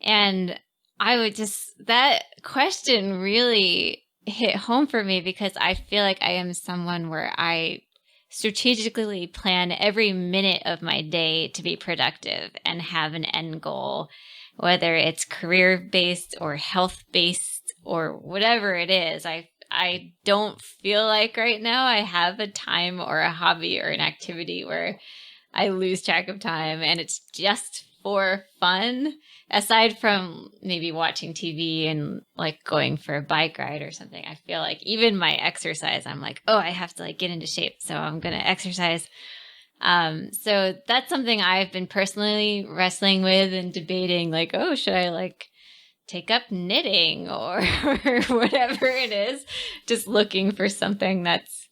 And that question really hit home for me, because I feel like I am someone where I strategically plan every minute of my day to be productive and have an end goal, whether it's career-based or health-based or whatever it is. I don't feel like right now I have a time or a hobby or an activity where I lose track of time and it's just for fun, aside from maybe watching TV and like going for a bike ride or something. I feel like even my exercise, I'm like, oh, I have to like get into shape, so I'm going to exercise. So that's something I've been personally wrestling with and debating, like, oh, should I like take up knitting or whatever it is, just looking for something that's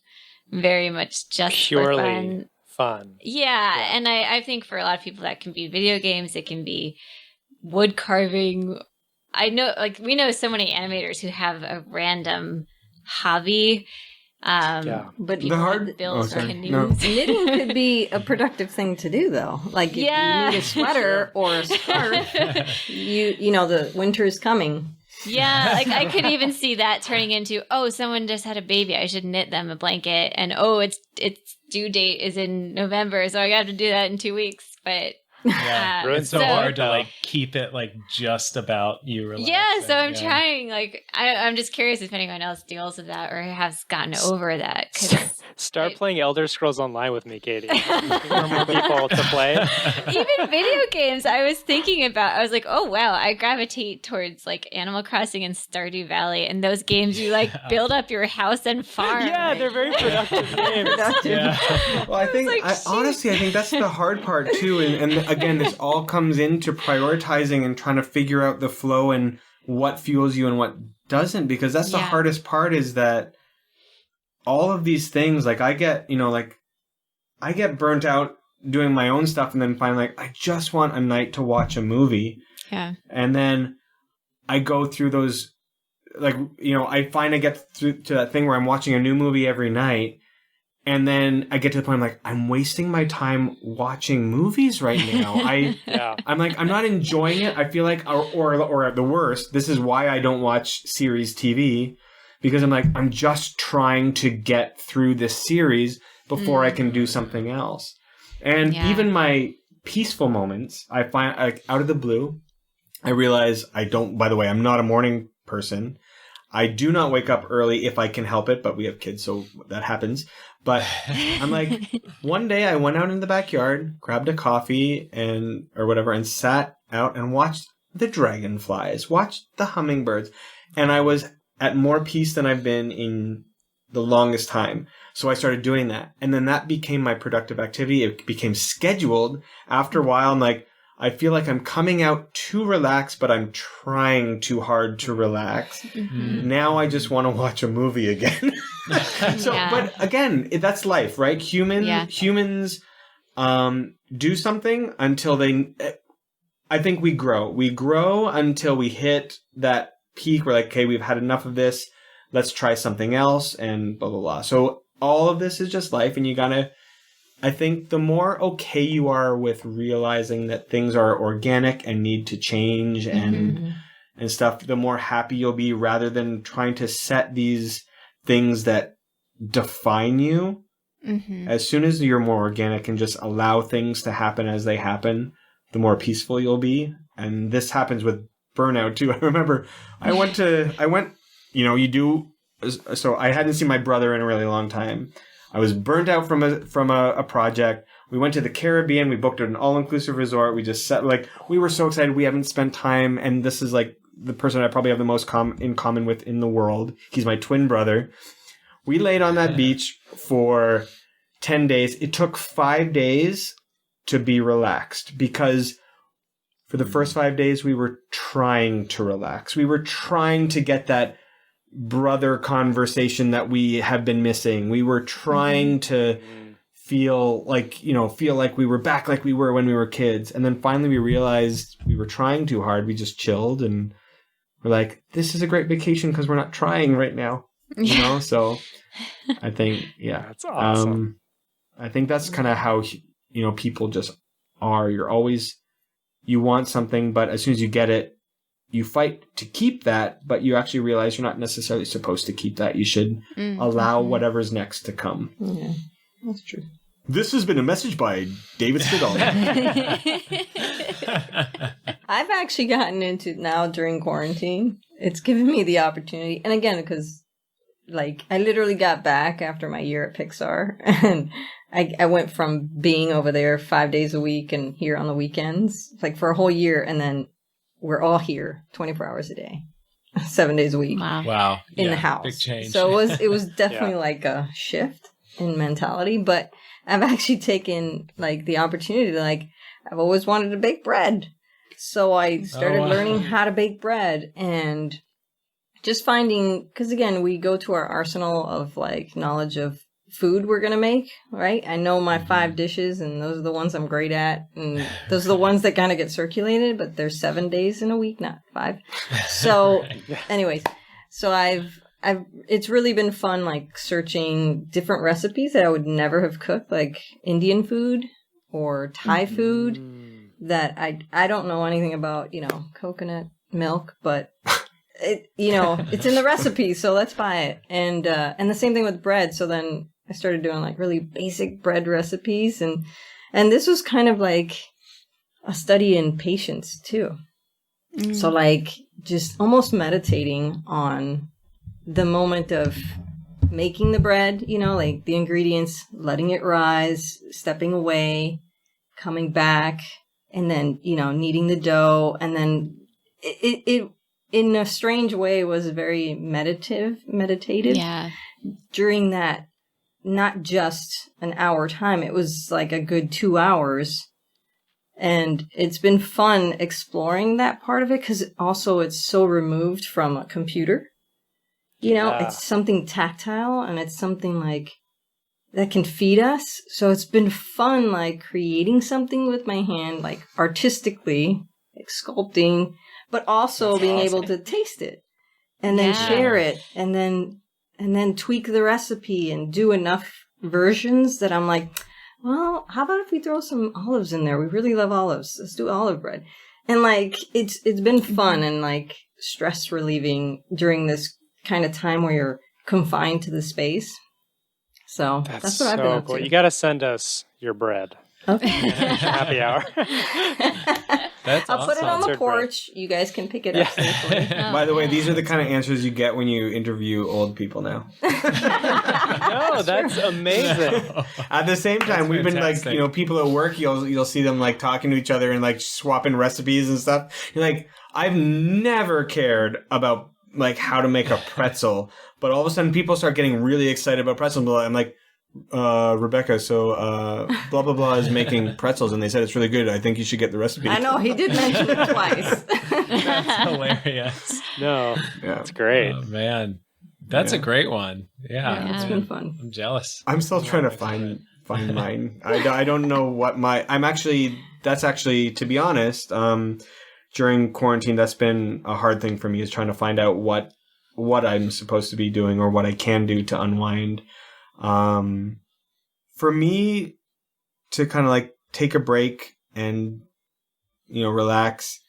very much just purely fun. Yeah. And I think for a lot of people that can be video games, it can be wood carving. I know, like, we know so many animators who have a random hobby. But the hard bills canoes. No. Knitting could be a productive thing to do, though. Like if you need a sweater or a scarf, you know the winter is coming. Yeah, like I could even see that turning into, oh, someone just had a baby, I should knit them a blanket, and oh, its due date is in November, so I got to do that in 2 weeks. But it's so hard to like keep it like just about you relaxing. Yeah, so I'm trying. Like I'm just curious if anyone else deals with that or has gotten over that. Start playing Elder Scrolls Online with me, Katie. For more people to play. Even video games, I was thinking about. I was like, oh wow, I gravitate towards like Animal Crossing and Stardew Valley, and those games you like build up your house and farm. Yeah, they're very productive games. Well, I think honestly, I think that's the hard part too, and again, this all comes into prioritizing and trying to figure out the flow and what fuels you and what doesn't, because that's the Yeah. hardest part, is that all of these things, like I get burnt out doing my own stuff, and then finally, like, I just want a night to watch a movie. Yeah. And then I go through those, like, I find I get through to that thing where I'm watching a new movie every night. And then I get to the point, I'm like, I'm wasting my time watching movies right now. I'm like, I'm not enjoying it. I feel like, or at the worst, this is why I don't watch series TV, because I'm like, I'm just trying to get through this series before I can do something else. And even my peaceful moments, I find, like, out of the blue, I realize by the way, I'm not a morning person. I do not wake up early if I can help it, but we have kids, so that happens. But I'm like, one day I went out in the backyard, grabbed a coffee or whatever, and sat out and watched the dragonflies, watched the hummingbirds. And I was at more peace than I've been in the longest time. So I started doing that. And then that became my productive activity. It became scheduled. After a while, I'm like, I feel like I'm coming out to relax, but I'm trying too hard to relax. Mm-hmm. Now I just want to watch a movie again. But again, that's life, right? Humans do something until I think we grow. We grow until we hit that peak. We're like, okay, we've had enough of this. Let's try something else, and blah, blah, blah. So all of this is just life, and you gotta, I think the more okay you are with realizing that things are organic and need to change and stuff, the more happy you'll be, rather than trying to set these things that define you. As soon as you're more organic and just allow things to happen as they happen, the more peaceful you'll be. And this happens with burnout too. I remember so I hadn't seen my brother in a really long time. I was burnt out from a project. We went to the Caribbean. We booked an all-inclusive resort. We just sat, like, we were so excited. We haven't spent time, and this is like the person I probably have the most in common with in the world. He's my twin brother. We laid on that beach for 10 days. It took 5 days to be relaxed, because for the first 5 days, we were trying to relax. We were trying to get that brother conversation that we have been missing. We were trying to feel like we were back like we were when we were kids. And then finally we realized we were trying too hard. We just chilled, and we're like, this is a great vacation because we're not trying right now. So I think, that's awesome. I think that's kind of how, people just are. You want something, but as soon as you get it, you fight to keep that, but you actually realize you're not necessarily supposed to keep that. You should allow whatever's next to come. Yeah, that's true. This has been a message by David Stodolny. I've actually gotten into now during quarantine. It's given me the opportunity. And again, because like I literally got back after my year at Pixar, and I went from being over there 5 days a week and here on the weekends, like for a whole year. And then we're all here 24 hours a day, 7 days a week. Wow. In the house. Big change. So it was definitely like a shift in mentality, but I've actually taken like the opportunity to I've always wanted to bake bread. So I started learning how to bake bread, and just finding, because again, we go to our arsenal of like knowledge of food we're going to make, right? I know my 5 dishes, and those are the ones I'm great at. And those are the ones that kind of get circulated, but there's 7 days in a week, not 5. So anyways, so it's really been fun, like searching different recipes that I would never have cooked, like Indian food or Thai food that I don't know anything about, coconut milk, but it's in the recipe, so let's buy it. And the same thing with bread. So then I started doing like really basic bread recipes, and this was kind of like a study in patience too. So like just almost meditating on the moment of making the bread, like the ingredients, letting it rise, stepping away, coming back, and then, kneading the dough. And then it in a strange way was very meditative during that, not just an hour time. It was like a good 2 hours. And it's been fun exploring that part of it, because also it's so removed from a computer. You know, Yeah. it's something tactile and it's something like that can feed us. So it's been fun, like creating something with my hand, like artistically, like sculpting, but also That's being awesome. able to taste it and then Yeah. share it and then tweak the recipe and do enough versions that I'm like, well, how about if we throw some olives in there? We really love olives. Let's do olive bread. And like, it's been fun and like stress relieving during this kind of time where you're confined to the space. So that's what I've been up cool. to. You got to send us your bread. Okay. Happy hour. That's I'll put it on the Sponsored bread. porch. You guys can pick it up safely. By the way, these are the kind of answers you get when you interview old people now. No, that's amazing. At the same time, That's we've been like, fantastic. people at work, you'll see them like talking to each other and like swapping recipes and stuff. You're like, I've never cared about like how to make a pretzel, but all of a sudden people start getting really excited about pretzels. I'm like, Rebecca, so blah blah blah is making pretzels and they said it's really good. I think you should get the recipe. I know, he did mention it twice. That's hilarious. No, Yeah. that's great. Oh, man. That's a great one. Yeah. Yeah. It's been fun. I'm jealous. I'm still trying to find mine. I don't know what that's actually, to be honest, during quarantine, that's been a hard thing for me, is trying to find out what I'm supposed to be doing or what I can do to unwind. For me to kind of like take a break and, relax,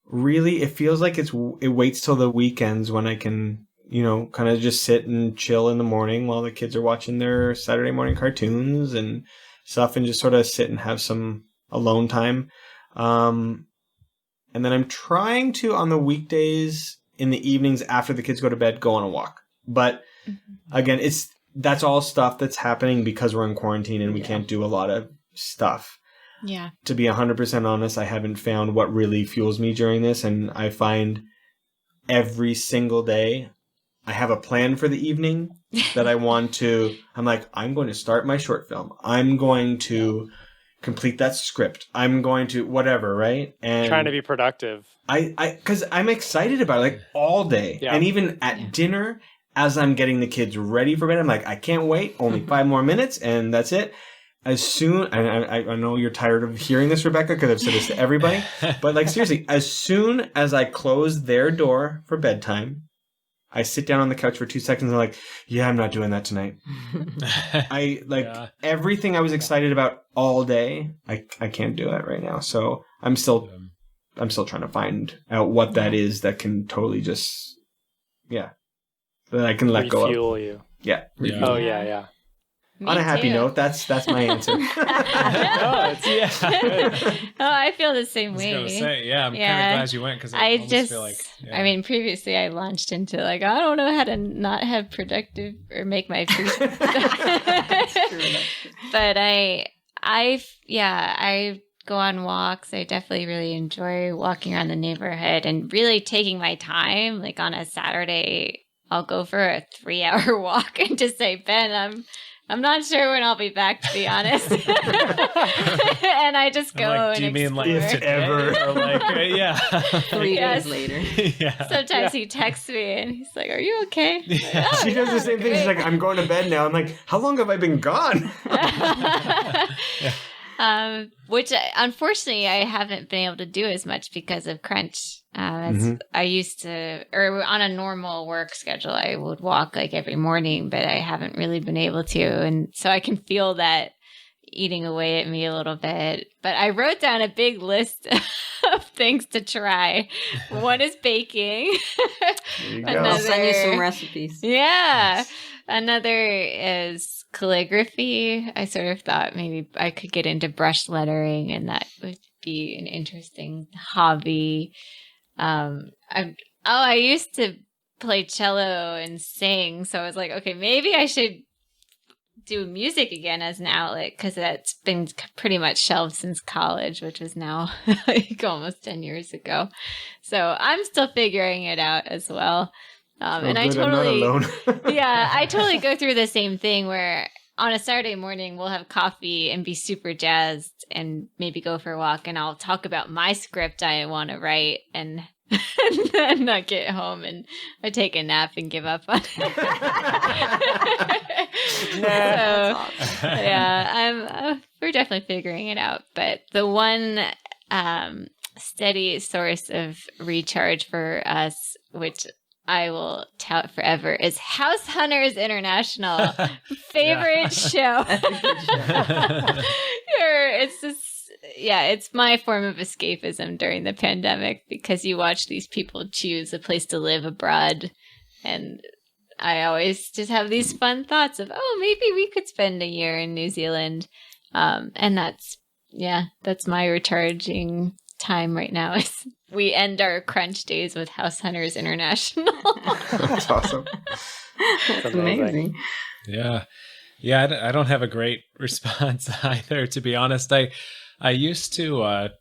really, it feels like it waits till the weekends when I can, kind of just sit and chill in the morning while the kids are watching their Saturday morning cartoons and stuff, and just sort of sit and have some alone time. And then I'm trying to, on the weekdays, in the evenings after the kids go to bed, go on a walk. But again, that's all stuff that's happening because we're in quarantine and we can't do a lot of stuff. Yeah. To be 100% honest, I haven't found what really fuels me during this. And I find every single day I have a plan for the evening that I want to. I'm like, I'm going to start my short film. I'm going to complete that script. I'm going to whatever, right? And Trying to be productive. because I'm excited about it, like all day. Yeah. And even at dinner, as I'm getting the kids ready for bed, I'm like, I can't wait. Only 5 more minutes and that's it. As soon, and I know you're tired of hearing this, Rebecca, because I've said this to everybody, but like seriously, as soon as I close their door for bedtime, I sit down on the couch for 2 seconds and I'm like, yeah, I'm not doing that tonight. I like everything I was excited about all day. I can't do that right now. So I'm still trying to find out what that is that can totally just, that I can let go of. Refuel you. Yeah. Yeah. Oh, yeah. Me On a happy too. note, that's my answer. No, it's Oh, I feel the same I was way. gonna say, I'm kind Yeah. of glad you went because I I almost just, feel like, I mean, previously I launched into like, I don't know how to not have productive or make my food. But I go on walks. I definitely really enjoy walking around the neighborhood and really taking my time. Like on a Saturday, I'll go for a 3-hour walk and just say, Ben, I'm not sure when I'll be back, to be honest. And I just go like, and do you mean like explore. today? Or like, yeah. 3 Yes. days later. Yeah. Sometimes he texts me and he's like, "Are you okay?" I'm like, "Oh, She does the same thing. She's like, I'm going to bed now. I'm like, how long have I been gone? Which unfortunately I haven't been able to do as much because of crunch. I used to, or on a normal work schedule, I would walk like every morning, but I haven't really been able to. And so I can feel that eating away at me a little bit. But I wrote down a big list of things to try. One is baking. There you go. I'll send you some recipes. Yeah. Another is calligraphy. I sort of thought maybe I could get into brush lettering and that would be an interesting hobby. I used to play cello and sing, so I was like, okay, maybe I should do music again as an outlet because that's been pretty much shelved since college, which was now like almost 10 years ago. So I'm still figuring it out as well. And I good, I'm not totally, alone. yeah, I totally go through the same thing where on a Saturday morning we'll have coffee and be super jazzed and maybe go for a walk and I'll talk about my script I want to write and and not get home and I take a nap and give up on it. So, yeah, we're definitely figuring it out. But the one steady source of recharge for us, which I will tout forever, is House Hunters International. Favorite show. It's just, it's my form of escapism during the pandemic because you watch these people choose a place to live abroad. And I always just have these fun thoughts of, maybe we could spend a year in New Zealand. And that's my recharging time right now. Is we end our crunch days with House Hunters International. That's awesome. That's amazing. Yeah. I don't have a great response either, to be honest. I used to, like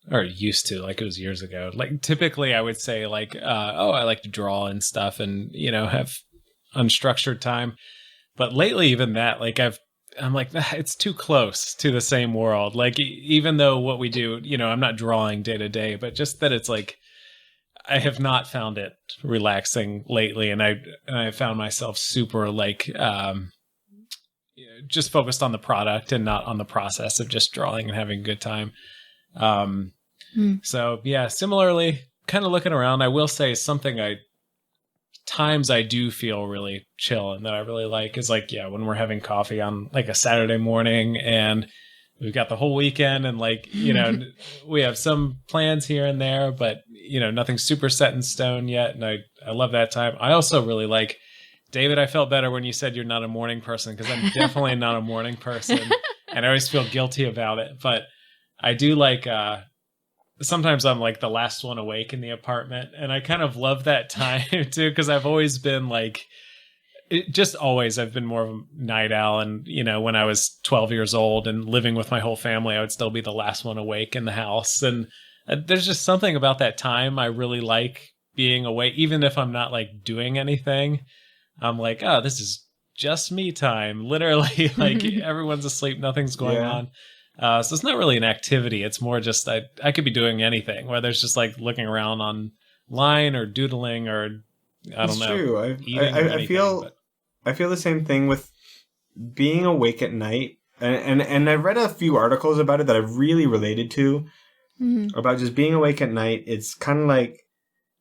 it was years ago. Like typically I would say like, I like to draw and stuff and, have unstructured time. But lately even that, like I'm like, it's too close to the same world. Like, even though what we do, I'm not drawing day to day, but just that it's like, I have not found it relaxing lately. And I found myself super like, just focused on the product and not on the process of just drawing and having a good time. So yeah, similarly, kind of looking around, I will say something times I do feel really chill and that I really like is like, when we're having coffee on like a Saturday morning and we've got the whole weekend and like, we have some plans here and there, but nothing's super set in stone yet. And I love that time. I also really like, David, I felt better when you said you're not a morning person because I'm definitely not a morning person and I always feel guilty about it. But I do like, sometimes I'm like the last one awake in the apartment and I kind of love that time too because I've always been like, I've been more of a night owl. And, when I was 12 years old and living with my whole family, I would still be the last one awake in the house. And there's just something about that time I really like being awake, even if I'm not like doing anything. I'm like, this is just me time. Literally, like everyone's asleep, nothing's going on. So it's not really an activity. It's more just I could be doing anything, whether it's just like looking around online or doodling or I don't know. True. I feel the same thing with being awake at night. And I've read a few articles about it that I've really related to about just being awake at night. It's kind of like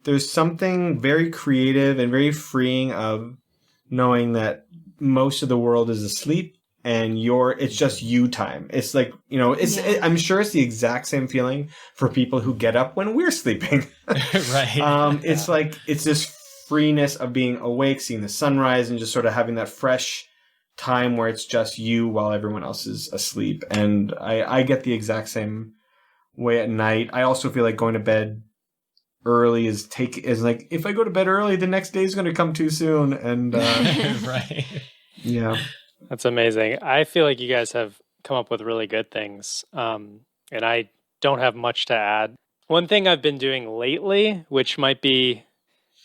there's something very creative and very freeing of knowing that most of the world is asleep and it's just you time. It's like, I'm sure it's the exact same feeling for people who get up when we're sleeping. Right. It's like, it's this freeness of being awake, seeing the sunrise and just sort of having that fresh time where it's just you while everyone else is asleep. And I get the exact same way at night. I also feel like going to bed early is like, if I go to bed early, the next day is going to come too soon. And right. Yeah. That's amazing. I feel like you guys have come up with really good things. And I don't have much to add. One thing I've been doing lately, which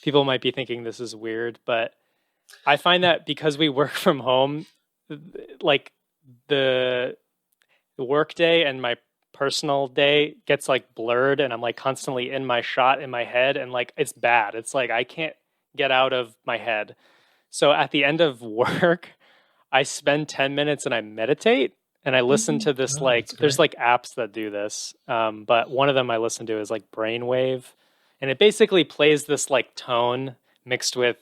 people might be thinking this is weird, but I find that because we work from home, like the work day and my personal day gets like blurred and I'm like constantly in my shot in my head and like it's bad. It's like I can't get out of my head. So at the end of work, I spend 10 minutes and I meditate and I listen to this there's like apps that do this. But one of them I listen to is like Brainwave. And it basically plays this like tone mixed with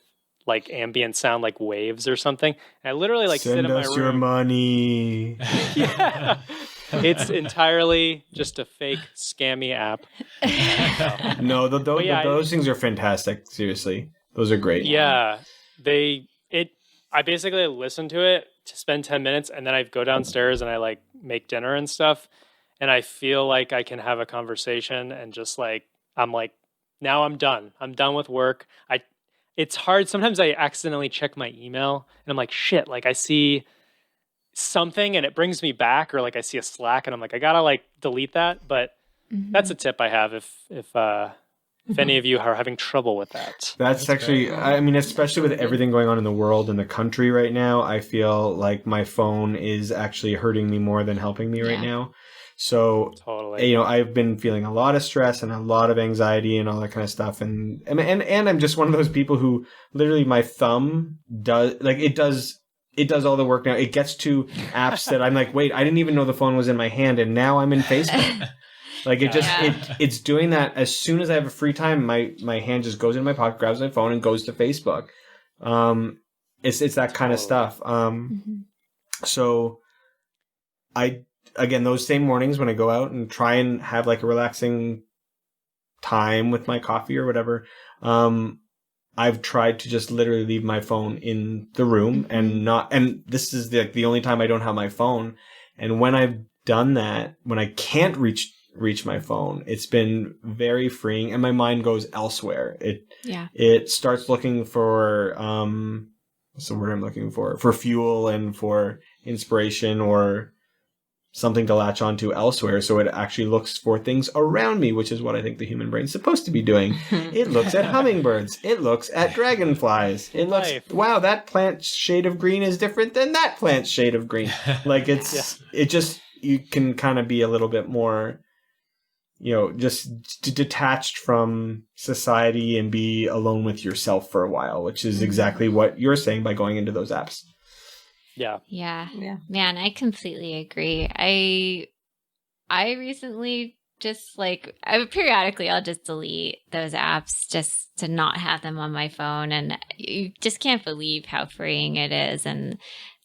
like ambient sound, like waves or something. And I literally like sit in my room. Send us your money. Yeah. It's entirely just a fake scammy app. No, those things are fantastic. Seriously. Those are great. Yeah. I basically listen to it to spend 10 minutes and then I go downstairs and I like make dinner and stuff. And I feel like I can have a conversation and just like, I'm like, now I'm done. I'm done with work. It's hard. Sometimes I accidentally check my email and I'm like, shit, like I see something and it brings me back, or like I see a Slack and I'm like, I gotta like delete that. But that's a tip I have if if any of you are having trouble with that. That's actually, I mean, especially with everything going on in the world and the country right now, I feel like my phone is actually hurting me more than helping me right now. So, Totally. you know, I've been feeling a lot of stress and a lot of anxiety and all that kind of stuff. And I'm just one of those people who literally my thumb does all the work now. It gets to apps that I'm like, wait, I didn't even know the phone was in my hand, and now I'm in Facebook. Like it's doing that as soon as I have a free time. My hand just goes in my pocket, grabs my phone, and goes to Facebook. It's that kind of stuff. So again, those same mornings when I go out and try and have like a relaxing time with my coffee or whatever, I've tried to just literally leave my phone in the room and this is the only time I don't have my phone. And when I've done that, when I can't reach my phone, it's been very freeing and my mind goes elsewhere. It starts looking for, what's the word I'm looking for fuel and for inspiration or something to latch onto elsewhere. So it actually looks for things around me, which is what I think the human brain is supposed to be doing. It looks at hummingbirds. It looks at dragonflies. It looks, wow, that plant's shade of green is different than that plant's shade of green. Like you can kind of be a little bit more, you know, just detached from society and be alone with yourself for a while, which is exactly what you're saying by going into those apps. Yeah. Man, I completely agree. I recently just periodically I'll just delete those apps just to not have them on my phone. And you just can't believe how freeing it is. And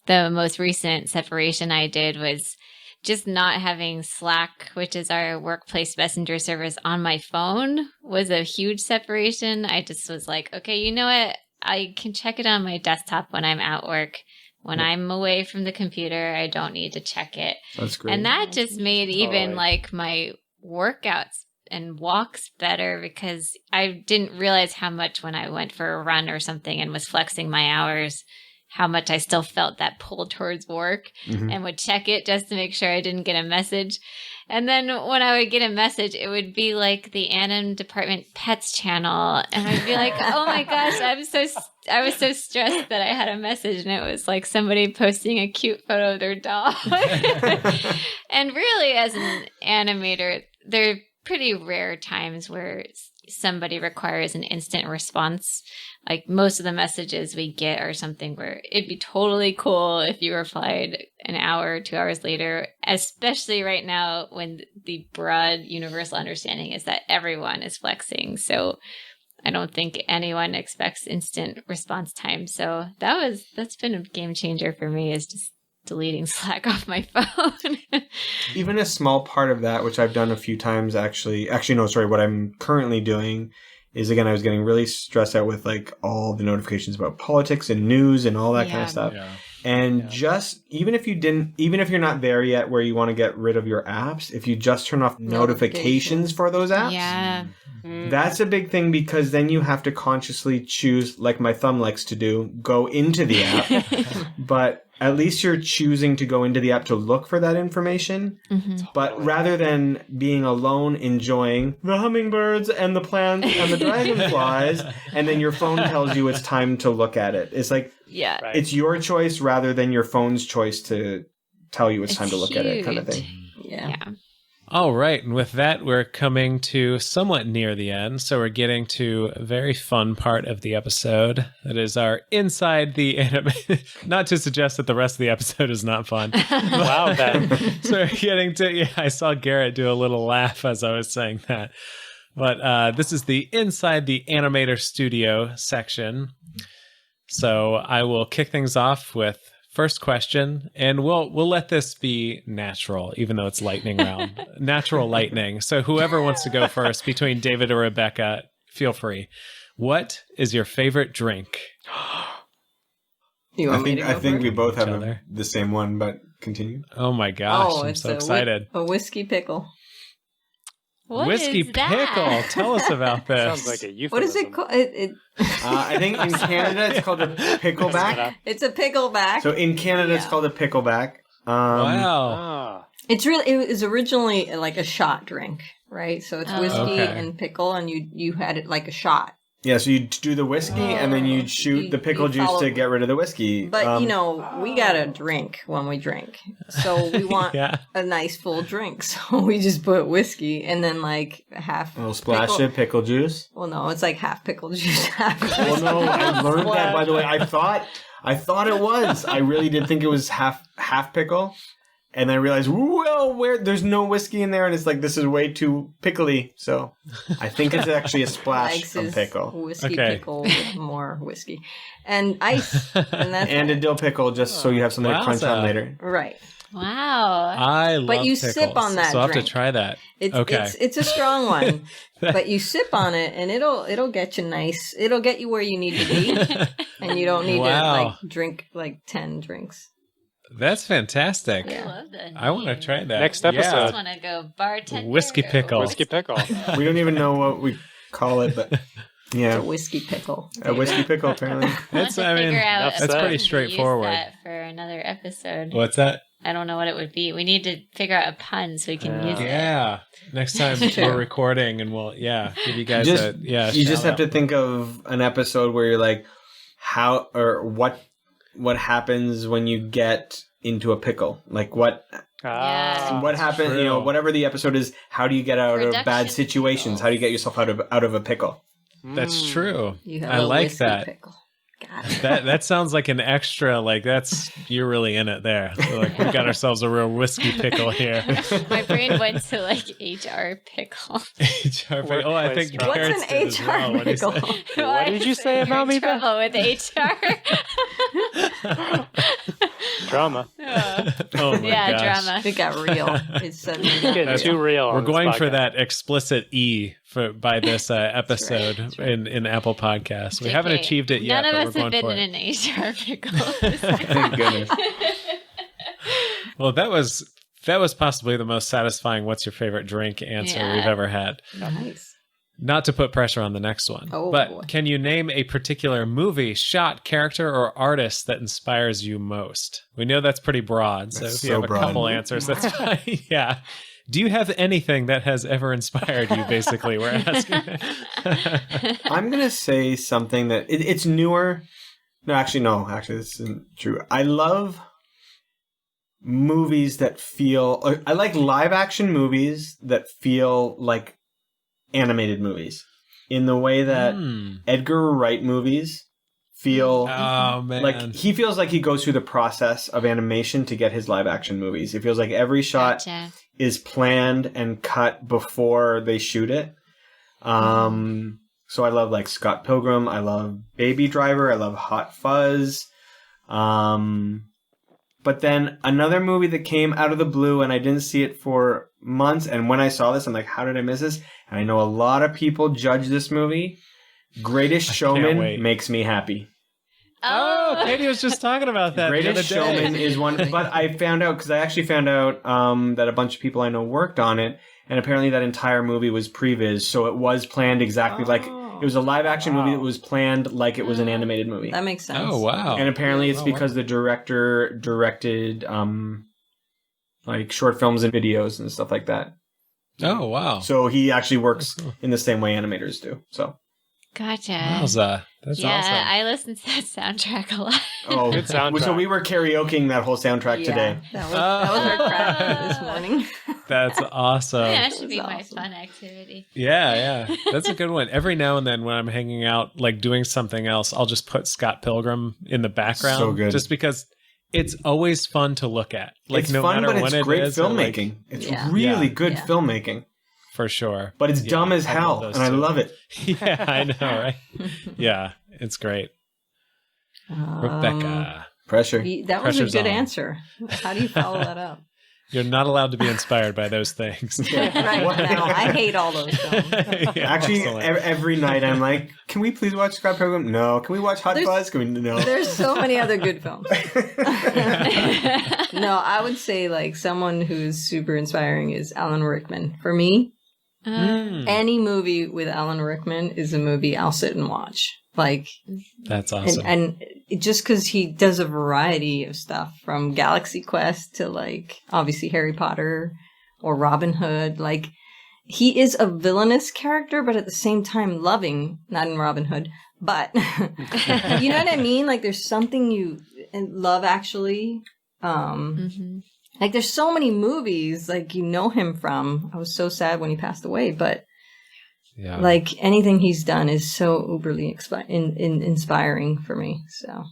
the most recent separation I did was just not having Slack, which is our workplace messenger service, on my phone was a huge separation. I just was like, okay, you know what? I can check it on my desktop when I'm at work. When I'm away from the computer, I don't need to check it. That's great. And that just made even like my workouts and walks better because I didn't realize how much when I went for a run or something and was flexing my hours, how much I still felt that pull towards work and would check it just to make sure I didn't get a message. And then when I would get a message, it would be like the Anim Department Pets channel. And I'd be like, oh my gosh, I was so stressed that I had a message and it was like somebody posting a cute photo of their dog. And really, as an animator, there are pretty rare times where somebody requires an instant response. Like most of the messages we get are something where it'd be totally cool if you replied an hour or 2 hours later, especially right now when the broad universal understanding is that everyone is flexing. So I don't think anyone expects instant response time. So that's been a game changer for me, is just deleting Slack off my phone. Even a small part of that, which I've done a few times what I'm currently doing is, again, I was getting really stressed out with like all the notifications about politics and news and all that kind of stuff. Yeah. And just, even if you're not there yet where you want to get rid of your apps, if you just turn off notifications for those apps, that's a big thing, because then you have to consciously choose, like my thumb likes to do, go into the app. But at least you're choosing to go into the app to look for that information. But rather than being alone enjoying the hummingbirds and the plants and the dragonflies, and then your phone tells you it's time to look at it. It's like, it's your choice rather than your phone's choice to tell you it's time to look at it, kind of thing. Yeah. All right. And with that, we're coming to somewhat near the end. So we're getting to a very fun part of the episode. That is our Inside the Animation. Not to suggest that the rest of the episode is not fun. Wow, Ben. So we're getting to, I saw Garrett do a little laugh as I was saying that. But this is the Inside the Animator Studio section. So I will kick things off with first question, and we'll let this be natural, even though it's lightning round. Natural lightning. So whoever wants to go first, between David or Rebecca, feel free. What is your favorite drink? I think we both have the same one, but continue. Oh my gosh, I'm so excited. A whiskey pickle. What whiskey is that? pickle. Tell us about this. Sounds like a euphemism. What is it called? I think in Canada it's called a pickleback. It's a pickleback. So in Canada it's called a pickleback. Wow. It was originally like a shot drink, right? So it's Oh. whiskey Okay. and pickle, and you had it like a shot. Yeah, so you'd do the whiskey, and then you'd shoot the pickle you'd juice follow- to get rid of the whiskey. But, we gotta drink when we drink. So we want Yeah. a nice full drink. So we just put whiskey and then like half a little splash pickle. of pickle juice. Well, no, it's like half pickle juice, half Well, whiskey. no, I learned that, by the way. I thought it was. I really did think it was half pickle. And then I realized, well, there's no whiskey in there, and it's like, this is way too pickly. So I think it's actually a splash Likes of his pickle. whiskey Okay. pickle with more whiskey. And ice. And that's And a dill pickle, just so you have something to crunch Wowza. on later. right. Wow. I love you pickles, sip on that so I'll have drink. to try that. It's it's a strong one. But you sip on it and it'll get you nice. It'll get you where you need to be. And you don't need to Wow. drink like 10 drinks. That's fantastic. Yeah. I love that. I want to try that. Next I episode. just want to go bartender. Whiskey pickle. Whiskey pickle. We don't even know what we call it, but It's yeah. a whiskey pickle. A whiskey pickle, apparently. That's, I I mean, enough that's said. pretty straightforward. That for another episode. What's that? I don't know what it would be. We need to figure out a pun so we can use it. Yeah. Next time we're recording and we'll, give you guys Just- a, You just shout have to think of an episode where you're like, how or what happens when you get into a pickle? Like what Yeah. what happens? true. You know, whatever the episode is. How do you get out of Production bad situations? pickles. How do you get yourself out of a pickle? That's true. You have I a like whiskey that. pickle. Got it. That sounds like an extra, you're really in it there. So, we got ourselves a real whiskey pickle here. My brain went to like HR pickle. Oh, I think What's Terrence an did as HR well. What'd he say? pickle? What did you say about me, Beth? Trouble with HR. Drama. Oh my Yeah, gosh. drama. It got real. It suddenly got Getting real. too real. We're on this going for podcast. that explicit E by this episode That's in Apple Podcasts. We haven't JK, achieved it yet, None but of us we're have going been for in it. an HR pickle. Thank goodness. Well, that was possibly the most satisfying "What's your favorite drink?" answer Yeah. we've ever had. Nice. Not to put pressure on the next one, Oh, but boy. can you name a particular movie, shot, character, or artist that inspires you most? We know that's pretty broad, so That's if you so have broad. a couple answers, that's fine. Yeah. Do you have anything that has ever inspired you? Basically, we're asking. I'm gonna say something that it's newer. No, actually, this isn't true. I love movies that feel. I like live action movies that feel like animated movies, in the way that Edgar Wright movies feel. Oh man! Like he feels like he goes through the process of animation to get his live action movies. It feels like every shot Gotcha. is planned and cut before they shoot it. So I love like Scott Pilgrim. I love Baby Driver. I love Hot Fuzz. But then another movie that came out of the blue and I didn't see it for months. And when I saw this, I'm like, how did I miss this? And I know a lot of people judge this movie. Greatest wait. Showman makes me happy. Oh, Katie was just talking about that. Greatest the other day. Showman is one, but I found out because I actually found out that a bunch of people I know worked on it, and apparently that entire movie was previs, so it was planned exactly like it was a live action movie that was planned like it was an animated movie. That makes sense. Oh wow! And apparently it's Oh, because the director directed like short films and videos and stuff like that. Oh wow! So he actually works in the same way animators do. So Gotcha. Wowza. That's yeah, awesome. I listen to that soundtrack a lot. oh, Good soundtrack. So we were karaokeing that whole soundtrack Yeah, today. that was our craft this morning. That's awesome. Yeah, that should be That's my awesome. fun activity. Yeah, that's a good one. Every now and then when I'm hanging out, like doing something else, I'll just put Scott Pilgrim in the background. So good. Just because it's always fun to look at. Like it's no fun, matter but when it's it great is, or, like, filmmaking. It's Yeah. really Yeah. good Yeah. filmmaking. for sure. But it's dumb as I love hell, those and I two. love it. Yeah, I know, right? Yeah, it's great. Rebecca, Pressure. That was a Pressure's good on. answer. How do you follow that up? you're not allowed to be inspired by those things. right now, I hate all those films. Yeah, Actually, excellent. every night I'm like, can we please watch Scott Pilgrim? No. Can we watch Hot There's- Fuzz? Can we? No. There's so many other good films. No, I would say like someone who's super inspiring is Alan Rickman. For me, Mm, any movie with Alan Rickman is a movie I'll sit and watch. Like, that's awesome. and it, just because he does a variety of stuff from Galaxy Quest to like obviously Harry Potter or Robin Hood, like he is a villainous character, but at the same time loving, not in Robin Hood, but you know what I mean? Like there's something you love actually. Like there's so many movies like you know him from. I was so sad when he passed away, but like anything he's done is so uberly inspiring for me. So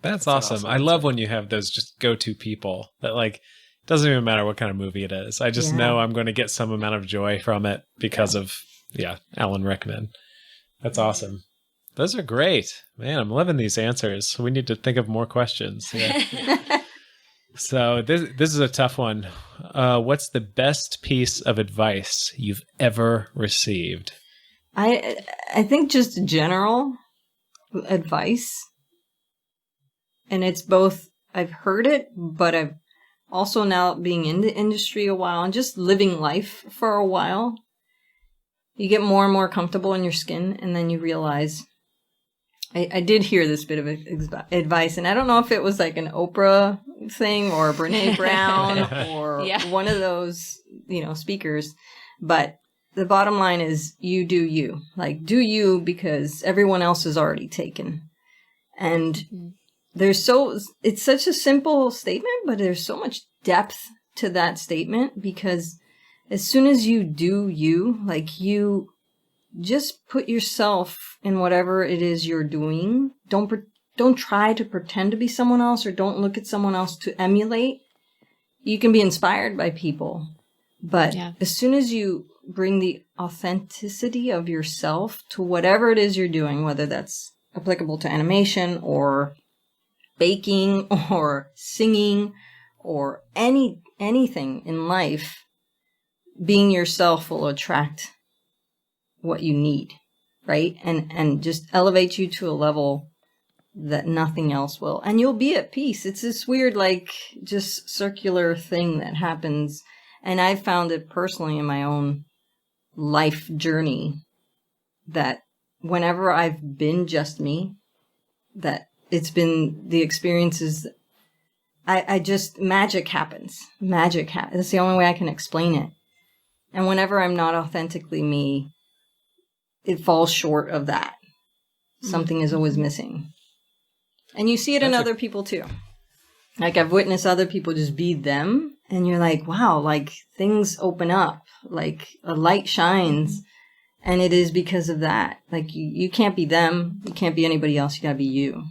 that's awesome. I love when you have those just go-to people that like doesn't even matter what kind of movie it is. I just know I'm going to get some amount of joy from it because of Alan Rickman. That's awesome. Those are great. Man, I'm loving these answers. We need to think of more questions. Yeah. So this is a tough one. What's the best piece of advice you've ever received? I think just general advice. And it's both, I've heard it, but I've also now being in the industry a while and just living life for a while, you get more and more comfortable in your skin, and then you realize, I did hear this bit of advice, and I don't know if it was like an Oprah thing or Brene Brown or one of those, speakers, but the bottom line is you do you. Like, do you, because everyone else is already taken. And it's such a simple statement, but there's so much depth to that statement, because as soon as you do you, like you just put yourself in whatever it is you're doing. Don't try to pretend to be someone else, or don't look at someone else to emulate. You can be inspired by people, but as soon as you bring the authenticity of yourself to whatever it is you're doing, whether that's applicable to animation or baking or singing or anything in life, being yourself will attract what you need, right? And just elevate you to a level that nothing else will. And you'll be at peace. It's this weird, like, just circular thing that happens. And I've found it personally in my own life journey that whenever I've been just me, that it's been the experiences, I just, magic happens. Magic happens. That's the only way I can explain it. And whenever I'm not authentically me, it falls short of that. Something is always missing. And you see it in other people too. Like I've witnessed other people just be them, and you're like, wow, like things open up, like a light shines. And it is because of that. Like you can't be them. You can't be anybody else. You gotta be you.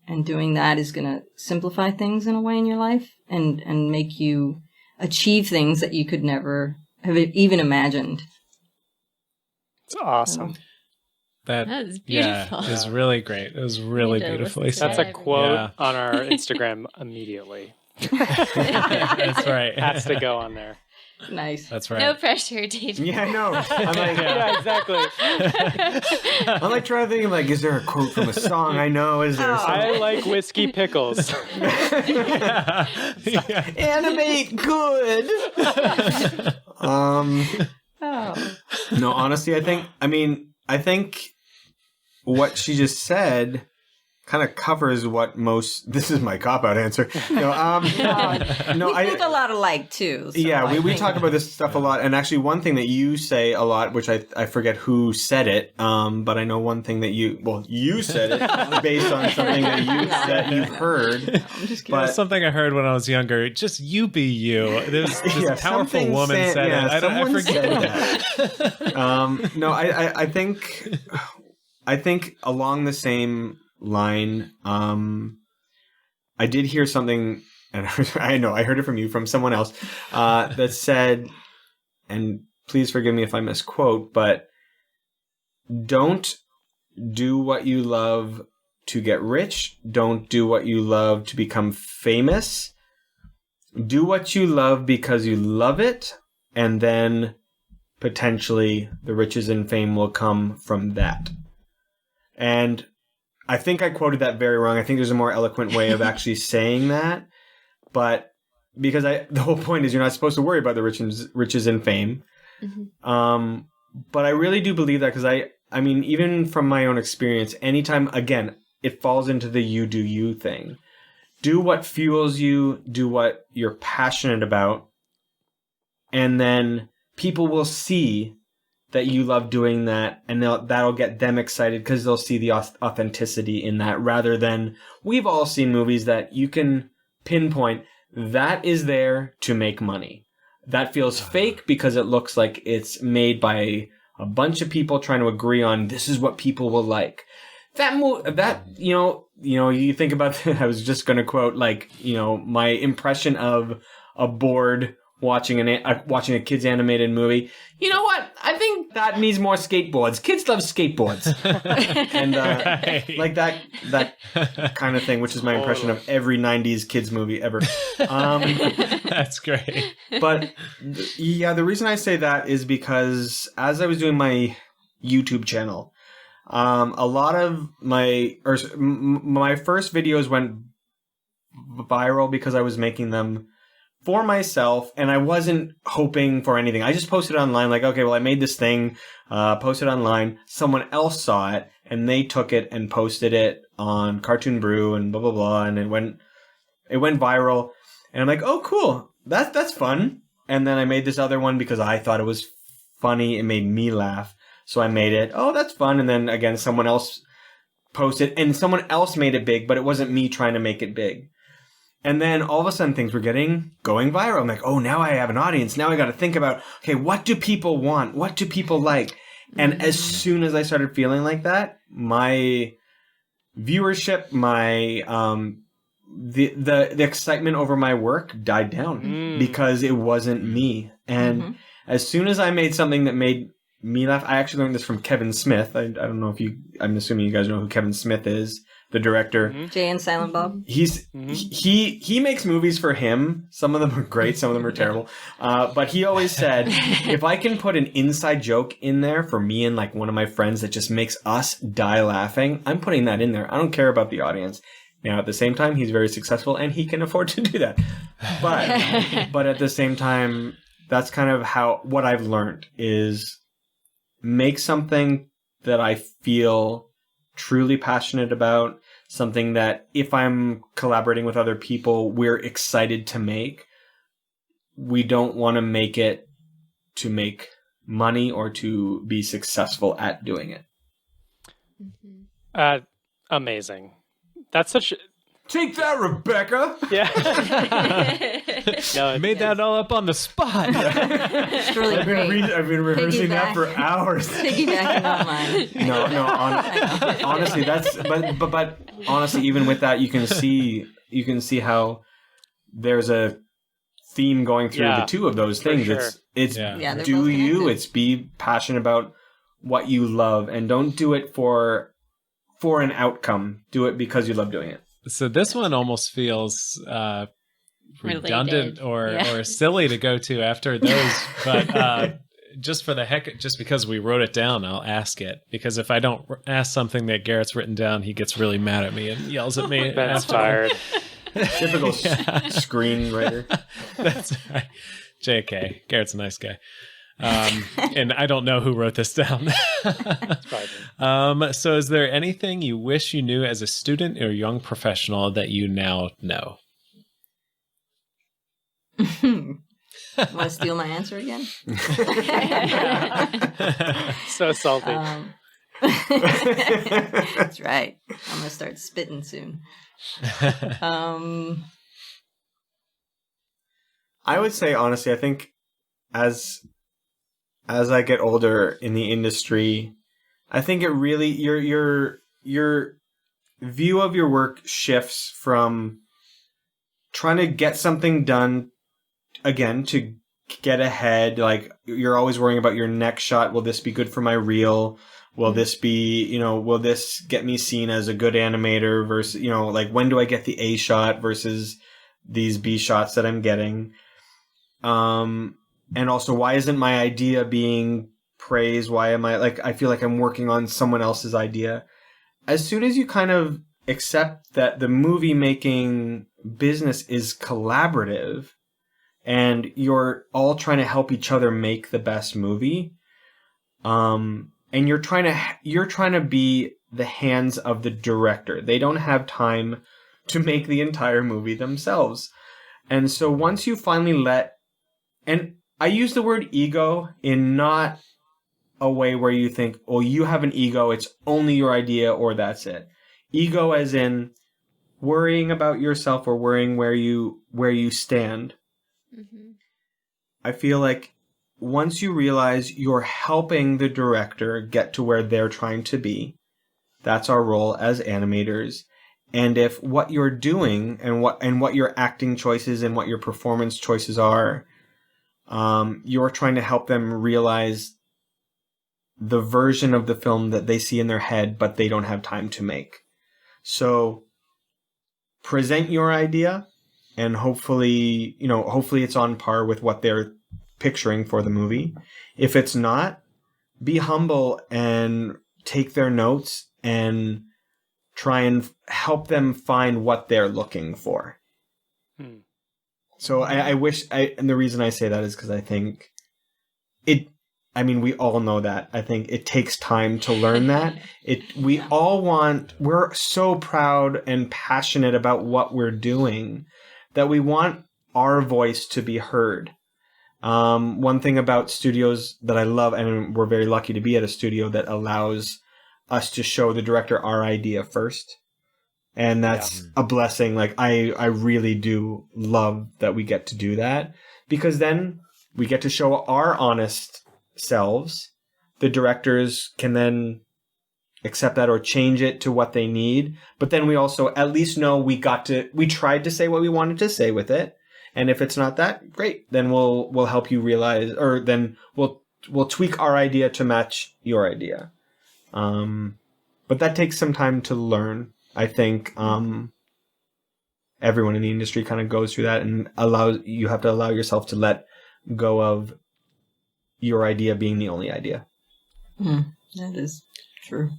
And doing that is going to simplify things in a way in your life and make you achieve things that you could never have even imagined. It's awesome. That was beautiful. Yeah, it was really great. It was really beautifully said. That's a quote on our Instagram immediately. That's right. Has to go on there. Nice. That's right. No pressure, Dave. Yeah, I know. I'm like, yeah, exactly. I'm like trying to think of like, is there a quote from a song I know? Is there something? I like whiskey pickles. Animate good. No, honestly, I think what she just said kind of covers what most. This is my cop-out answer. No, we think a lot alike too. So yeah, we talk about this stuff a lot, and actually, one thing that you say a lot, which I forget who said it, but I know one thing that you said it based on something that you've heard. I'm just kidding. But something I heard when I was younger. Just you be you. This powerful woman said it. I forget that. No, I think along the same line, I did hear something, and I know I heard it from someone else, that said, and please forgive me if I misquote, but don't do what you love to get rich. Don't do what you love to become famous. Do what you love because you love it, and then potentially the riches and fame will come from that. And I think I quoted that very wrong. I think there's a more eloquent way of actually saying that. But because the whole point is you're not supposed to worry about the riches and fame. Mm-hmm. But I really do believe that, because I mean, even from my own experience, anytime, again, it falls into the you do you thing. Do what fuels you, do what you're passionate about, and then people will see that you love doing that, and that'll get them excited because they'll see the authenticity in that, rather than we've all seen movies that you can pinpoint that is there to make money. That feels fake because it looks like it's made by a bunch of people trying to agree on this is what people will like. You think about, I was just going to quote, my impression of a board watching a kids animated movie. You know what? I think that needs more skateboards. Kids love skateboards. And that kind of thing, which is my impression of every 90s kids movie ever. That's great. But the reason I say that is because as I was doing my YouTube channel, a lot of my first videos went viral because I was making them for myself, and I wasn't hoping for anything. I just posted online, like, okay, well, I made this thing, posted online. Someone else saw it, and they took it and posted it on Cartoon Brew and blah blah blah, and it went viral. And I'm like, oh, cool, that's fun. And then I made this other one because I thought it was funny. It made me laugh, so I made it. Oh, that's fun. And then again, someone else posted, and someone else made it big, but it wasn't me trying to make it big. And then all of a sudden things were going viral. I'm like, oh, now I have an audience. Now I got to think about, okay, what do people want? What do people like? And as soon as I started feeling like that, my viewership, my the excitement over my work died down because it wasn't me. And as soon as I made something that made me laugh, I actually learned this from Kevin Smith. I don't know if I'm assuming you guys know who Kevin Smith is. The director, Jay and Silent Bob. He makes movies for him. Some of them are great, some of them are terrible. But he always said, if I can put an inside joke in there for me and like one of my friends that just makes us die laughing, I'm putting that in there. I don't care about the audience. Now, at the same time, he's very successful and he can afford to do that. But at the same time, that's kind of what I've learned is make something that I feel truly passionate about, something that if I'm collaborating with other people, we're excited to make. We don't want to make it to make money or to be successful at doing it. Amazing. That's such... Take that, Rebecca! Yeah. No, made that all up on the spot. It's really great. I've been rehearsing that for hours. Piggybacking on mine. Honestly, that's but honestly, even with that, you can see how there's a theme going through the two of those things. Sure. It's do you? It's be passionate about what you love, and don't do it for an outcome. Do it because you love doing it. So this one almost feels redundant or silly to go to after those, but just for the heck, just because we wrote it down, I'll ask it. Because if I don't ask something that Garrett's written down, he gets really mad at me and yells at me. That's fired. Typical screenwriter. That's right. JK. Garrett's a nice guy. And I don't know who wrote this down. So is there anything you wish you knew as a student or young professional that you now know? Want to steal my answer again? So salty. That's right. I'm going to start spitting soon. I would say, honestly, I think as I get older in the industry, I think it really your view of your work shifts from trying to get something done again to get ahead. Like you're always worrying about your next shot. Will this be good for my reel? Will this be, will this get me seen as a good animator versus, like when do I get the A shot versus these B shots that I'm getting? And also, why isn't my idea being praised? Why am I feel like I'm working on someone else's idea? As soon as you kind of accept that the movie making business is collaborative and you're all trying to help each other make the best movie, and you're trying to be the hands of the director. They don't have time to make the entire movie themselves. And so once you finally and I use the word ego in not a way where you think, oh, you have an ego, it's only your idea or that's it. Ego as in worrying about yourself or worrying where you stand. Mm-hmm. I feel like once you realize you're helping the director get to where they're trying to be, that's our role as animators. And if what you're doing and what your acting choices and what your performance choices are, you're trying to help them realize the version of the film that they see in their head, but they don't have time to make. So present your idea, and hopefully it's on par with what they're picturing for the movie. If it's not, be humble and take their notes and try and help them find what they're looking for. So I wish, and the reason I say that is because I think we all know that. I think it takes time to learn that. We're so proud and passionate about what we're doing that we want our voice to be heard. One thing about studios that I love, and we're very lucky to be at a studio that allows us to show the director our idea first. And that's a blessing. Like, I really do love that we get to do that, because then we get to show our honest selves. The directors can then accept that or change it to what they need. But then we also at least know we tried to say what we wanted to say with it. And if it's not that, great. Then we'll help you realize, or then we'll tweak our idea to match your idea. But that takes some time to learn. I think everyone in the industry kind of goes through that, and you have to allow yourself to let go of your idea being the only idea. That is true.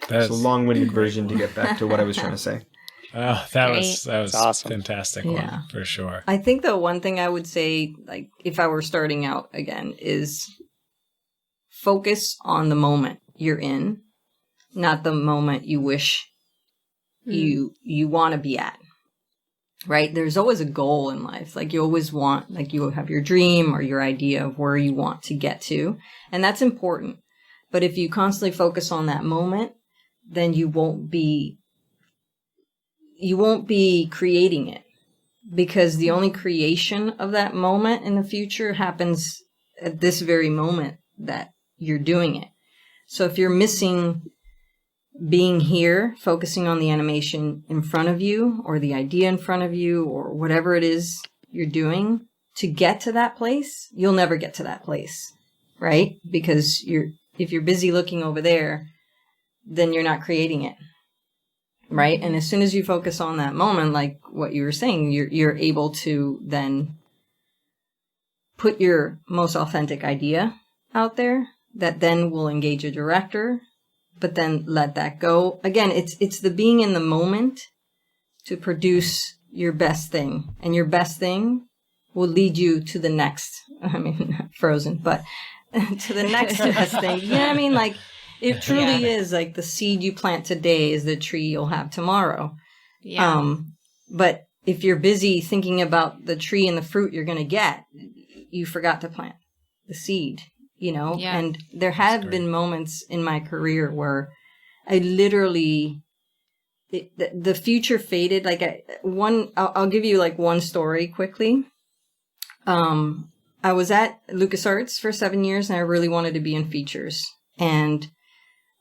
That's a long-winded version to get back to what I was trying to say. Oh, that was awesome. Fantastic one, for sure. I think the one thing I would say, like, if I were starting out again, is focus on the moment you're in, not the moment you wish you want to be at. Right? There's always a goal in life. Like, you always want, like, you have your dream or your idea of where you want to get to. And that's important. But if you constantly focus on that moment, then you won't be creating it, because the only creation of that moment in the future happens at this very moment that you're doing it. So if you're missing being here, focusing on the animation in front of you, or the idea in front of you, or whatever it is you're doing to get to that place, you'll never get to that place, right? Because if you're busy looking over there, then you're not creating it, right? And as soon as you focus on that moment, like what you were saying, you're able to then put your most authentic idea out there that then will engage a director. But then let that go. Again, it's the being in the moment to produce your best thing. And your best thing will lead you to the next, not Frozen, but to the next best thing. You know what I mean? Like, it truly is like the seed you plant today is the tree you'll have tomorrow. Yeah. But if you're busy thinking about the tree and the fruit you're going to get, you forgot to plant the seed. And there have been moments in my career where I literally, the future faded. Like I'll give you like one story quickly. I was at LucasArts for 7 years, and I really wanted to be in features. And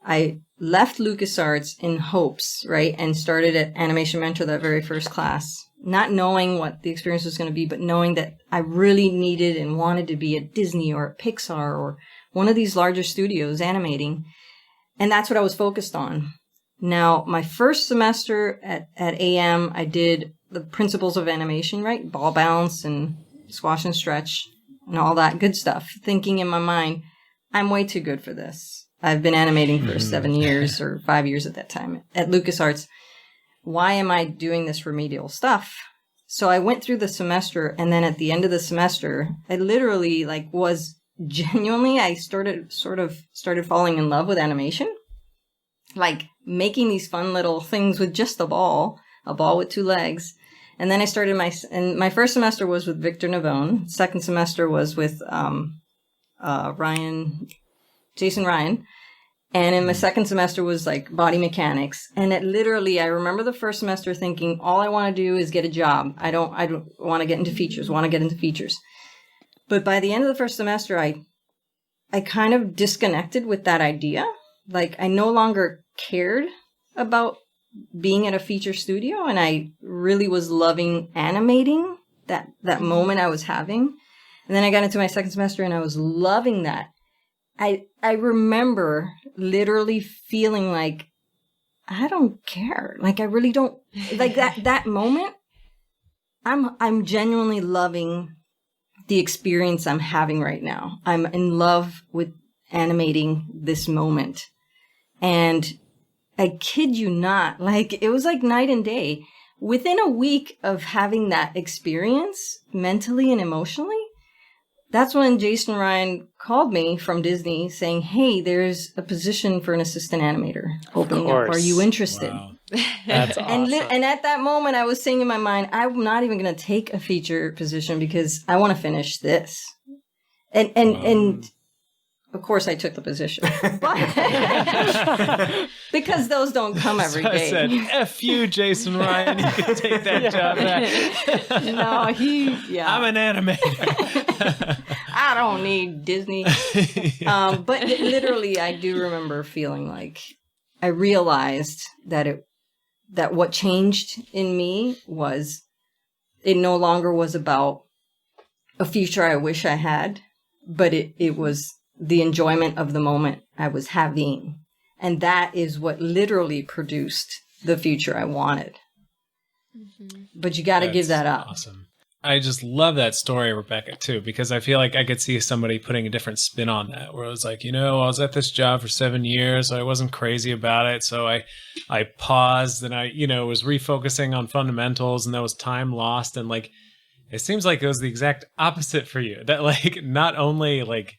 I left LucasArts in hopes, right? And started at Animation Mentor, that very first class, not knowing what the experience was going to be, but knowing that I really needed and wanted to be at Disney or at Pixar or one of these larger studios animating. And that's what I was focused on. Now, my first semester at AM, I did the principles of animation, right? Ball bounce and squash and stretch and all that good stuff. Thinking in my mind, I'm way too good for this. I've been animating for 7 years or 5 years at that time at LucasArts. Why am I doing this remedial stuff? So I went through the semester, and then at the end of the semester, I literally I started falling in love with animation. Like making these fun little things with just a ball with 2 legs. And then I started my first semester was with Victor Navone. Second semester was with Jason Ryan. And in my second semester was like body mechanics. And it literally, I remember the first semester thinking, all I want to do is get a job. I don't want to get into features, But by the end of the first semester, I kind of disconnected with that idea. Like I no longer cared about being at a feature studio, and I really was loving animating that moment I was having. And then I got into my second semester and I was loving that. I remember literally feeling like I don't care. Like I really don't like that moment. I'm genuinely loving the experience I'm having right now. I'm in love with animating this moment. And I kid you not, like it was like night and day. Within a week of having that experience mentally and emotionally, that's when Jason Ryan called me from Disney saying, hey, there's a position for an assistant animator opening up. Are you interested? Wow. That's awesome. And at that moment, I was saying in my mind, I'm not even going to take a feature position because I want to finish this. And of course, I took the position. But because those don't come every day. I said, F you, Jason Ryan. You can take that job back. No, I'm an animator. I don't need Disney. But literally, I do remember feeling like I realized that what changed in me was it no longer was about a future I wish I had, but it was the enjoyment of the moment I was having. And that is what literally produced the future I wanted. Mm-hmm. But you got to give that up. Awesome. I just love that story, Rebecca, too, because I feel like I could see somebody putting a different spin on that, where it was like, I was at this job for 7 years, so I wasn't crazy about it. So I paused and I, was refocusing on fundamentals, and there was time lost. And like, it seems like it was the exact opposite for you. That like, not only like,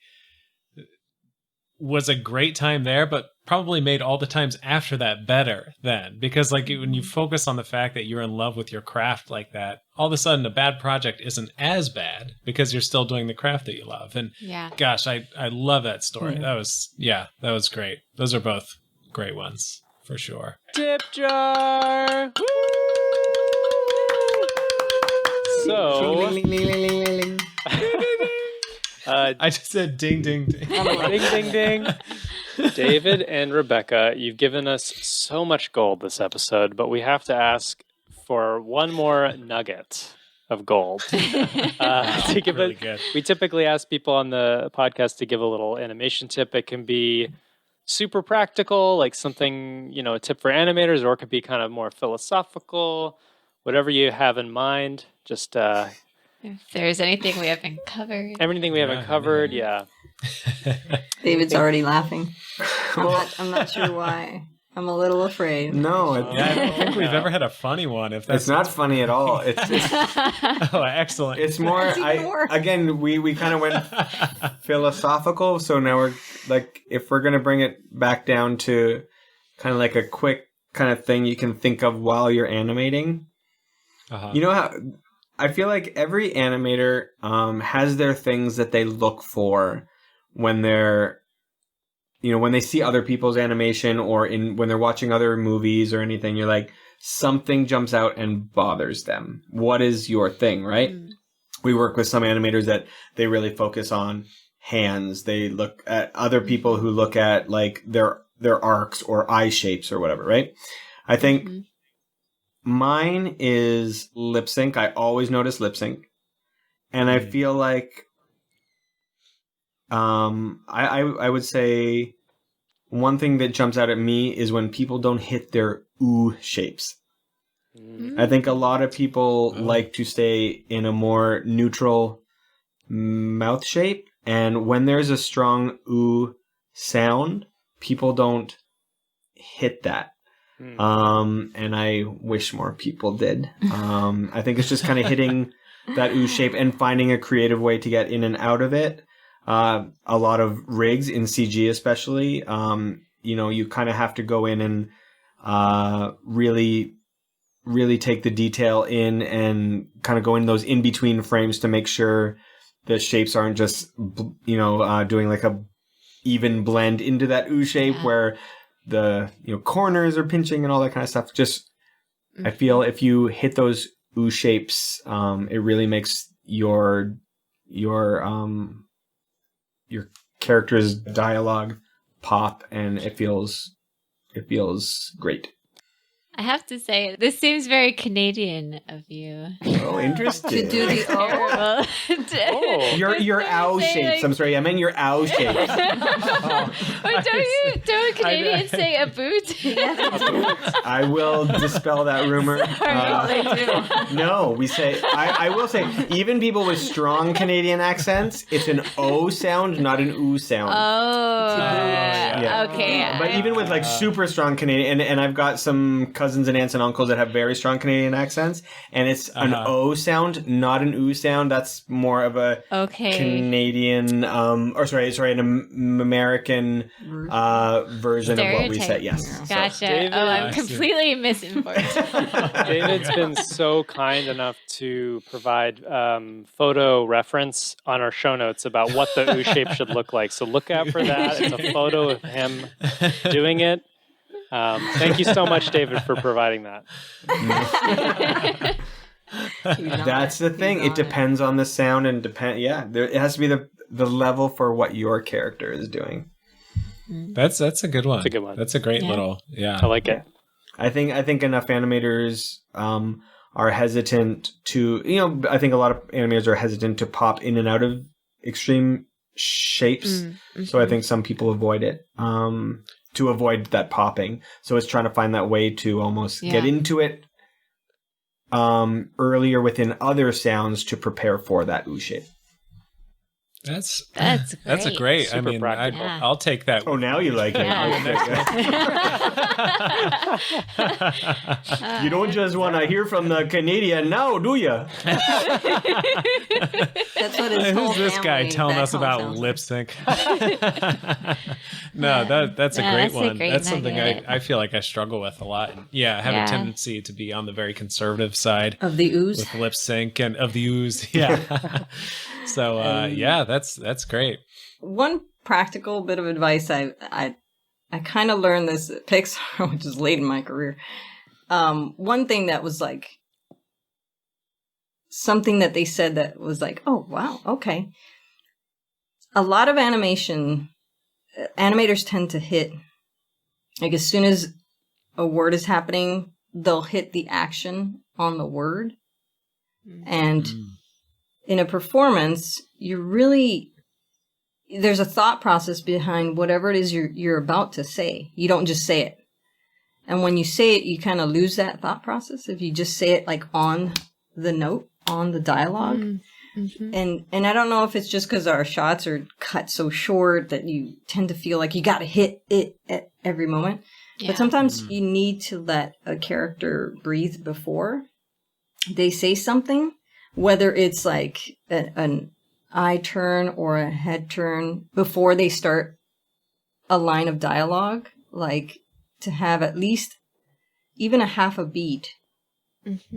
was a great time there, but probably made all the times after that better then. Because like when you focus on the fact that you're in love with your craft like that, all of a sudden a bad project isn't as bad because you're still doing the craft that you love. And gosh, I love that story. Mm-hmm. That was great. Those are both great ones for sure. Tip jar! Woo! So... I just said ding, ding, ding. Ding, ding, ding. David and Rebecca, you've given us so much gold this episode, but we have to ask for one more nugget of gold. We typically ask people on the podcast to give a little animation tip. It can be super practical, like something, a tip for animators, or it could be kind of more philosophical, whatever you have in mind. Just... if there's anything we haven't covered. Everything we haven't covered, yeah. David's already laughing. I'm not sure why. I'm a little afraid. No, I don't think we've ever had a funny one. It's not funny at all. It's oh, excellent. It's more. Again, we kind of went philosophical. So now we're like, if we're gonna bring it back down to kind of like a quick kind of thing you can think of while you're animating. You know how. I feel like every animator has their things that they look for when they're, when they see other people's animation or when they're watching other movies or anything. You're like, something jumps out and bothers them. What is your thing, right? Mm. We work with some animators that they really focus on hands. They look at other people who look at like their arcs or eye shapes or whatever, right? I think... Mm-hmm. Mine is lip sync. I always notice lip sync. And I feel like I would say one thing that jumps out at me is when people don't hit their ooh shapes. Mm. I think a lot of people like to stay in a more neutral mouth shape. And when there's a strong ooh sound, people don't hit that. And I wish more people did. I think it's just kind of hitting that ooh shape and finding a creative way to get in and out of it. A lot of rigs in CG especially, you kind of have to go in and really really take the detail in and kind of go in those in between frames to make sure the shapes aren't just, doing like a even blend into that ooh shape where the, corners are pinching and all that kind of stuff. Just, I feel if you hit those ooh shapes, it really makes your character's dialogue pop, and it feels great. I have to say, this seems very Canadian of you. Oh, interesting. To do the Terrible. Your ow shapes. I'm sorry, I meant your ow shapes. Wait, don't Canadians say a boot? I will dispel that rumor. They do. No, we say, I will say, even people with strong Canadian accents, it's an O sound, not an oo sound. Oh, okay. But even with like super strong Canadian, and I've got some cousins and aunts and uncles that have very strong Canadian accents, and it's an O sound, not an oo sound. That's more of a Canadian, an American version of what we say. Yes. Gotcha. So, David, I'm completely misinformed. David's been so kind enough to provide photo reference on our show notes about what the ooh shape should look like. So look out for that. It's a photo of him doing it. Thank you so much, David, for providing that. That's the thing. It depends on the sound and it has to be the level for what your character is doing. That's a good one. That's a good one. That's a great little, I like it. I think enough animators are hesitant to, I think a lot of animators are hesitant to pop in and out of extreme shapes. So I think some people avoid it. To avoid that popping. So it's trying to find that way to almost get into it earlier within other sounds to prepare for that ooh shape. That's great. That's a great. Super I mean, practical. I'll take that. Oh, now you like it. You don't just want to hear from the Canadian now, do you? That's what his whole Who's this guy family telling back us home about sounds lip sync? No, that's a great that's a one. great That's something nugget. I feel like I struggle with a lot. I have a tendency to be on the very conservative side of the ooze. with lip sync and of the ooze. Yeah. So that's great. One practical bit of advice I kind of learned this at Pixar, which is late in my career. One thing that was like something that they said that was like, oh wow, okay. A lot of animators tend to hit, like as soon as a word is happening, they'll hit the action on the word. And in a performance, there's a thought process behind whatever it is you're about to say. You don't just say it. And when you say it, you kind of lose that thought process if you just say it like on the note, on the dialogue. And I don't know if it's just because our shots are cut so short that you tend to feel like you got to hit it at every moment. Yeah. But sometimes you need to let a character breathe before they say something, whether it's like an eye turn or a head turn before they start a line of dialogue, like to have at least even a half a beat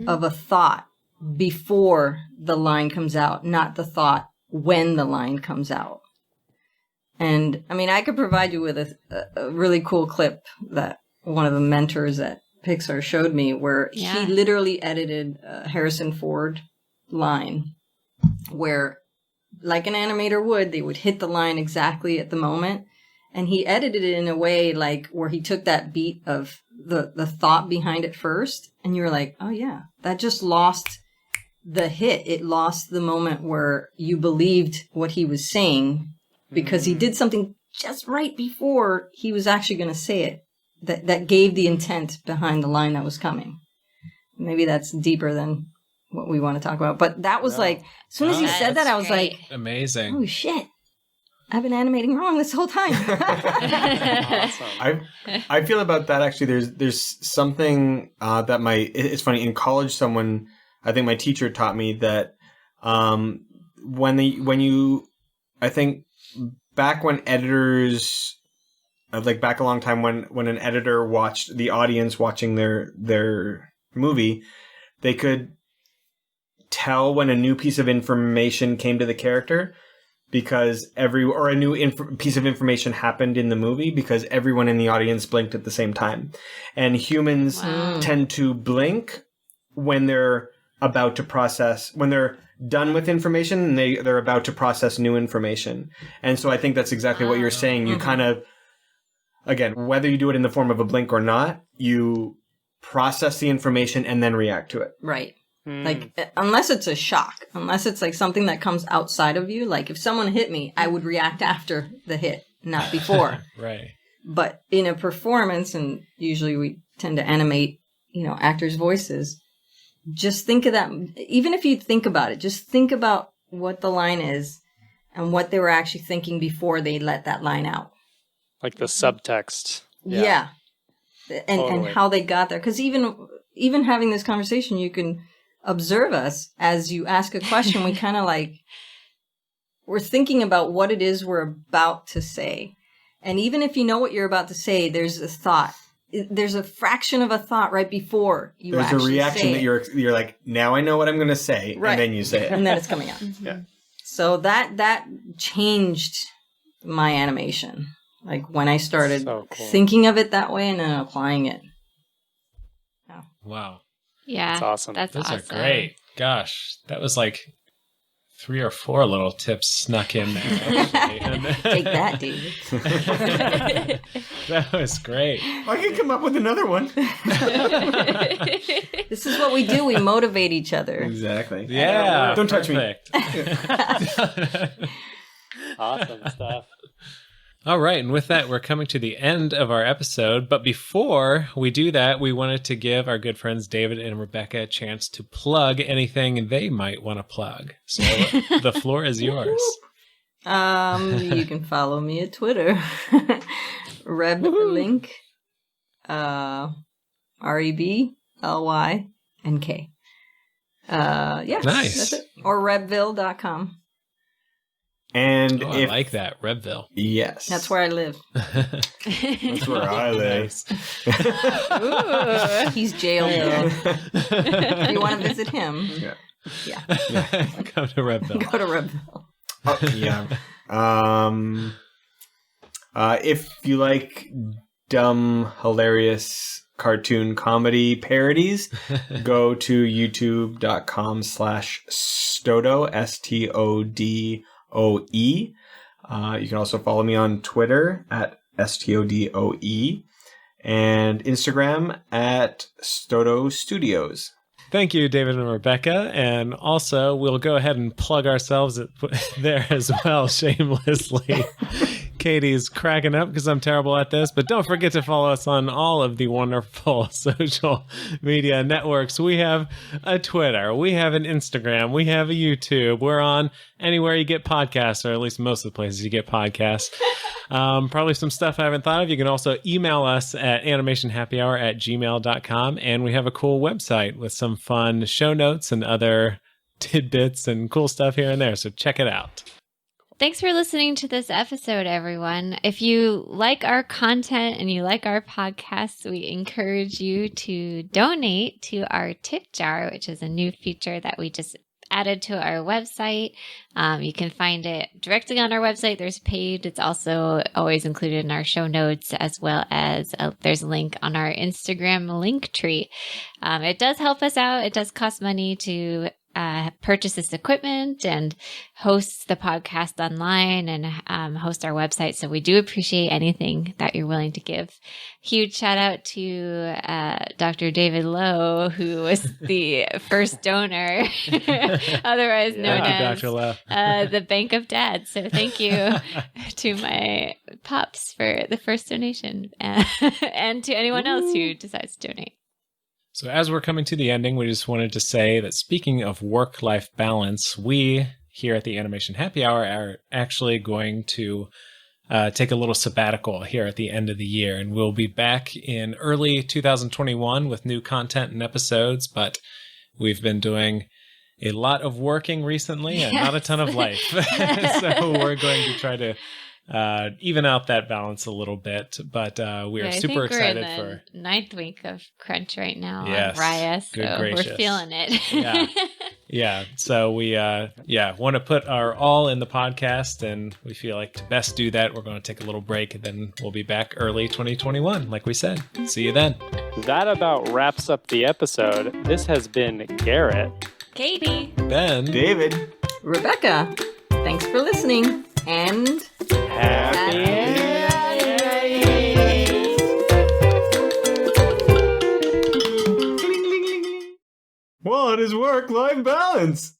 of a thought before the line comes out, not the thought when the line comes out. And I mean, I could provide you with a really cool clip that one of the mentors at Pixar showed me where he literally edited a Harrison Ford line where, like an animator would, they would hit the line exactly at the moment. And he edited it in a way like where he took that beat of the thought behind it first. And you were like, oh yeah, that just lost the hit. It lost the moment where you believed what he was saying because he did something just right before he was actually going to say it. That gave the intent behind the line that was coming. Maybe that's deeper than what we want to talk about. But that was like, as soon as he said that, I was like, amazing. Oh shit. I've been animating wrong this whole time. Awesome. I feel about that actually. There's something that it's funny in college. I think my teacher taught me that I think back when editors, like back a long time when an editor watched the audience watching their movie, they could tell when a new piece of information came to the character because a new piece of information happened in the movie because everyone in the audience blinked at the same time. And humans tend to blink when they're about to process, when they're done with information and they're about to process new information. And so I think that's exactly what you're saying. You kind of, again, whether you do it in the form of a blink or not, you process the information and then react to it. Right. Like, unless it's a shock, unless it's like something that comes outside of you, like if someone hit me, I would react after the hit, not before. Right. But in a performance, and usually we tend to animate, actors' voices, just think of that. Even if you think about it, just think about what the line is and what they were actually thinking before they let that line out. Like the subtext. Yeah. And Totally. how they got there. Because even having this conversation, you can observe us as you ask a question. We kind of we're thinking about what it is we're about to say. And even if you know what you're about to say, there's a thought. There's a fraction of a thought right before you There's actually a reaction say that it. you're like, now I know what I'm going to say. Right. And then you say it. And then it's coming out. Yeah. So that changed my animation. Like when I started So cool. thinking of it that way and then applying it. Wow. Yeah. That's awesome. That's Those awesome. are great. Gosh, that was like 3 or 4 little tips snuck in there. Actually. Take that, David. That was great. I can come up with another one. This is what we do. We motivate each other. Exactly. Yeah. Don't touch me. Perfect. Awesome stuff. All right. And with that, we're coming to the end of our episode. But before we do that, we wanted to give our good friends David and Rebecca a chance to plug anything they might want to plug. So the floor is yours. You can follow me at Twitter. Reblink. REBLYNK. Yeah. Nice. That's it. Or Rebville.com. And Oh, I like that. Rebville. Yes. That's where I live. That's where I live. Ooh. He's jailed though. If you want to visit him, Yeah. Come to Rebville. go to Rebville. Yeah. If you like dumb, hilarious cartoon comedy parodies, go to youtube.com/Stodo, STODOE. You can also follow me on Twitter at STODOE and Instagram at Stodo Studios. Thank you, David and Rebecca. And also, we'll go ahead and plug ourselves there as well, shamelessly. Katie's cracking up because I'm terrible at this, but don't forget to follow us on all of the wonderful social media networks. We have a Twitter, we have an Instagram, we have a YouTube. We're on anywhere you get podcasts, or at least most of the places you get podcasts. Probably some stuff I haven't thought of. You can also email us at animationhappyhour@gmail.com, and we have a cool website with some fun show notes and other tidbits and cool stuff here and there, so check it out. Thanks for listening to this episode, everyone. If you like our content and you like our podcasts, we encourage you to donate to our tip jar, which is a new feature that we just added to our website. You can find it directly on our website. There's paid. It's also always included in our show notes, as well as there's a link on our Instagram link tree. It does help us out. It does cost money to purchase this equipment and host the podcast online and host our website. So we do appreciate anything that you're willing to give. Huge shout out to Dr. David Lowe, who was the first donor, otherwise known as Dr. Lowe. the Bank of Dads. So thank you to my pops for the first donation and to anyone else who decides to donate. So as we're coming to the ending, we just wanted to say that speaking of work-life balance, we here at the Animation Happy Hour are actually going to take a little sabbatical here at the end of the year. And we'll be back in early 2021 with new content and episodes, but we've been doing a lot of working recently and not a ton of life. So we're going to try to even out that balance a little bit. But we are super excited we're in for the 9th week of crunch right now Yes. on Raya, so Good gracious. we're feeling it. Yeah. Yeah. So we want to put our all in the podcast, and we feel like to best do that, we're going to take a little break, and then we'll be back early 2021, like we said. See you then. That about wraps up the episode. This has been Garrett, Katie. Ben. David. Rebecca, thanks for listening, and Happy What is work-life balance?